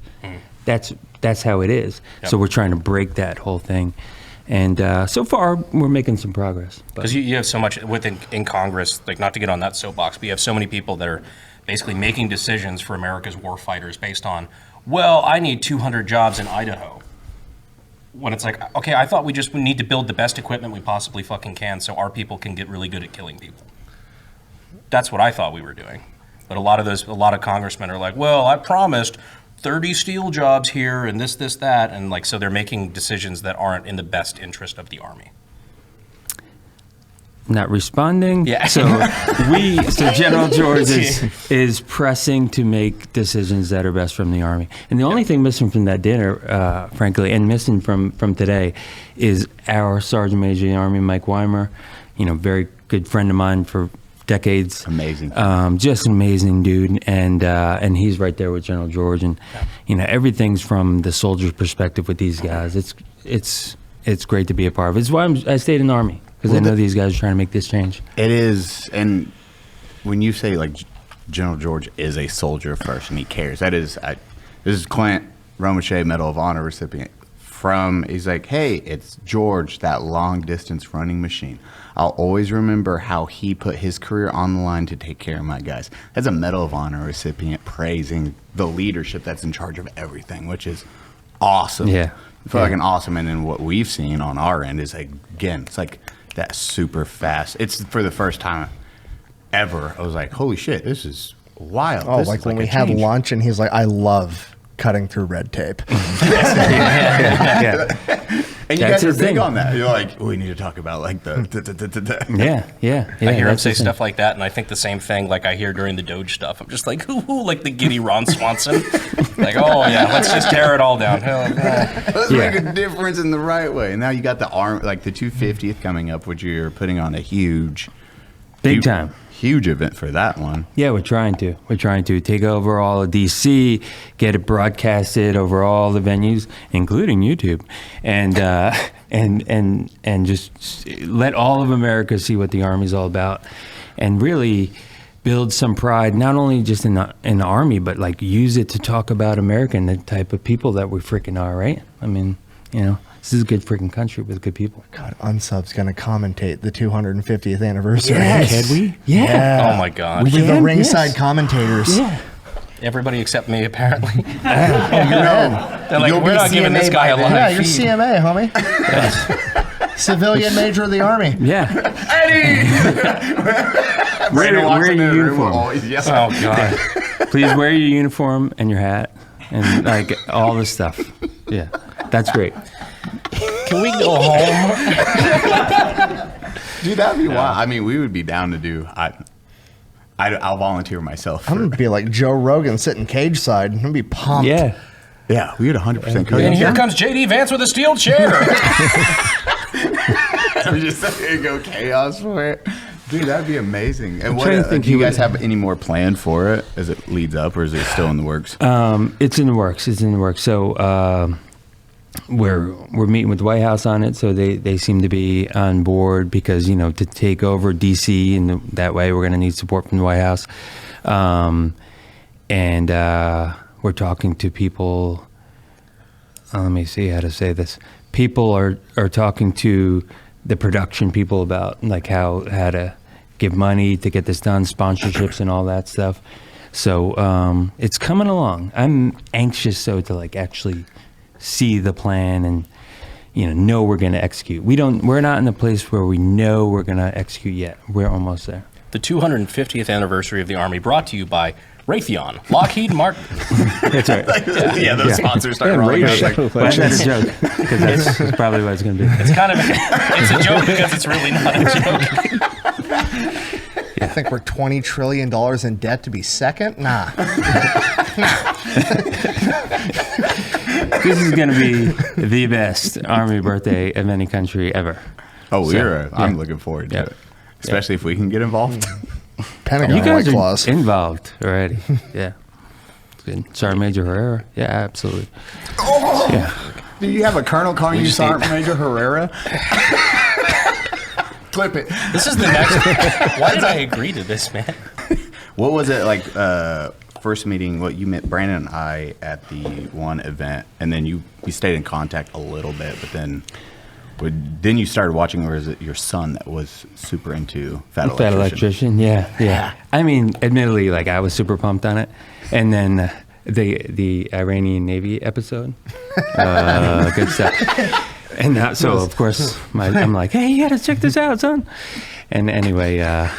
That's how it is. Yep. So we're trying to break that whole thing. And so far, we're making some progress. Because you have so much in Congress, like, not to get on that soapbox, but you have so many people that are basically making decisions for America's war fighters based on, well, I need 200 jobs in Idaho. When it's like, okay, I thought we need to build the best equipment we possibly fucking can so our people can get really good at killing people. That's what I thought we were doing. But a lot of congressmen are like, well, I promised 30 steel jobs here and this, that, and like, so they're making decisions that aren't in the best interest of the Army. Not responding. Yeah. So General George is pressing to make decisions that are best from the Army. And the only thing missing from that dinner, frankly, and missing from today, is our Sergeant Major of the Army, Mike Weimer. Very good friend of mine for decades. Amazing. Just an amazing dude, and he's right there with General George, and everything's from the soldier's perspective with these guys. It's great to be a part of it. It's why I stayed in the Army, because I know these guys are trying to make this change. It is, and when you say like General George is a soldier first and he cares, this is Clint Romachet Medal of Honor recipient. He's like, hey, it's George, that long distance running machine. I'll always remember how he put his career on the line to take care of my guys. That's a Medal of Honor recipient praising the leadership that's in charge of everything, which is awesome. Yeah. Fucking awesome. And then what we've seen on our end is, like, again, it's like that super fast. It's for the first time ever. I was like, holy shit, this is wild. Oh, This like is when a we had change. lunch and he's like, I love cutting through red tape. Yeah. And you That's guys are his big thing. on that. You're like, we need to talk about like the. Yeah. I hear him that's say his thing. stuff like that, and I think the same thing like I hear during the Doge stuff. I'm just like, ooh, like the giddy Ron Swanson. Like, oh yeah, let's just tear it all down. Hell, Let's make a difference in the right way. And now you got the like the 250th coming up, which you're putting on a huge event for that one. Yeah, we're trying to take over all of DC, get it broadcasted over all the venues, including YouTube, and just let all of America see what the Army's all about, and really build some pride, not only just in the Army, but like use it to talk about America and the type of people that we freaking are, right? I mean, this is a good freaking country with good people. God, Unsub's going to commentate the 250th anniversary. Yes. Can we? Yeah. Oh my God. We're the ringside commentators. Yeah. Everybody except me, apparently. They're like, we're not giving this guy a live Yeah, you're feed. CMA, homie. Civilian Major of the Army. Yeah. Brandon walks wear into your the room, uniform. always yelling. Oh God. Please wear your uniform and your hat and like all this stuff. Yeah, that's great. Can we go home? Dude, that'd be wild. I mean, we would be down to do. I'll volunteer myself. I'm going to be like Joe Rogan sitting cage side. I'm going to be pumped. Yeah. Yeah, we would 100% go. And here comes JD Vance with a steel chair. I'm just saying, go chaos for it. Dude, that'd be amazing. And trying to think do you he guys would- have any more planned for it as it leads up, or is it still in the works? It's in the works. So we're meeting with the White House on it. So they seem to be on board because to take over DC and that way we're going to need support from the White House. And we're talking to people. Let me see how to say this. People are talking to the production people about like how to give money to get this done, sponsorships and all that stuff. So it's coming along. I'm anxious to like actually see the plan and know we're going to execute. We're not in a place where we know we're going to execute yet. We're almost there. The 250th anniversary of the Army, brought to you by Raytheon, Lockheed Martin. That's right. Yeah, those sponsors start rolling out. Like, That's a joke because that's probably what it's going to be. It's kind of it's a joke because it's really not a joke. I think we're $20 trillion in debt to be second? Nah. This is going to be the best Army birthday of any country ever. Oh, So, I'm looking forward to it, especially if we can get involved. Pentagon You guys White Claws. are involved already. Yeah. good. Sergeant Major Herrera. Yeah, absolutely. Oh, Yeah. do you have a colonel calling you Sergeant Major Herrera? Clip it. This is the next. Why did I agree to this, man? What was it like? First meeting. What you met Brandon and I at the one event, and then we stayed in contact a little bit, but then you started watching, or is it your son that was super into Fat Electrician? Fat Electrician, yeah. I mean, admittedly, like I was super pumped on it, and then the Iranian Navy episode, good stuff. And so, of course, I'm like, hey, you gotta check this out, son. And anyway,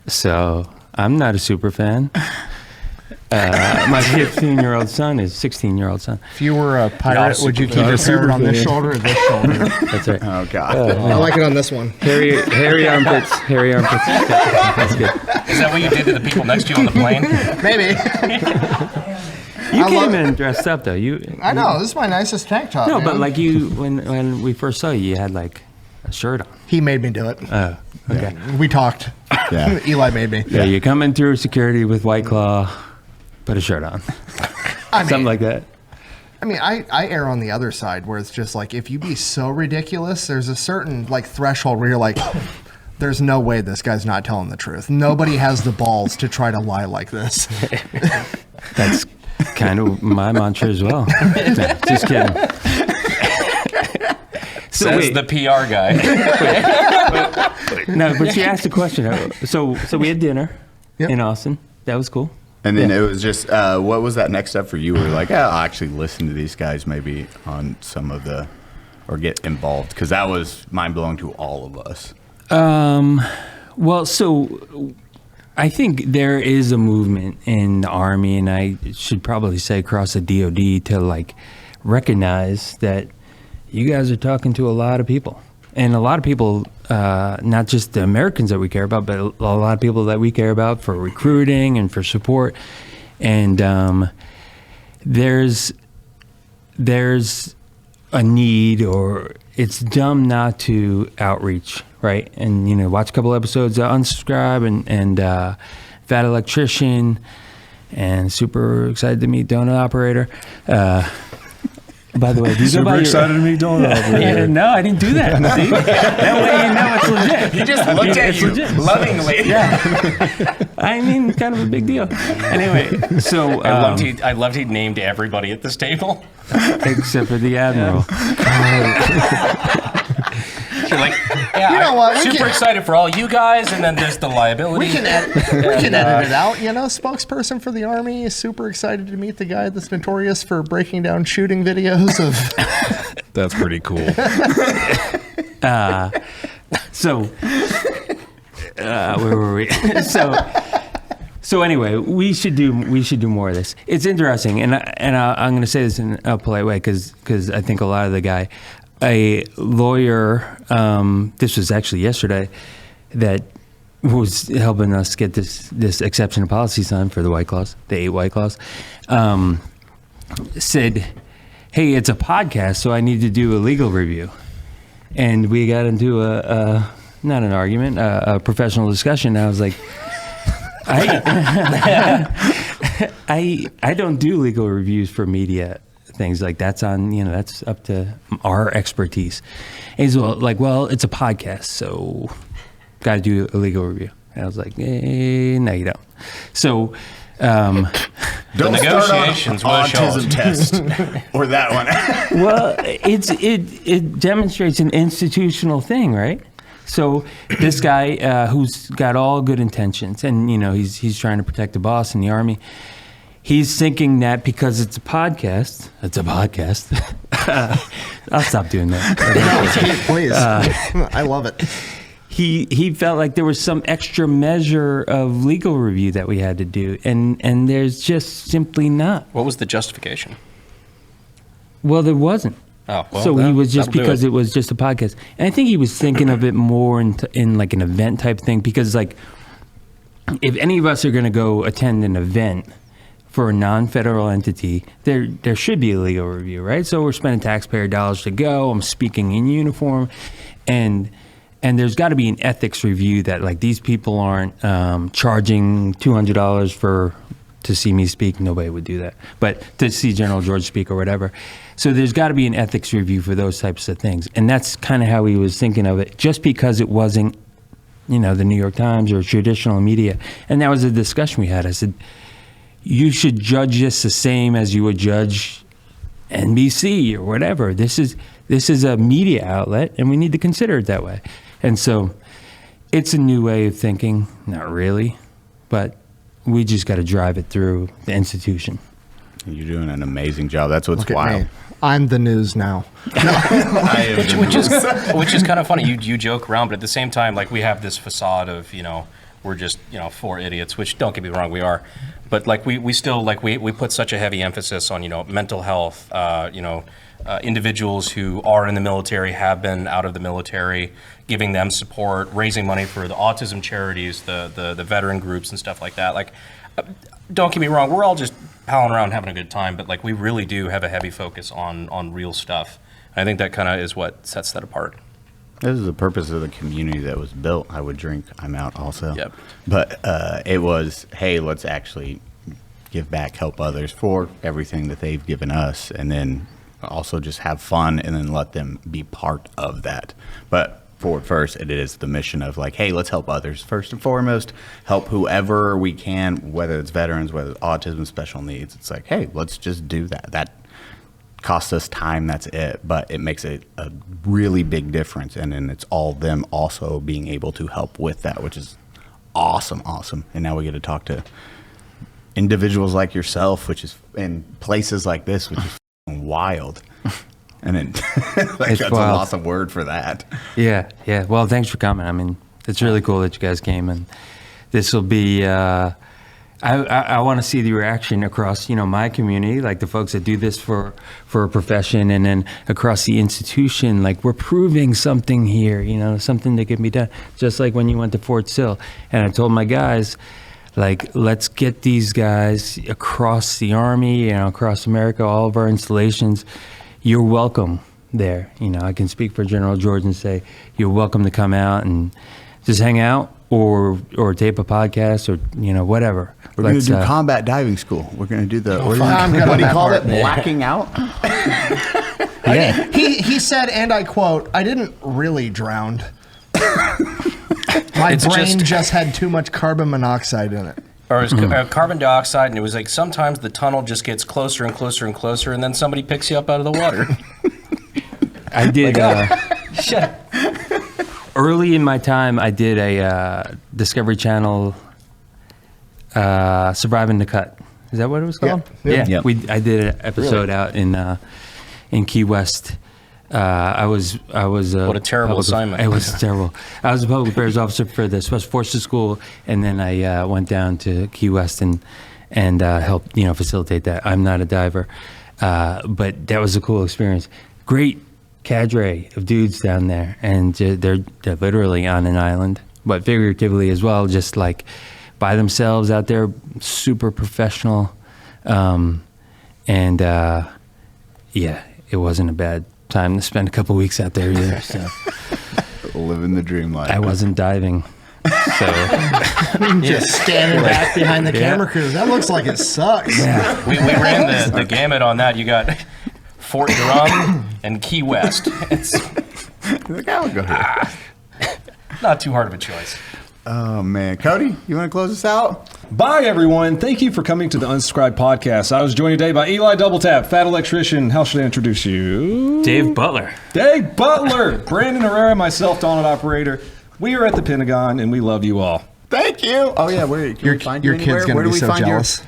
so I'm not a super fan. My 15-year-old son is 16-year-old son. If you were a pirate, would you keep your parrot on this shoulder or this shoulder? That's right. Oh God. I like it on this one. Hairy armpits. Hairy armpits. That's good. Is that what you did to the people next to you on the plane? Maybe. You came in dressed up though. I know. This is my nicest tank top. No, man. but like you, when we first saw you, you had like a shirt on. He made me do it. Oh, okay. We talked. Yeah. Eli made me. Yeah, you come in through security with White Claw, put a shirt on. Something like that. I mean, I err on the other side where it's just like, if you be so ridiculous, there's a certain like threshold where you're like, there's no way this guy's not telling the truth. Nobody has the balls to try to lie like this. That's kind of my mantra as well. No, just kidding. Says the PR guy. No, but she asked a question. So we had dinner in Austin. That was cool. And then it was just, what was that next step for you? Were like, I'll actually listen to these guys maybe on some of the, or get involved, because that was mind blowing to all of us. Well, so I think there is a movement in the Army, and I should probably say across the DoD, to like recognize that you guys are talking to a lot of people, and a lot of people, not just the Americans that we care about, but a lot of people that we care about for recruiting and for support. And there's a need, or it's dumb not to outreach, right? And, you know, watch a couple episodes of Unsubscribe and Fat Electrician, and super excited to meet Donut Operator. By the way, do you go by Super excited to meet Donut Operator. Yeah, no, I didn't do that. See? That way you know it's legit. He just looked at you lovingly. Yeah. I mean, kind of a big deal. Anyway, so I loved he named everybody at this table. Except for the Admiral. You're like, yeah, You know what? We super can- excited for all you guys, and then there's the liability. We can edit it out, you know. Spokesperson for the Army is super excited to meet the guy that's notorious for breaking down shooting videos of. That's pretty cool. Where were we? So anyway, we should do more of this. It's interesting, and I'm going to say this in a polite way because I think a lot of the guy, a lawyer, this was actually yesterday, that was helping us get this exception to policy signed for the White Claws, the 8 White Claws, said, hey, it's a podcast, so I need to do a legal review. And we got into a not an argument, a professional discussion. I was like, I don't do legal reviews for media things. Like that's that's up to our expertise. And he's like, well, it's a podcast, so got to do a legal review. And I was like, no, you don't. So Don't negotiations start on will show autism test or that one. well, it demonstrates an institutional thing, right? So this guy who's got all good intentions, and he's trying to protect the boss in the Army. He's thinking that because it's a podcast. I'll stop doing that. Please, I love it. He felt like there was some extra measure of legal review that we had to do, and there's just simply not. What was the justification? Well, there wasn't. Oh, well, so he was just that'll do because it was just a podcast, and I think he was thinking of it more in like an event type thing, because like if any of us are going to go attend an event for a non-federal entity, there should be a legal review, right? So we're spending taxpayer dollars to go. I'm speaking in uniform, and there's got to be an ethics review that like these people aren't charging $200 for to see me speak, nobody would do that. But to see General George speak or whatever. So there's got to be an ethics review for those types of things. And that's kind of how he was thinking of it, just because it wasn't, the New York Times or traditional media. And that was a discussion we had. I said, you should judge this the same as you would judge NBC or whatever. This is a media outlet, and we need to consider it that way. And so it's a new way of thinking. Not really, but we just got to drive it through the institution. You're doing an amazing job. That's what's Look at wild. me. I'm the news now. Which is kind of funny. You joke around, but at the same time, like, we have this facade of, we're just, four idiots, which, don't get me wrong, we are. But like we still, like, we put such a heavy emphasis on, mental health, individuals who are in the military, have been out of the military, giving them support, raising money for the autism charities, the veteran groups and stuff like that. Like, don't get me wrong, we're all just palling around having a good time, but like, we really do have a heavy focus on real stuff. I think that kind of is what sets that apart. This is the purpose of the community that was built. I would drink. I'm out also. Yep. But it was, hey, let's actually give back, help others for everything that they've given us, and then also just have fun and then let them be part of that. But forward first, it is the mission of like, hey, let's help others first and foremost, help whoever we can, whether it's veterans, whether it's autism, special needs. It's like, hey, let's just do that. That costs us time, that's it, but it makes a really big difference. And then it's all them also being able to help with that, which is awesome. And now we get to talk to individuals like yourself, which is in places like this, which is wild. And then that's a loss of word for that. Yeah. Well, thanks for coming. I mean, it's really cool that you guys came, and this will be, I want to see the reaction across, my community, like the folks that do this for a profession, and then across the institution, like, we're proving something here, something that can be done. Just like when you went to Fort Sill, and I told my guys, like, let's get these guys across the Army, across America, all of our installations. You're welcome there. I can speak for General George and say, you're welcome to come out and just hang out or tape a podcast or, whatever. We're going to do combat diving school. We're going to do the, what do you call it? Blacking out? Yeah. He said, and I quote, I didn't really drown. My brain just had too much carbon monoxide in it. Or it was carbon dioxide, and it was like sometimes the tunnel just gets closer and closer and closer, and then somebody picks you up out of the water. I did. Shut up. Early in my time, I did a Discovery Channel Surviving the Cut. Is that what it was called? Yeah. I did an episode out in Key West. I was what a terrible assignment. It was terrible. I was a public affairs officer for the Special Forces School, and then I went down to Key West and helped facilitate that. I'm not a diver, but that was a cool experience. Great cadre of dudes down there, and they're literally on an island, but figuratively as well, just like by themselves out there, super professional, and it wasn't a bad time to spend a couple weeks out there either. So. Living the dream life. I wasn't diving, so just standing back behind the camera crew. That looks like it sucks. Yeah. We ran the gamut on that. You got Fort Drum and Key West. It's not too hard of a choice. Oh, man. Cody, you want to close us out? Bye, everyone. Thank you for coming to the Unsubscribed podcast. I was joined today by Eli Doubletap, Fat Electrician. How should I introduce you? Dave Butler. Dave Butler. Brandon Herrera, myself, Donald Operator. We are at the Pentagon, and we love you all. Thank you. Oh, yeah. Where can we find you anywhere? Kid's going to be so jealous.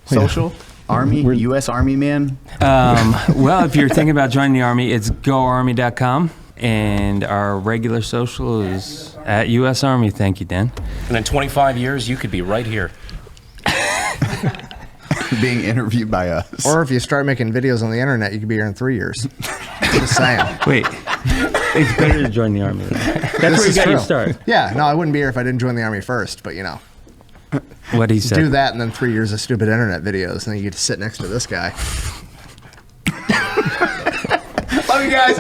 Social? Army? U.S. Army man? Well, if you're thinking about joining the Army, it's goarmy.com. And our regular social is at U.S. Army. Thank you, Dan. And in 25 years, you could be right here. Being interviewed by us. Or if you start making videos on the internet, you could be here in 3 years. Just saying. Wait. It's better to join the Army. That's where you got your start. Yeah, no, I wouldn't be here if I didn't join the Army first, but What he said. Do that and then 3 years of stupid internet videos, and then you get to sit next to this guy. Love you guys.